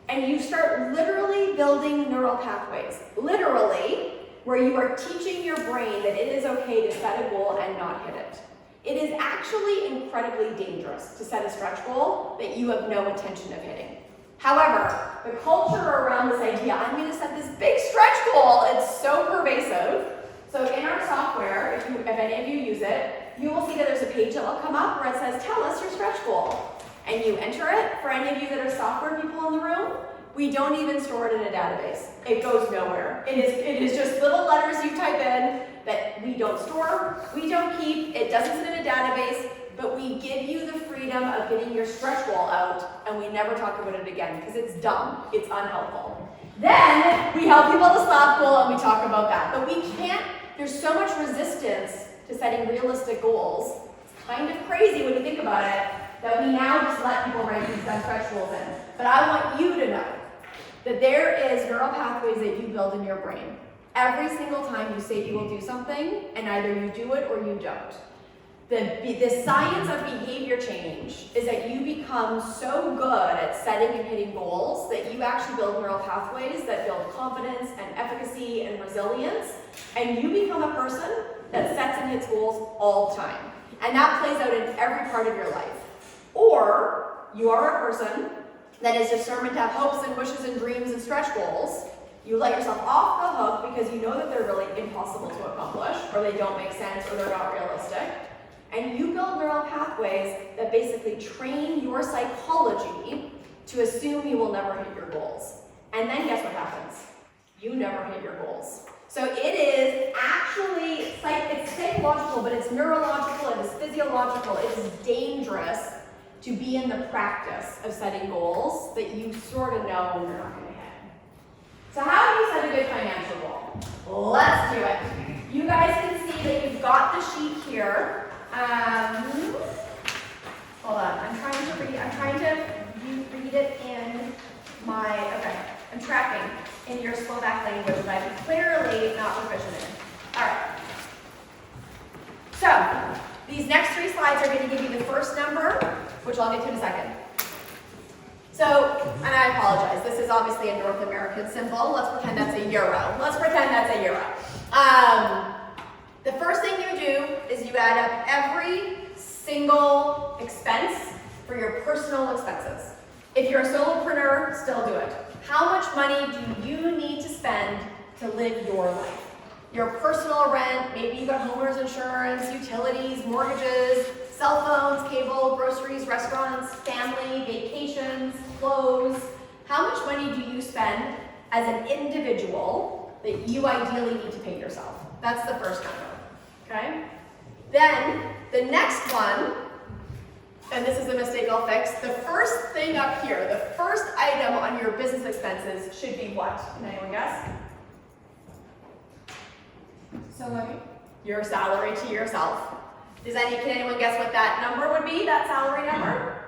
and you start literally building neural pathways. Literally, where you are teaching your brain that it is okay to set a goal and not hit it. It is actually incredibly dangerous to set a stretch goal that you have no intention of hitting. However, the culture around this idea, I'm going to set this big stretch goal, it's so pervasive. So in our software, if any of you use it, you will see that there's a page that will come up where it says, tell us your stretch goal. And you enter it. For any of you that are software people in the room, we don't even store it in a database. It goes nowhere. It is just little letters you type in that we don't store, we don't keep, it doesn't sit in a database, but we give you the freedom of getting your stretch goal out, and we never talk about it again because it's dumb, it's unhelpful. Then we help people to stop goal and we talk about that. But we can't, there's so much resistance to setting realistic goals. It's kind of crazy when you think about it, that we now just let people write these stretch goals in. But I want you to know that there is neural pathways that you build in your brain. Every single time you say you will do something, and either you do it or you don't. The science of behavior change is that you become so good at setting and hitting goals that you actually build neural pathways that build confidence and efficacy and resilience, and you become a person that sets and hits goals all the time. And that plays out in every part of your life. Or you are a person that is determined to have hopes and wishes and dreams and stretch goals. You let yourself off the hook because you know that they're really impossible to accomplish, or they don't make sense, or they're not realistic. And you build neural pathways that basically train your psychology to assume you will never hit your goals. And then guess what happens? You never hit your goals. So it is actually, it's psychological, but it's neurological, it is physiological, it is dangerous to be in the practice of setting goals that you sort of know you're not going to hit. So how do you set a good financial goal? Let's do it. You guys can see that you've got the sheet here. Hold on, I'm trying to read it in my, okay, I'm tracking in your Slovak language that I'm clearly not proficient in. All right. So, these next 3 slides are going to give you the first number, which I'll get to in a second. So, and I apologize, this is obviously a North American symbol. Let's pretend that's a euro. The first thing you do is you add up every single expense for your personal expenses. If you're a solopreneur, still do it. How much money do you need to spend to live your life? Your personal rent, maybe you got homeowners insurance, utilities, mortgages, cell phones, cable, groceries, restaurants, family, vacations, clothes. How much money do you spend as an individual that you ideally need to pay yourself? That's the first number, okay? Then, the next one, and this is a mistake I'll fix, the first thing up here, the first item on your business expenses should be what? Can anyone guess? Salary. Your salary to yourself. Can anyone guess what that number would be, that salary number?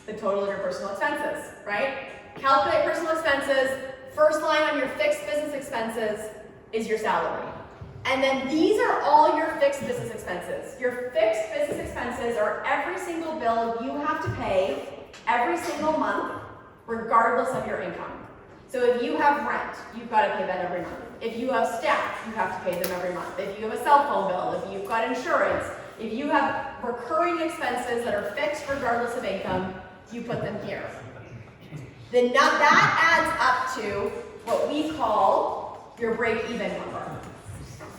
The total of your personal expenses, right? Calculate personal expenses. First line on your fixed business expenses is your salary. And then these are all your fixed business expenses. Your fixed business expenses are every single bill you have to pay every single month, regardless of your income. So if you have rent, you've got to pay that every month. If you have staff, you have to pay them every month. If you have a cell phone bill, if you've got insurance, if you have recurring expenses that are fixed regardless of income, you put them here. Then that adds up to what we call your break-even number.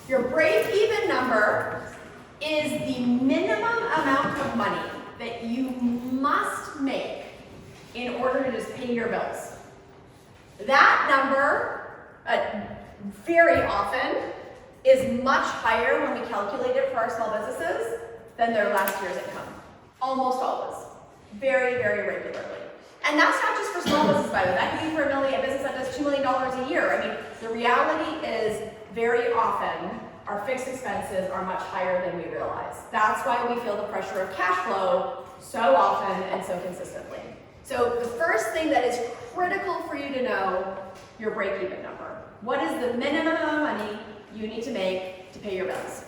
Your break-even number is the minimum amount of money that you must make in order to just pay your bills. That number, very often, is much higher when we calculate it for our small businesses than their last year's income. Almost always. Very, very regularly. And that's not just for small business, by the way. That could be for a business that does $2 million a year. I mean, the reality is very often our fixed expenses are much higher than we realize. That's why we feel the pressure of cash flow so often and so consistently. So the first thing that is critical for you to know, your break-even number. What is the minimum amount of money you need to make to pay your bills?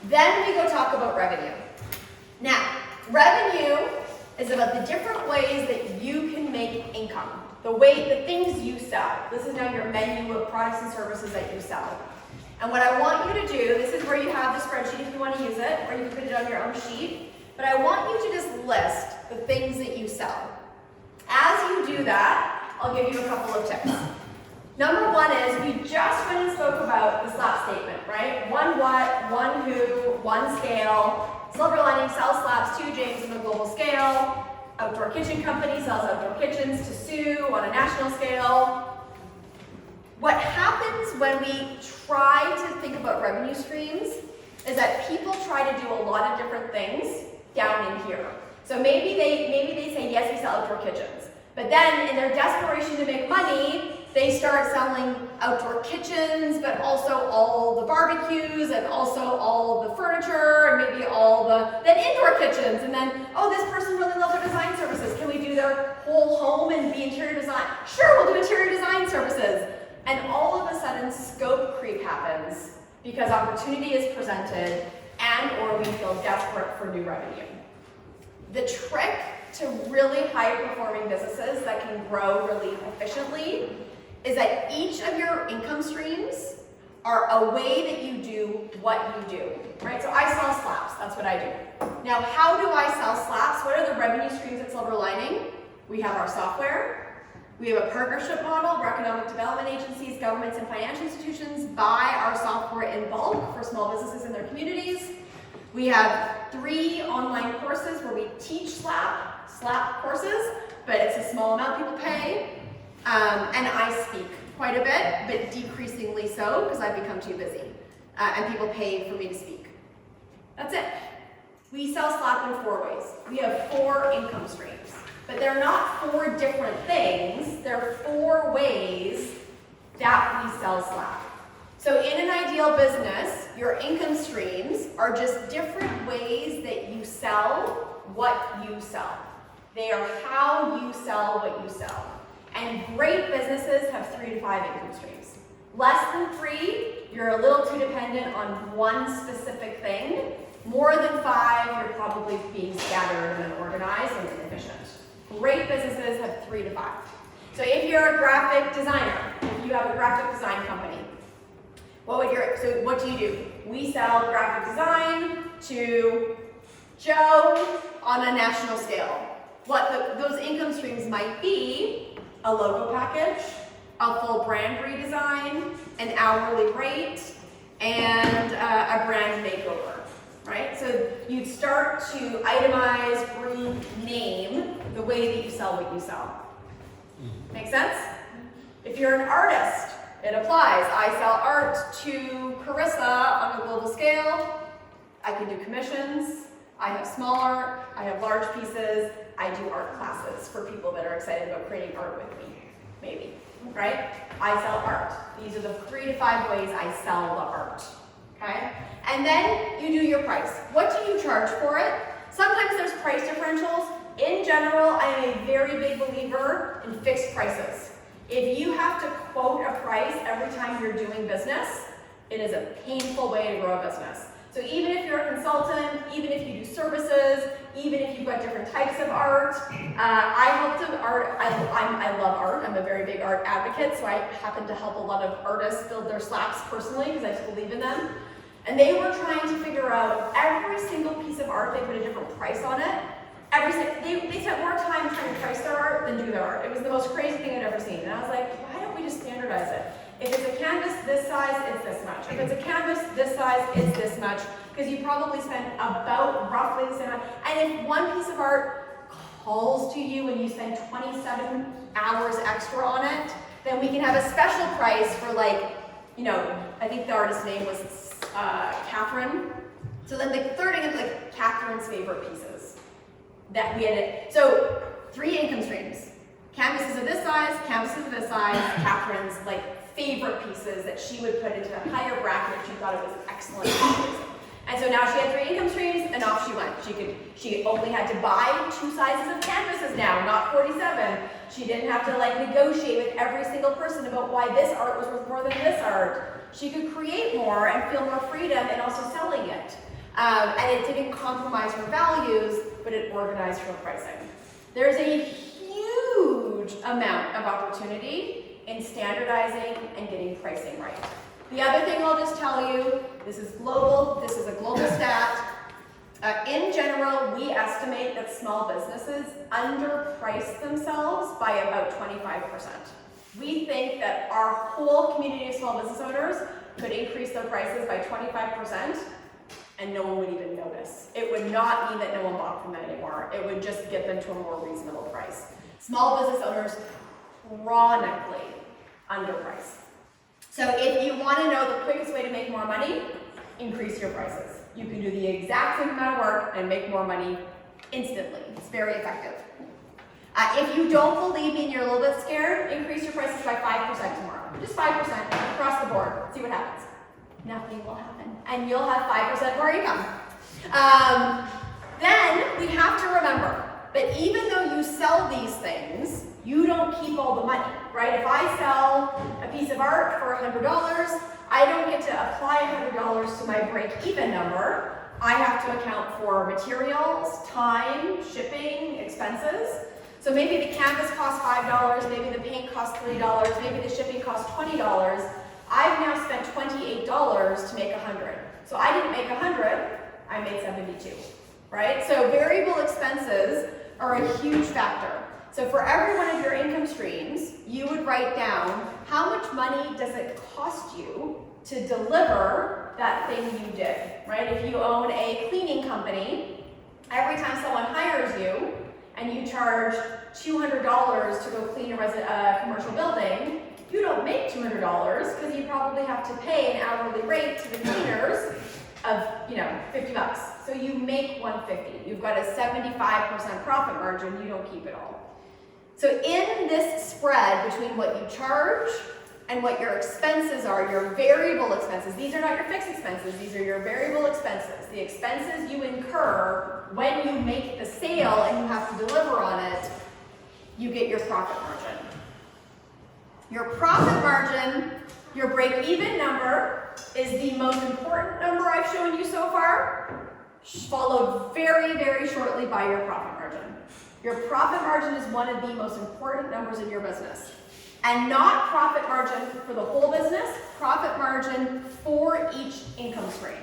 Then we go talk about revenue. Now, revenue is about the different ways that you can make income. The things you sell. This is now your menu of products and services that you sell. And what I want you to do, this is where you have the spreadsheet if you want to use it, or you can put it on your own sheet, but I want you to just list the things that you sell. As you do that, I'll give you a couple of tips. Number one is, we just went and spoke about the SLAP statement, right? One what, one who, one scale. Silver Lining sells slabs to James on a global scale. Outdoor Kitchen Company sells outdoor kitchens to Sue on a national scale. What happens when we try to think about revenue streams is that people try to do a lot of different things down in here. So maybe they say, yes, we sell outdoor kitchens. But then in their desperation to make money, they start selling outdoor kitchens, but also all the barbecues and also all the furniture and maybe then indoor kitchens. And then, oh, this person really loves our design services. Can we do their whole home and be interior design? Sure, we'll do interior design services. And all of a sudden, scope creep happens because opportunity is presented and or we feel desperate for new revenue. The trick to really high-performing businesses that can grow really efficiently is that each of your income streams are a way that you do what you do, right? So I sell slabs, that's what I do. Now, how do I sell slabs? What are the revenue streams at Silver Lining? We have our software, we have a partnership model where economic development agencies, governments, and financial institutions buy our software in bulk for small businesses in their communities. We have 3 online courses where we teach SLAP courses, but it's a small amount people pay. And I speak quite a bit, but decreasingly so because I've become too busy. And people pay for me to speak. That's it. We sell SLAP in 4 ways. We have 4 income streams, but they're not 4 different things. They're 4 ways that we sell SLAP. So in an ideal business, your income streams are just different ways that you sell what you sell. They are how you sell what you sell. And great businesses have 3 to 5 income streams. Less than 3, you're a little too dependent on one specific thing. More than 5, you're probably being scattered and unorganized and inefficient. Great businesses have 3 to 5. So if you're a graphic designer, if you have a graphic design company, what do you do? We sell graphic design to Joe on a national scale. Those income streams might be a logo package, a full brand redesign, an hourly rate, and a brand makeover, right? So start to itemize, group, name the way that you sell what you sell. Make sense? If you're an artist, it applies. I sell art to Carissa on a global scale. I can do commissions. I have small art. I have large pieces. I do art classes for people that are excited about creating art with me, maybe, right? I sell art. These are the 3 to 5 ways I sell the art, okay? And then you do your price. What do you charge for it? Sometimes there's price differentials. In general, I am a very big believer in fixed prices. If you have to quote a price every time you're doing business, it is a painful way to grow a business. So even if you're a consultant, even if you do services, even if you've got different types of art, I love art. I'm a very big art advocate, so I happen to help a lot of artists build their slabs personally because I just believe in them. And they were trying to figure out every single piece of art, they put a different price on it. They spent more time trying to price their art than do their art. It was the most crazy thing I'd ever seen. And I was like, why don't we just standardize it? If it's a canvas this size, it's this much. If it's a canvas this size, it's this much. Because you probably spend about roughly the same amount. And if one piece of art calls to you and you spend 27 hours extra on it, then we can have a special price for like, you know, I think the artist's name was Catherine. So then the third thing is like Catherine's favorite pieces that we had it. So 3 income streams. Canvases of this size, canvases of this size, Catherine's like favorite pieces that she would put into a higher bracket if she thought it was excellent. And so now she had 3 income streams and off she went. She only had to buy 2 sizes of canvases now, not 47. She didn't have to like negotiate with every single person about why this art was worth more than this art. She could create more and feel more freedom in also selling it. And it didn't compromise her values, but it organized her pricing. There's a huge amount of opportunity in standardizing and getting pricing right. The other thing I'll just tell you, this is global, this is a global stat. In general, we estimate that small businesses underprice themselves by about 25%. We think that our whole community of small business owners could increase their prices by 25%, and no one would even notice. It would not mean that no one bought from them anymore. It would just get them to a more reasonable price. Small business owners chronically underprice. So if you want to know the quickest way to make more money, increase your prices. You can do the exact same amount of work and make more money instantly. It's very effective. If you don't believe me and you're a little bit scared, increase your prices by 5% tomorrow. Just 5% across the board. See what happens. Nothing will happen. And you'll have 5% more income. Then we have to remember that even though you sell these things, you don't keep all the money, right? If I sell a piece of art for $100, I don't get to apply $100 to my break-even number. I have to account for materials, time, shipping, expenses. So maybe the canvas costs $5, maybe the paint costs $3, maybe the shipping costs $20. I've now spent $28 to make 100. So I didn't make 100, I made 72, right? So variable expenses are a huge factor. So for every one of your income streams, you would write down how much money does it cost you to deliver that thing you did, right? If you own a cleaning company, every time someone hires you and you charge $200 to go clean a commercial building, you don't make $200 because you probably have to pay an hourly rate to the cleaners of, $50. So you make $150. You've got a 75% profit margin. You don't keep it all. So in this spread between what you charge and what your expenses are, your variable expenses, these are not your fixed expenses, these are your variable expenses. The expenses you incur when you make the sale and you have to deliver on it, you get your profit margin. Your profit margin, your break-even number, is the most important number I've shown you so far, followed very, very shortly by your profit margin. Your profit margin is one of the most important numbers in your business. And not profit margin for the whole business, profit margin for each income stream.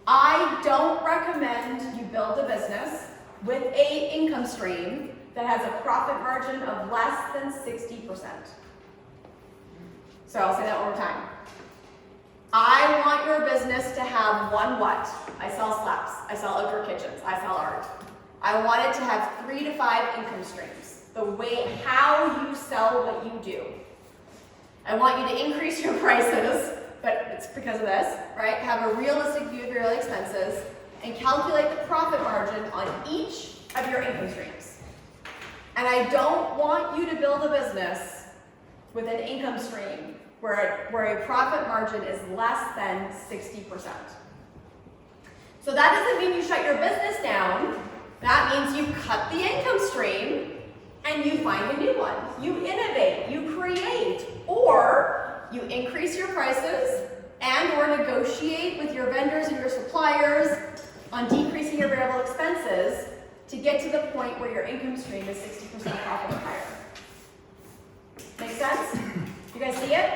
I don't recommend you build a business with an income stream that has a profit margin of less than 60%. So I'll say that one more time. I want your business business to have one what? I sell slaps, I sell outdoor kitchens, I sell art. I want it to have 3 to 5 income streams. The way, how you sell what you do. I want you to increase your prices, but it's because of this, right? Have a realistic view of your expenses and calculate the profit margin on each of your income streams. And I don't want you to build a business with an income stream where a profit margin is less than 60%. So that doesn't mean you shut your business down. That means you cut the income stream and you find a new one. You innovate, you create, or you increase your prices and or negotiate with your vendors and your suppliers on decreasing your variable expenses to get to the point where your income stream is 60% profit or higher. Make sense? You guys see it?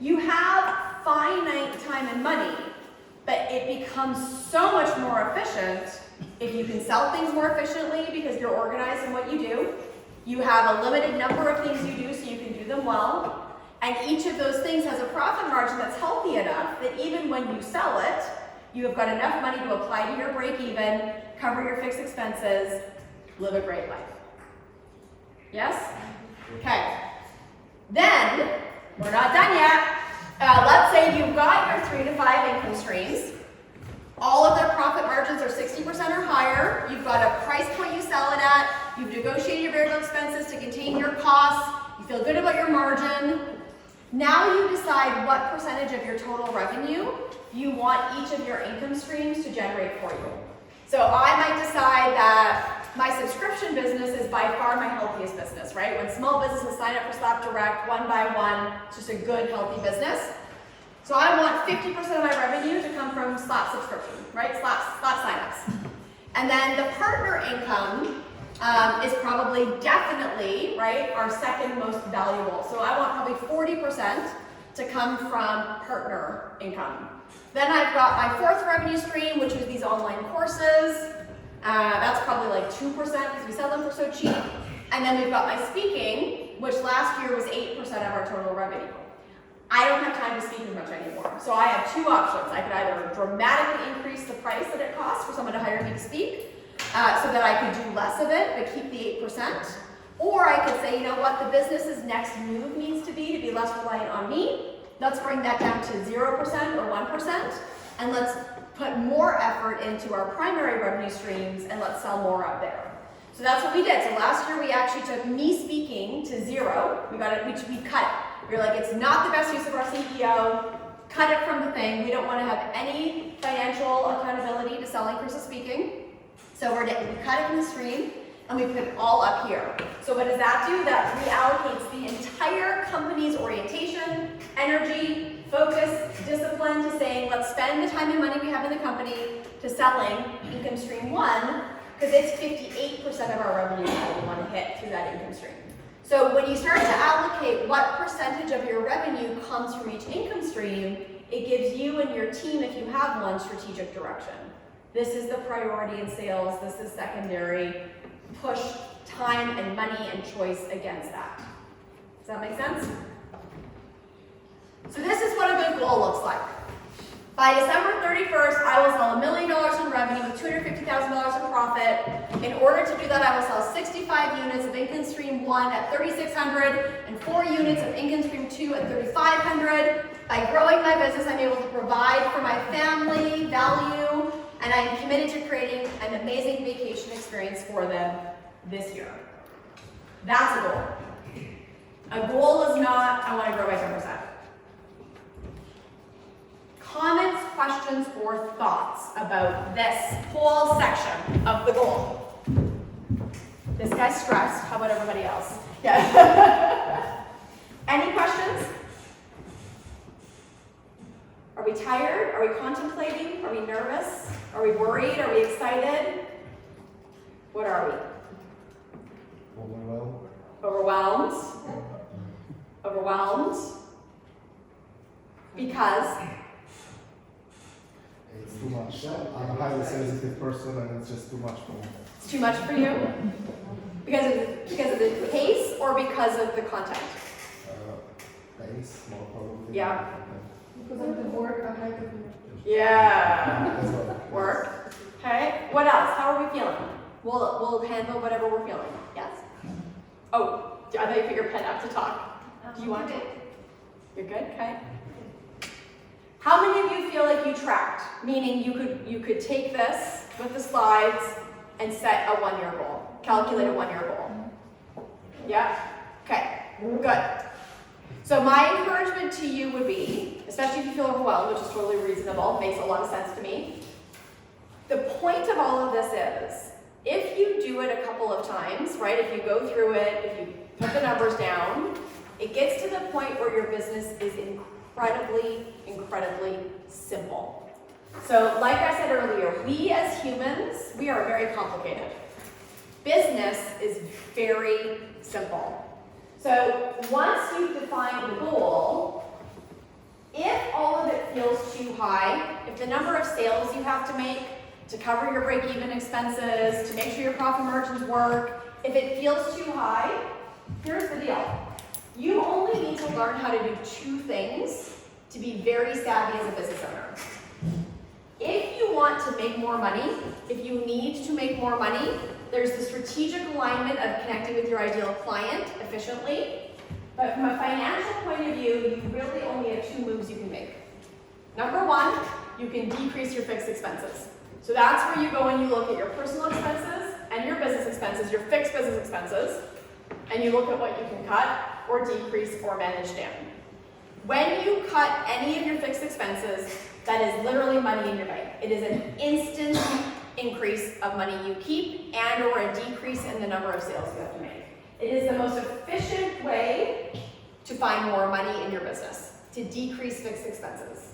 You have finite time and money, but it becomes so much more efficient if you can sell things more efficiently because you're organized in what you do. You have a limited number of things you do so you can do them well. And each of those things has a profit margin that's healthy enough that even when you sell it, you have got enough money to apply to your break even, cover your fixed expenses, live a great life. Yes? Okay. Then, we're not done yet. Let's say you've got your 3 to 5 income streams. All of their profit margins are 60% or higher. You've got a price point you sell it at. You've negotiated your variable expenses to contain your costs. You feel good about your margin. Now you decide what percentage of your total revenue you want each of your income streams to generate for you. So I might decide that my subscription business is by far my healthiest business, right? When small businesses sign up for Slap Direct one by one, it's just a good, healthy business. So I want 50% of my revenue to come from Slap subscription, right? Slap signups. And then the partner income is probably definitely, right, our second most valuable. So I want probably 40% to come from partner income. Then I've got my fourth revenue stream, which is these online courses. That's probably like 2% because we sell them for so cheap. And then we've got my speaking, which last year was 8% of our total revenue. I don't have time to speak as much anymore. So I have 2 options. I could either dramatically increase the price that it costs for someone to hire me to speak, so that I could do less of it, but keep the 8%. Or I could say, you know what, the business's next move needs to be less reliant on me. Let's bring that down to 0% or 1%, and let's put more effort into our primary revenue streams, and let's sell more out there. So that's what we did. So last year we actually took me speaking to 0. We cut it. We were like, it's not the best use of our CEO. Cut it from the thing. We don't want to have any financial accountability to selling versus speaking. So we cut it from the stream, and we put it all up here. So what does that do? That reallocates the entire company's orientation, energy, focus, discipline to saying, let's spend the time and money we have in the company to selling income stream 1, because it's 58% of our revenue that we want to hit through that income stream. So when you start to allocate what percentage of your revenue comes from each income stream, it gives you and your team, if you have one, strategic direction. This is the priority in sales, this is secondary. Push time and money and choice against that. Does that make sense? So this is what a good goal looks like. By December 31st, I will sell $1 million in revenue with $250,000 in profit. In order to do that, I will sell 65 units of income stream 1 at $3,600 and 4 units of income stream 2 at $3,500. By growing my business, I'm able to provide for my family value, and I am committed to creating an amazing vacation experience for them this year. That's a goal. A goal is not, I want to grow by 10%. Comments, questions, or thoughts about this whole section of the goal? This guy's stressed. How about everybody else? Yeah. Any questions? Are we tired? Are we contemplating? Are we nervous? Are we worried? Are we excited? What are we? Overwhelmed? Overwhelmed? Because? It's too much. I'm a highly sensitive person and it's just too much for me. It's too much for you? Because of the pace or because of the content? Pace, more probably. Yeah. Because of the work ahead of you. Yeah. That's all. Work. Okay. What else? How are we feeling? We'll handle whatever we're feeling. Yes. Oh, I thought you put your pen up to talk. Do you want to? You're good. Okay. How many of you feel like you tracked? Meaning you could take this with the slides and set a 1-year goal. Calculate a 1-year goal. Yeah? Okay. Good. So my encouragement to you would be, especially if you feel overwhelmed, which is totally reasonable, makes a lot of sense to me. The point of all of this is, if you do it a couple of times, right, if you go through it, if you put the numbers down, it gets to the point where your business is incredibly, incredibly simple. So like I said earlier, we as humans, we are very complicated. Business is very simple. So once you've defined the goal, if all of it feels too high, if the number of sales you have to make to cover your break-even expenses, to make sure your profit margins work, if it feels too high, here's the deal. You only need to learn how to do 2 things to be very savvy as a business owner. If you want to make more money, if you need to make more money, there's the strategic alignment of connecting with your ideal client efficiently. But from a financial point of view, you really only have 2 moves you can make. Number 1, you can decrease your fixed expenses. So that's where you go and you look at your personal expenses and your business expenses, your fixed business expenses, and you look at what you can cut or decrease or manage down. When you cut any of your fixed expenses, that is literally money in your bank. It is an instant increase of money you keep and or a decrease in the number of sales you have to make. It is the most efficient way to find more money in your business, to decrease fixed expenses.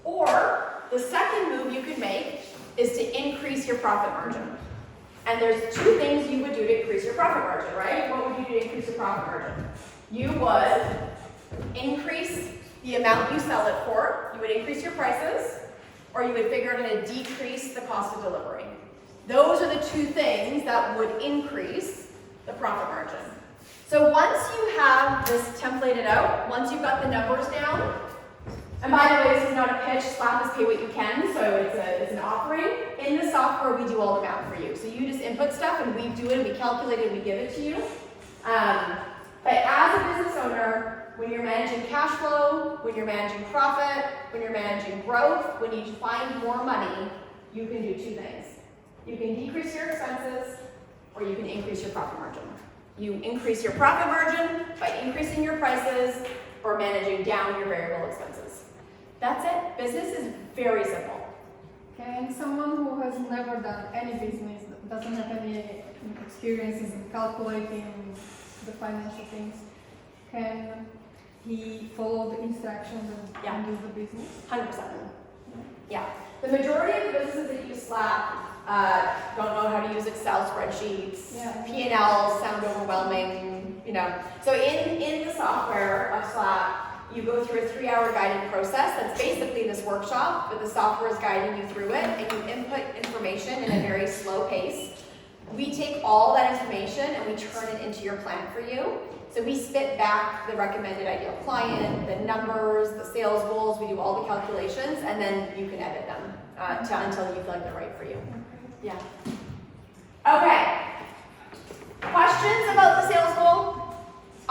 Or the second move you could make is to increase your profit margin. And there's 2 things you would do to increase your profit margin, right? What would you do to increase your profit margin? You would increase the amount you sell it for, you would increase your prices, or you would figure out how to decrease the cost of delivery. Those are the 2 things that would increase the profit margin. So once you have this templated out, once you've got the numbers down, and by the way, this is not a pitch, Slap is pay what you can, so it's an offering. In the software, we do all the math for you. So you just input stuff and we do it, we calculate it, we give it to you. But as a business owner, when you're managing cash flow, when you're managing profit, when you're managing growth, when you find more money, you can do 2 things. You can decrease your expenses, or you can increase your profit margin. You increase your profit margin by increasing your prices or managing down your variable expenses. That's it. Business is very simple. Can someone who has never done any business, doesn't have any experiences in calculating the financial things, can he follow the instructions and do the business? 100%. Yeah. The majority of the businesses that use Slap don't know how to use Excel spreadsheets. Yeah. P&Ls sound overwhelming, you know. So in the software of Slap, you go through a 3-hour guided process that's basically this workshop, but the software is guiding you through it, and you input information in a very slow pace. We take all that information and we turn it into your plan for you. So we spit back the recommended ideal client, the numbers, the sales goals, we do all the calculations, and then you can edit them until you feel like they're right for you. Yeah. Okay. Questions about the sales goal?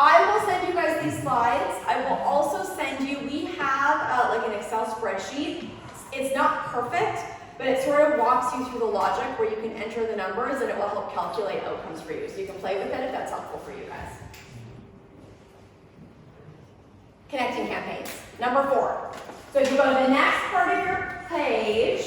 I will send you guys these slides. I will also send you, we have like an Excel spreadsheet. It's not perfect, but it sort of walks you through the logic where you can enter the numbers and it will help calculate outcomes for you. So you can play with it if that's helpful for you guys. Connecting campaigns. Number 4. So if you go to the next part of your page,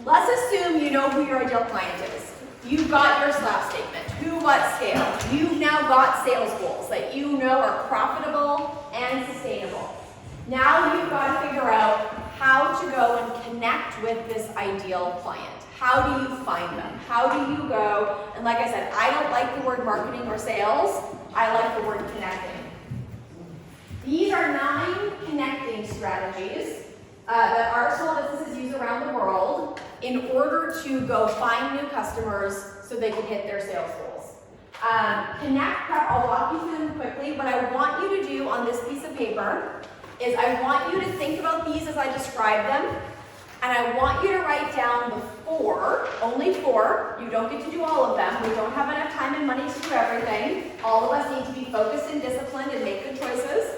let's assume you know who your ideal client is. You've got your Slap statement, who, what, scale. You've now got sales goals that you know are profitable and sustainable. Now you've got to figure out how to go and connect with this ideal client. How do you find them? How do you go? And like I said, I don't like the word marketing or sales. I like the word connecting. These are 9 connecting strategies that our small businesses use around the world in order to go find new customers so they can hit their sales goals. Connect Prep, I'll walk you through them quickly. What I want you to do on this piece of paper is I want you to think about these as I describe them, And I want you to write down the 4, only 4. You don't get to do all of them. We don't have enough time and money to do everything. All of us need to be focused and disciplined and make good choices.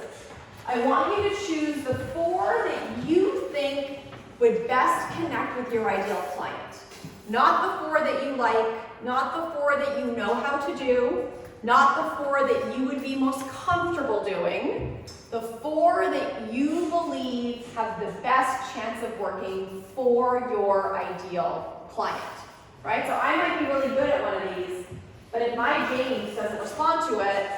I want you to choose the 4 that you think would best connect with your ideal client. Not the 4 that you like, not the 4 that you know how to do, not the 4 that you would be most comfortable doing, the 4 that you believe have the best chance of working for your ideal client, right? So I might be really good at one of these, but if my James doesn't respond to it,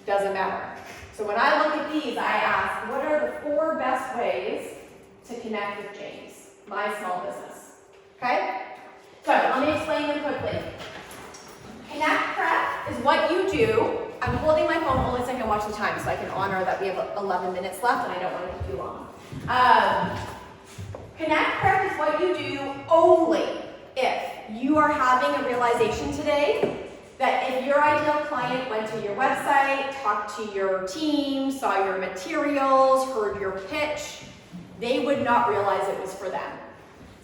doesn't matter. So when I look at these, I ask, what are the 4 best ways to connect with James, my small business? Okay? So let me explain them quickly. Connect Prep is what you do. I'm holding my phone only so I can watch the time, so I can honor that we have 11 minutes left and I don't want it to be too long. Connect Prep is what you do only if you are having a realization today that if your ideal client went to your website, talked to your team, saw your materials, heard your pitch, they would not realize it was for them.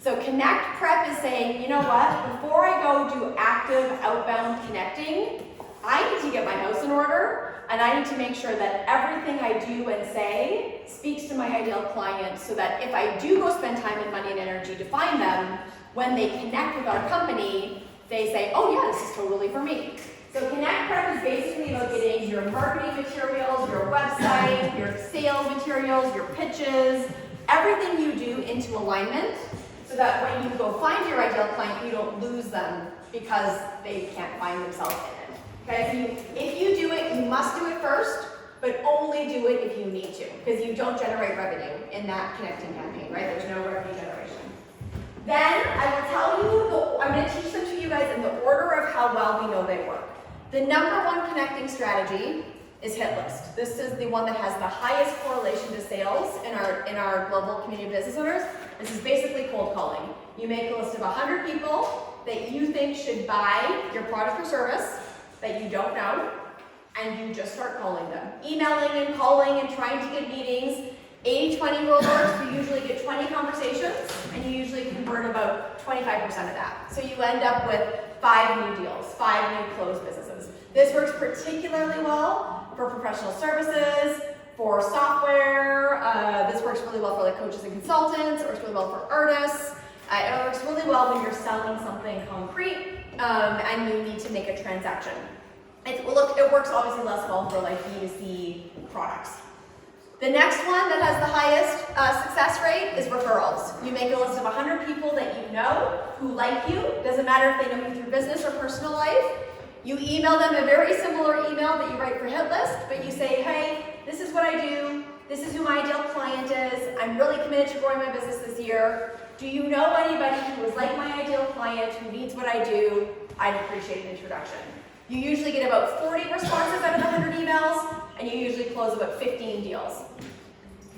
So Connect Prep is saying, you know what, before I go do active outbound connecting, I need to get my house in order, and I need to make sure that everything I do and say speaks to my ideal client so that if I do go spend time and money and energy to find them, when they connect with our company, they say, oh yeah, this is totally for me. So Connect Prep is basically about getting your marketing materials, your website, your sales materials, your pitches, everything you do into alignment so that when you go find your ideal client, you don't lose them because they can't find themselves in it. Okay, so if you do it, you must do it first, but only do it if you need to, because you don't generate revenue in that connecting campaign, right? There's no revenue generation. Then I will tell you, I'm going to teach them to you guys in the order of how well we know they work. The number 1 connecting strategy is hit list. This is the one that has the highest correlation to sales in our global community of business owners. This is basically cold calling. You make a list of 100 people that you think should buy your product or service that you don't know, and you just start calling them. Emailing and calling and trying to get meetings. 80-20 rule works. You usually get 20 conversations, and you usually convert about 25% of that. So you end up with 5 new deals, 5 new closed businesses. This works particularly well for professional services, for software. This works really well for like coaches and consultants. It works really well for artists. It works really well when you're selling something concrete and you need to make a transaction. It works obviously less well for like B2C products. The next one that has the highest success rate is referrals. You make a list of 100 people that you know who like you. Doesn't matter if they know you through business or personal life. You email them a very similar email that you write for hit list, but you say, hey, this is what I do. This is who my ideal client is. I'm really committed to growing my business this year. Do you know anybody who is like my ideal client, who needs what I do? I'd appreciate an introduction. You usually get about 40 responses out of the 100 emails, and you usually close about 15 deals.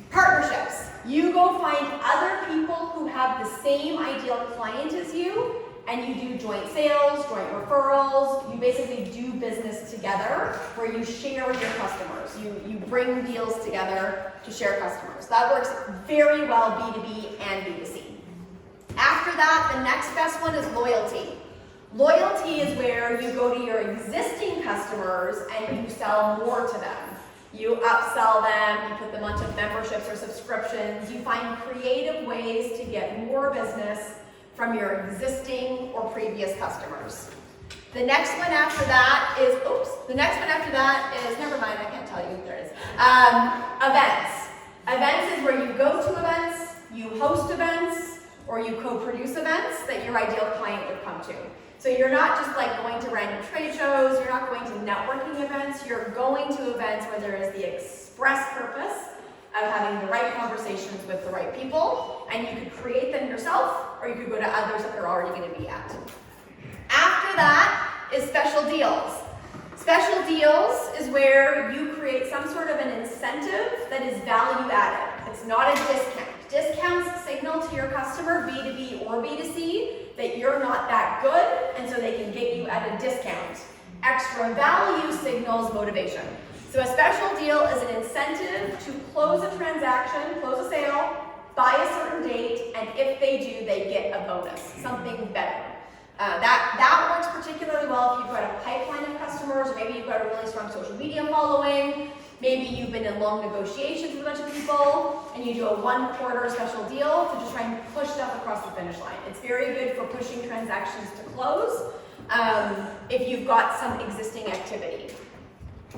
Partnerships. You go find other people who have the same ideal client as you, and you do joint sales, joint referrals. You basically do business together where you share your customers. You bring deals together to share customers. That works very well B2B and B2C. After that, the next best one is loyalty. Loyalty is where you go to your existing customers and you sell more to them. You upsell them, you put them onto memberships or subscriptions. You find creative ways to get more business from your existing or previous customers. The next one after that is, never mind, I can't tell you, there it is. Events. Events is where you go to events, you host events, or you co-produce events that your ideal client would come to. So you're not just like going to random trade shows, you're not going to networking events, you're going to events where there is the express purpose of having the right conversations with the right people, and you could create them yourself, or you could go to others that they're already going to be at. After that is special deals. Special deals is where you create some sort of an incentive that is value added. It's not a discount. Discounts signal to your customer, B2B or B2C, that you're not that good, and so they can get you at a discount. Extra value signals motivation. So a special deal is an incentive to close a transaction, close a sale, by a certain date, and if they bonus, something better. That works particularly well if you've got a pipeline of customers, or maybe you've got a really strong social media following, maybe you've been in long negotiations with a bunch of people, and you do a 1 quarter special deal to just try and push stuff across the finish line. It's very good for pushing transactions to close if you've got some existing activity.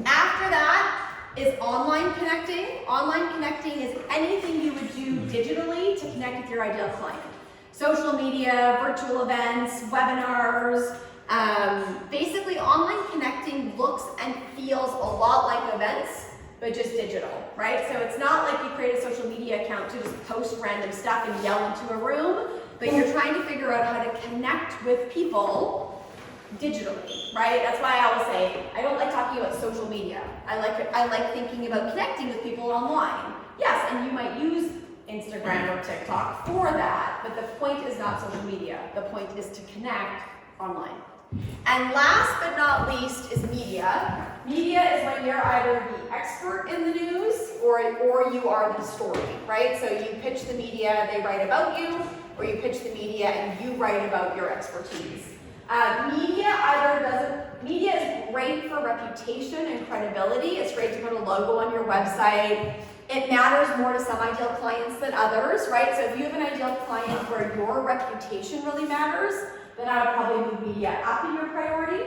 After that is online connecting. Online connecting is anything you would do digitally to connect with your ideal client. Social media, virtual events, webinars. Basically, online connecting looks and feels a lot like events, but just digital, right? So it's not like you create a social media account to just post random stuff and yell into a room, but you're trying to figure out how to connect with people digitally, right? That's why I always say, I don't like talking about social media. I like thinking about connecting with people online. Yes, and you might use Instagram or TikTok for that, but the point is not social media. The point is to connect online. And last but not least is media. Media is when you're either the expert in the news or you are the story, right? So you pitch the media, they write about you, or you pitch the media and you write about your expertise. Media is great for reputation and credibility. It's great to put a logo on your website. It matters more to some ideal clients than others, right? So if you have an ideal client where your reputation really matters, then I would probably move media up in your priority.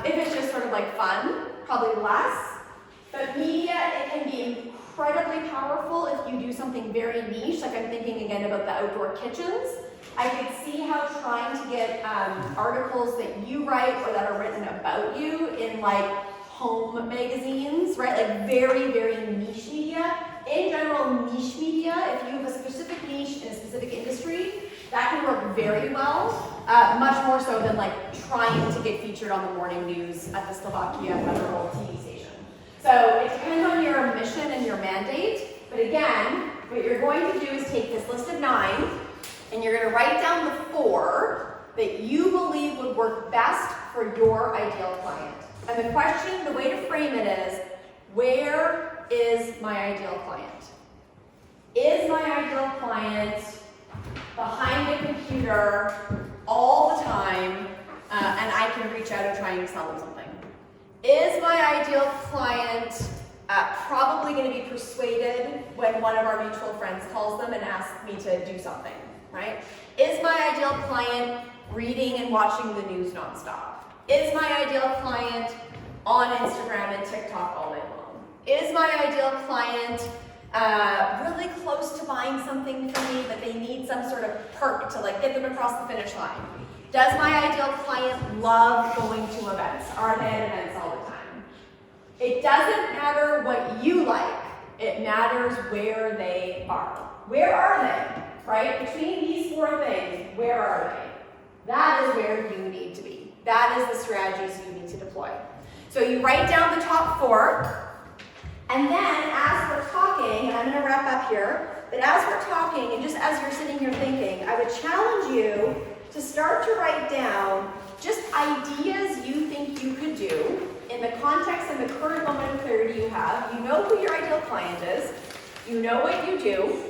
If it's just sort of like fun, probably less. But media, it can be incredibly powerful if you do something very niche, like I'm thinking again about the outdoor kitchens. I could see how trying to get articles that you write or that are written about you in like home magazines, right? Like very, very niche media. In general, niche media, if you have a specific niche in a specific industry, that can work very well, much more so than like trying to get featured on the morning news at the Slovakia federal TV station. So it depends on your mission and your mandate, but again, what you're going to do is take this list of 9, and you're going to write down the 4 that you believe would work best for your ideal client. And the question, the way to frame it is, where is my ideal client? Is my ideal client behind a computer all the time, and I can reach out and try and sell them something? Is my ideal client probably going to be persuaded when one of our mutual friends calls them and asks me to do something, right? Is my ideal client reading and watching the news nonstop? Is my ideal client on Instagram and TikTok all day long? Is my ideal client really close to buying something from me, but they need some sort of perk to like get them across the finish line? Does my ideal client love going to events? Are they at events all the time? It doesn't matter what you like. It matters where they are. Where are they, right? Between these 4 things, where are they? That is where you need to be. That is the strategies you need to deploy. So you write down the top 4, and then as we're talking, and I'm going to wrap up here, but as we're talking, and just as you're sitting here thinking, I would challenge you to start to write down just ideas you think you could do in the context and the current moment of clarity you have. You know who your ideal client is. You know what you do.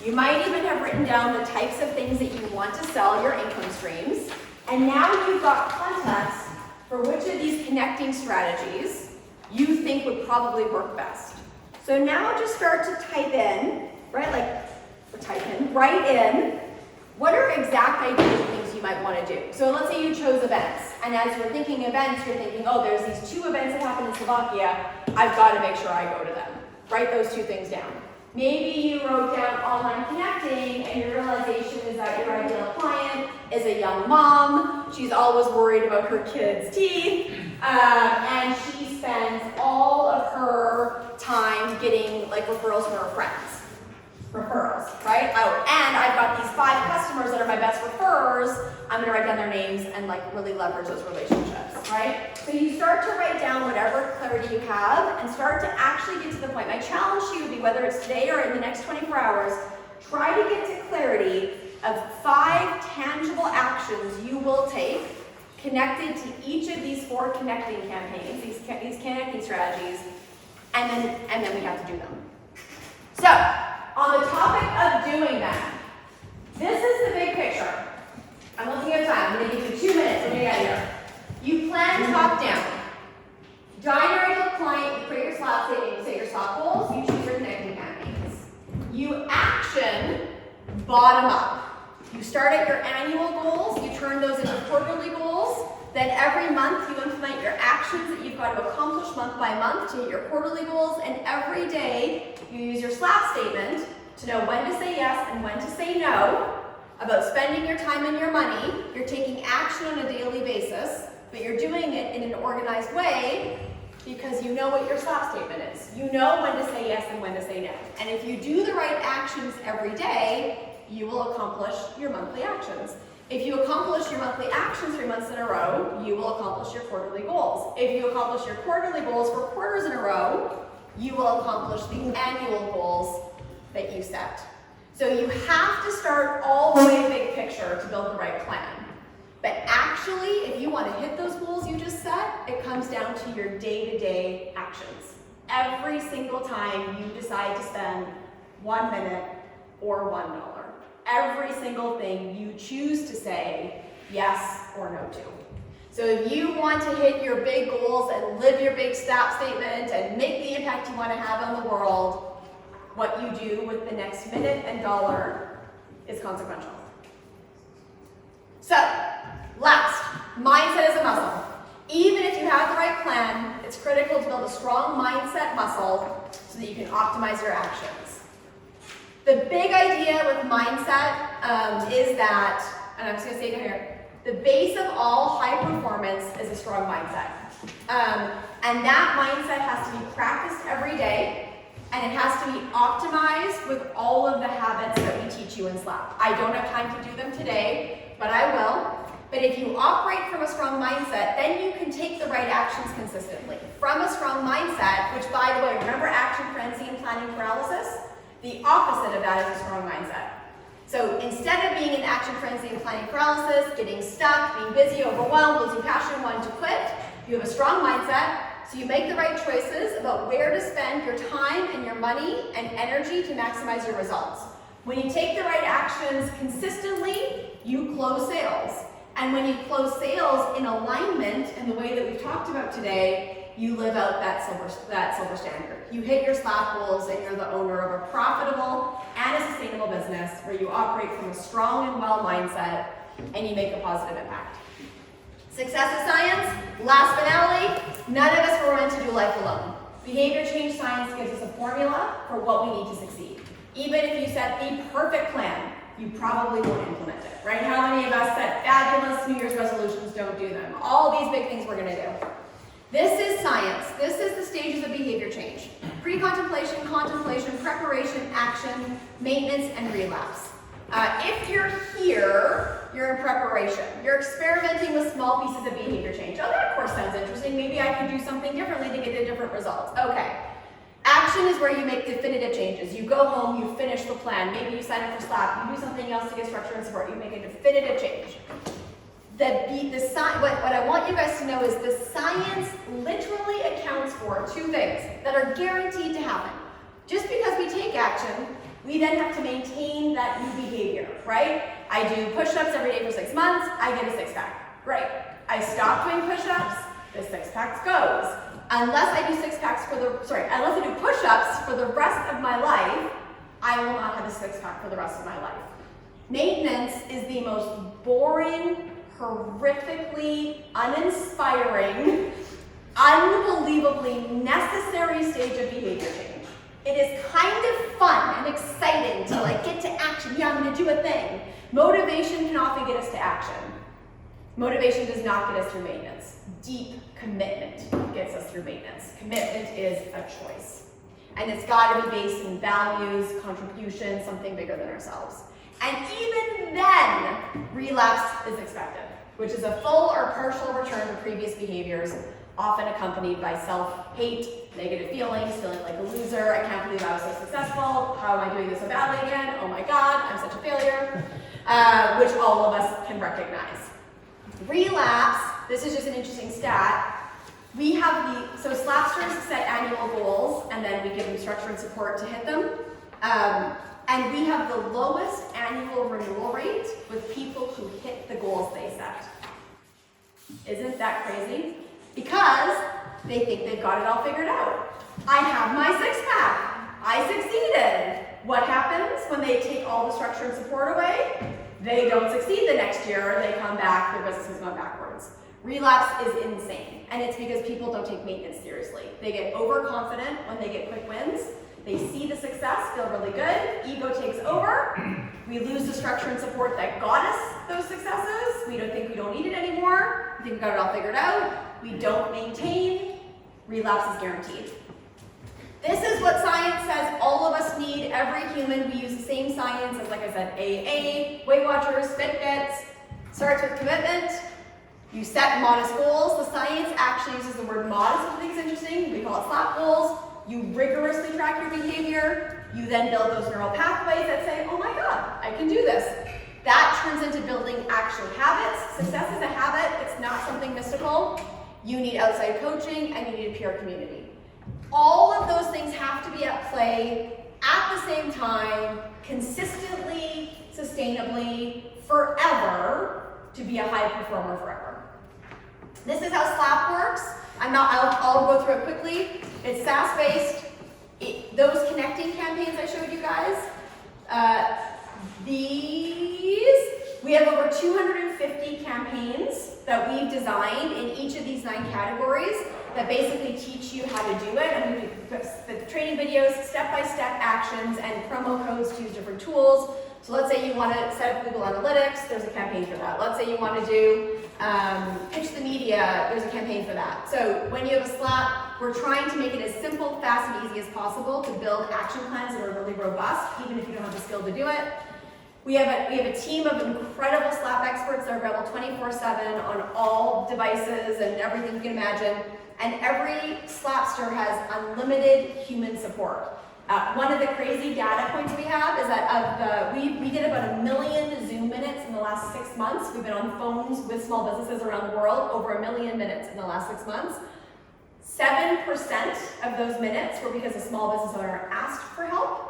You might even have written down the types of things that you want to sell, your income streams. And now you've got context for which of these connecting strategies you think would probably work best. So now just start to type in, right? Write in, what are exact ideas of things you might want to do? So let's say you chose events. And as you're thinking events, you're thinking, oh, there's these 2 events that happen in Slovakia. I've got to make sure I go to them. Write those 2 things down. Maybe you wrote down online connecting and your realization is that your ideal client is a young mom. She's always worried about her kids' teeth. And she spends all of her time getting like referrals from her friends. Referrals, right? Oh, and I've got these 5 customers that are my best referrers. I'm gonna write down their names and like really leverage those relationships, right? So you start to write down whatever clarity you have and start to actually get to the point. My challenge to you would be, whether it's today or in the next 24 hours, try to get to clarity of 5 tangible actions you will take connected to each of these 4 connecting campaigns, these connecting strategies, and then we have to do them. So, on the topic of doing that, this is the big picture. bottom up. You start at your annual goals, you turn those into quarterly goals, then every month you implement your actions that you've got to accomplish month by month to hit your quarterly goals, and every day you use your SLAP statement to know when to say yes and when to say no about spending your time and your money. You're taking action on a daily basis, but you're doing it in an organized way because you know what your SLAP statement is. You know when to say yes and when to say no. And if you do the right actions every day, you will accomplish your monthly actions. If you accomplish your monthly actions 3 months in a row, you will accomplish your quarterly goals. If you accomplish your quarterly goals for quarters in a row, you will accomplish the annual goals that you set. So you have to start all the way big picture to build the right plan. But actually, if you want to hit those goals you just set, it comes down to your day-to-day actions. Every single time you decide to spend 1 minute or $1. Every single thing you choose to say yes or no to. So if you want to hit your big goals and live your big SLAP statement and make the impact you want to have on the world, what you do with the next minute and dollar is consequential. So, last, mindset is a muscle. Even if you have the right plan, it's critical to build a strong mindset muscle so that you can optimize your actions. The big idea with mindset is that, and I'm just going to say it here, the base of all high performance is a strong mindset. And that mindset has to be practiced every day, and it has to be optimized with all of the habits that we teach you in SLAP. I don't have time to do them today, but I will. But if you operate from a strong mindset, then you can take the right actions consistently. From a strong mindset, which by the way, remember action frenzy and planning paralysis? The opposite of that is a strong mindset. So instead of being in action frenzy and planning paralysis, getting stuck, being busy, overwhelmed, losing passion, wanting to quit, you have a strong mindset, so you make the right choices about where to spend your time and your money and energy to maximize your results. When you take the right actions consistently, you close sales. And when you close sales in alignment in the way that we've talked about today, you live out that silver standard. You hit your SLAP goals and you're the owner of a profitable and a sustainable business where you operate from a strong and well mindset and you make a positive impact. Success is science. Last finale, none of us were meant to do life alone. Behavior change science gives us a formula for what we need to succeed. Even if you set the perfect plan, you probably won't implement it, right? How many of us set fabulous New Year's resolutions, don't do them? All these big things we're gonna do. This is science. This is the stages of behavior change. Pre-contemplation, contemplation, preparation, action, maintenance, and relapse. If you're here, you're in preparation. You're experimenting with small pieces of behavior change. Oh, that of course sounds interesting. Maybe I could do something differently to get a different result. Okay. Action is where you make definitive changes. You go home, you finish the plan. Maybe you sign up for SLAP, you do something else to get structure and support. You make a definitive change. What I want you guys to know is the science literally accounts for two things that are guaranteed to happen. Just because we take action, we then have to maintain that new behavior, right? I do push-ups every day for 6 months, I get a six-pack. Great. I stop doing push-ups, the six-pack goes. Unless I do unless I do push-ups for the rest of my life, I will not have a six-pack for the rest of my life. Maintenance is the most boring, horrifically uninspiring, unbelievably necessary stage of behavior change. It is kind of fun and exciting to get to action. Yeah, I'm gonna do a thing. Motivation can often get us to action. Motivation does not get us through maintenance. Deep commitment gets us through maintenance. Commitment is a choice. And it's gotta be based in values, contribution, something bigger than ourselves. And even then, relapse is expected, which is a full or partial return to previous behaviors, often accompanied by self-hate, negative feelings, feeling like a loser, I can't believe I was so successful, how am I doing this so badly again, oh my God, I'm such a failure, which all of us can recognize. Relapse, this is just an interesting stat, we have so SLAPsters set annual goals, and then we give them structure and support to hit them. And we have the lowest annual renewal rate with people who hit the goals they set. Isn't that crazy? Because they think they've got it all figured out. I have my six-pack. I succeeded. what happens when they take all the structure and support away? They don't succeed the next year, they come back, their business has gone backwards. Relapse is insane, and it's because people don't take maintenance seriously. They get overconfident when they get quick wins. They see the success, feel really good, ego takes over. We lose the structure and support that got us those successes. We don't think we don't need it anymore. We think we got it all figured out. We don't maintain. Relapse is guaranteed. This is what science says all of us need, every human. We use the same science as, like I said, AA, Weight Watchers, Fitbits. Starts with commitment. You set modest goals. The science actually uses the word modest, which I think is interesting. We call it SLAP goals. You rigorously track your behavior. You then build those neural pathways that say, oh my God, I can do this. That turns into building actual habits. Success is a habit. It's not something mystical. You need outside coaching and you need a peer community. All of those things have to be at play at the same time, consistently, sustainably, forever, to be a high performer forever. This is how SLAP works. I'll go through it quickly. It's SaaS-based. Those connecting campaigns I showed you guys, we have over 250 campaigns that we've designed in each of these 9 categories that basically teach you how to do it. And we put the training videos, step-by-step actions, and promo codes to use different tools. So let's say you want to set up Google Analytics, there's a campaign for that. Let's say you want to do pitch the media, there's a campaign for that. So when you have a SLAP, we're trying to make it as simple, fast, and easy as possible to build action plans that are really robust, even if you don't have the skill to do it. We have a team of incredible SLAP experts that are available 24/7 on all devices and everything you can imagine. And every SLAPster has unlimited human support. One of the crazy data points we have is that we did about 1 million Zoom minutes in the last 6 months. We've been on phones with small businesses around the world, over 1 million minutes in the last 6 months. 7% of those minutes were because a small business owner asked for help.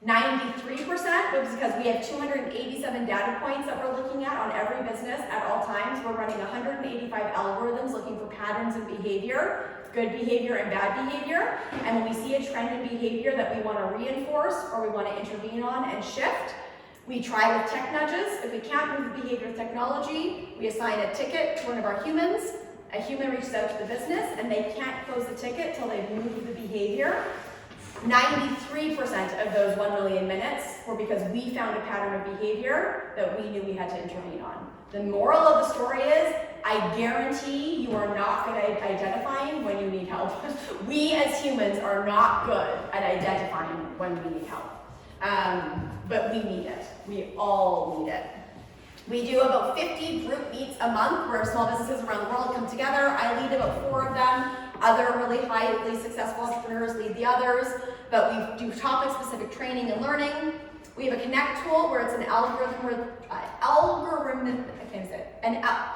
93% was because we have 287 data points that we're looking at on every business at all times. We're running 185 algorithms looking for patterns in behavior, good behavior and bad behavior. And when we see a trend in behavior that we want to reinforce or we want to intervene on and shift, we try with tech nudges. If we can't move the behavior with technology, we assign a ticket to one of our humans. A human reaches out to the business and they can't close the ticket till they've moved the behavior. 93% of those 1 million minutes were because we found a pattern of behavior that we knew we had to intervene on. The moral of the story is, I guarantee you are not good at identifying when you need help. We as humans are not good at identifying when we need help. But we need it. We all need it. We do about 50 group meets a month where small businesses around the world come together. I lead about 4 of them. Other really highly successful entrepreneurs lead the others, but we do topic-specific training and learning. We have a Connect tool where it's an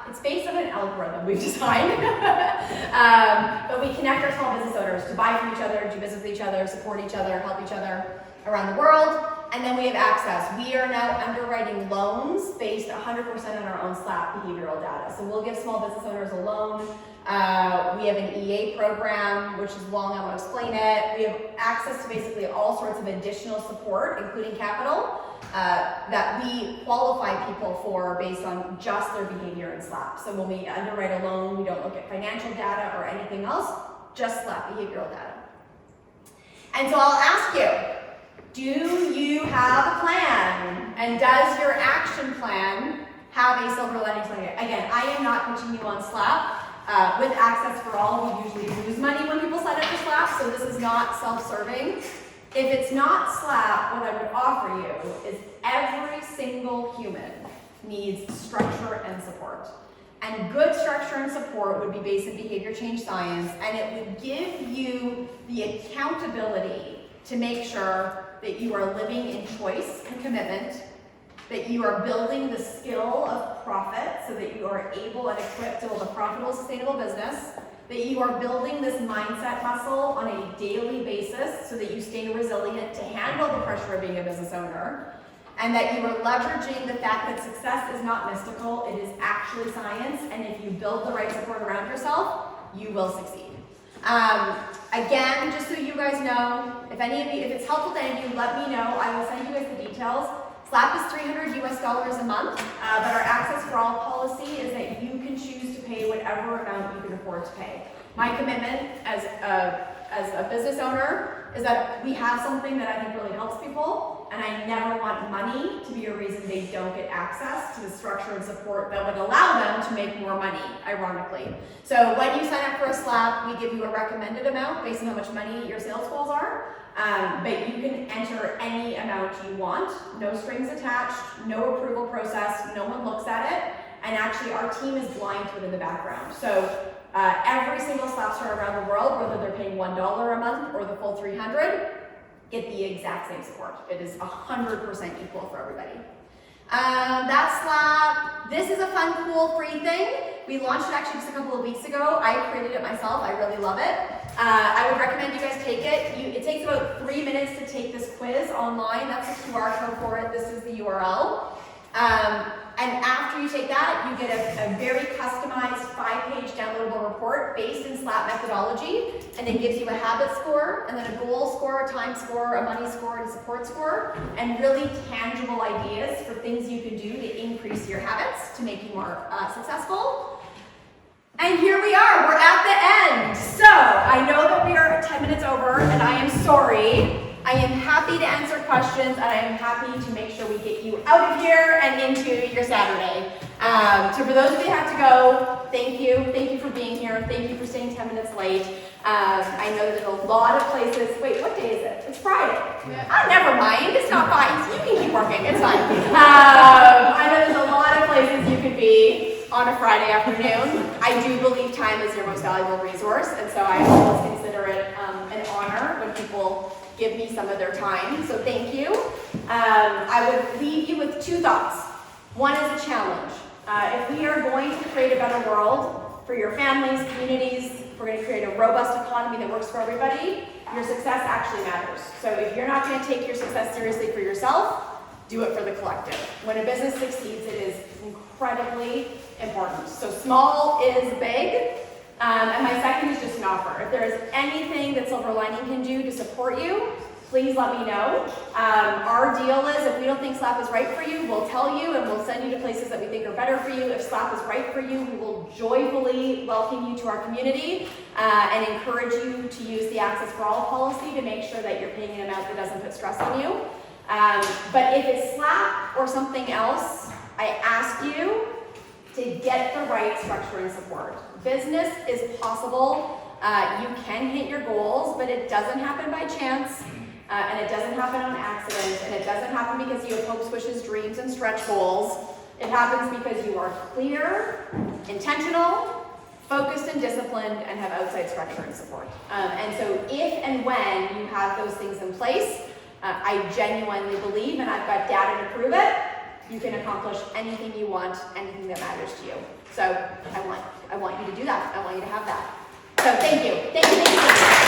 it's based on an algorithm we've designed. But we connect our small business owners to buy from each other, do business with each other, support each other, help each other around the world. And then we have access. We are now underwriting loans based 100% on our own SLAP behavioral data. So we'll give small business owners a loan. We have an EA program, which is long, I won't explain it. We have access to basically all sorts of additional support, including capital, that we qualify people for based on just their behavior in SLAP. So when we underwrite a loan, we don't look at financial data or anything else, just SLAP behavioral data. And so I'll ask you, do you have a plan? And does your action plan have a silver lining to it? Again, I am not pitching you on SLAP. With Access for All, we usually lose money when people sign up for SLAP, so this is not self-serving. If it's not SLAP, what I would offer you is every single human needs structure and support. And good structure and support would be based in behavior change science, and it would give you the accountability to make sure that you are living in choice and commitment, that you are building the skill of profit so that you are able and equipped to build a profitable, sustainable business, that you are building this mindset muscle on a daily basis so that you stay resilient to handle the pressure of being a business owner, and that you are leveraging the fact that success is not mystical, it is actually science, and if you build the right support around yourself, you will succeed. Again, just so you guys know, if it's helpful to any of you, let me know. I will send you guys the details. SLAP is $300 US a month, but our Access for All policy is that you can choose to pay whatever amount you can afford to pay. My commitment as a business owner is that we have something that I think really helps people, and I never want money to be a reason they don't get access to the structure and support that would allow them to make more money, ironically. So when you sign up for a SLAP, we give you a recommended amount based on how much money your sales goals are, but you can enter any amount you want, no strings attached, no approval process, no one looks at it, and actually our team is blind to it in the background. So every single SLAP store around the world, whether they're paying $1 a month or the full $300, get the exact same support. It is 100% equal for everybody. That's SLAP. This is a fun, cool, free thing. We launched it actually just a couple of weeks ago. I created it myself. I really love it. I would recommend you guys take it. It takes about 3 minutes to take this quiz online. That's the QR code for it. This is the URL. And after you take that, you get a very customized 5-page downloadable report based in SLAP methodology, and it gives you a habit score, and then a goal score, a time score, a money score, and a support score, and really tangible ideas for things you can do to increase your habits to make you more successful. And here we are, we're at the end. So I know that we are 10 minutes over, and I am sorry. I am happy to answer questions, and I am happy to make sure we get you out of here and into your Saturday. So for those of you who have to go, thank you. Thank you for being here. Thank you for staying 10 minutes late. I know that there's a lot of places. Wait, what day is it? It's Friday. Yeah. Never mind. It's not fine. You can keep working. It's fine. I know there's a lot of places you could be on a Friday afternoon. I do believe time is your most valuable resource, and so I always consider it an honor when people give me some of their time, so thank you. I would leave you with 2 thoughts. One is a challenge. If we are going to create a better world for your families, communities, if we're going to create a robust economy that works for everybody, your success actually matters. So if you're not going to take your success seriously for yourself, do it for the collective. When a business succeeds, it is incredibly important. So small is big. And my second is just an offer. If there is anything that Silver Lining can do to support you, please let me know. Our deal is if we don't think SLAP is right for you, we'll tell you and we'll send you to places that we think are better for you. If SLAP is right for you, we will joyfully welcome you to our community and encourage you to use the Access for All policy to make sure that you're paying an amount that doesn't put stress on you. But if it's SLAP or something else, I ask you to get the right structure and support. Business is possible. You can hit your goals, but it doesn't happen by chance, and it doesn't happen on accident, and it doesn't happen because you have hopes, wishes, dreams, and stretch goals. It happens because you are clear, intentional, focused and disciplined, and have outside structure and support. And so if and when you have those things in place, I genuinely believe, and I've got data to prove it, you can accomplish anything you want, anything that matters to you. So I want you to do that. I want you to have that. So thank you. Thank you.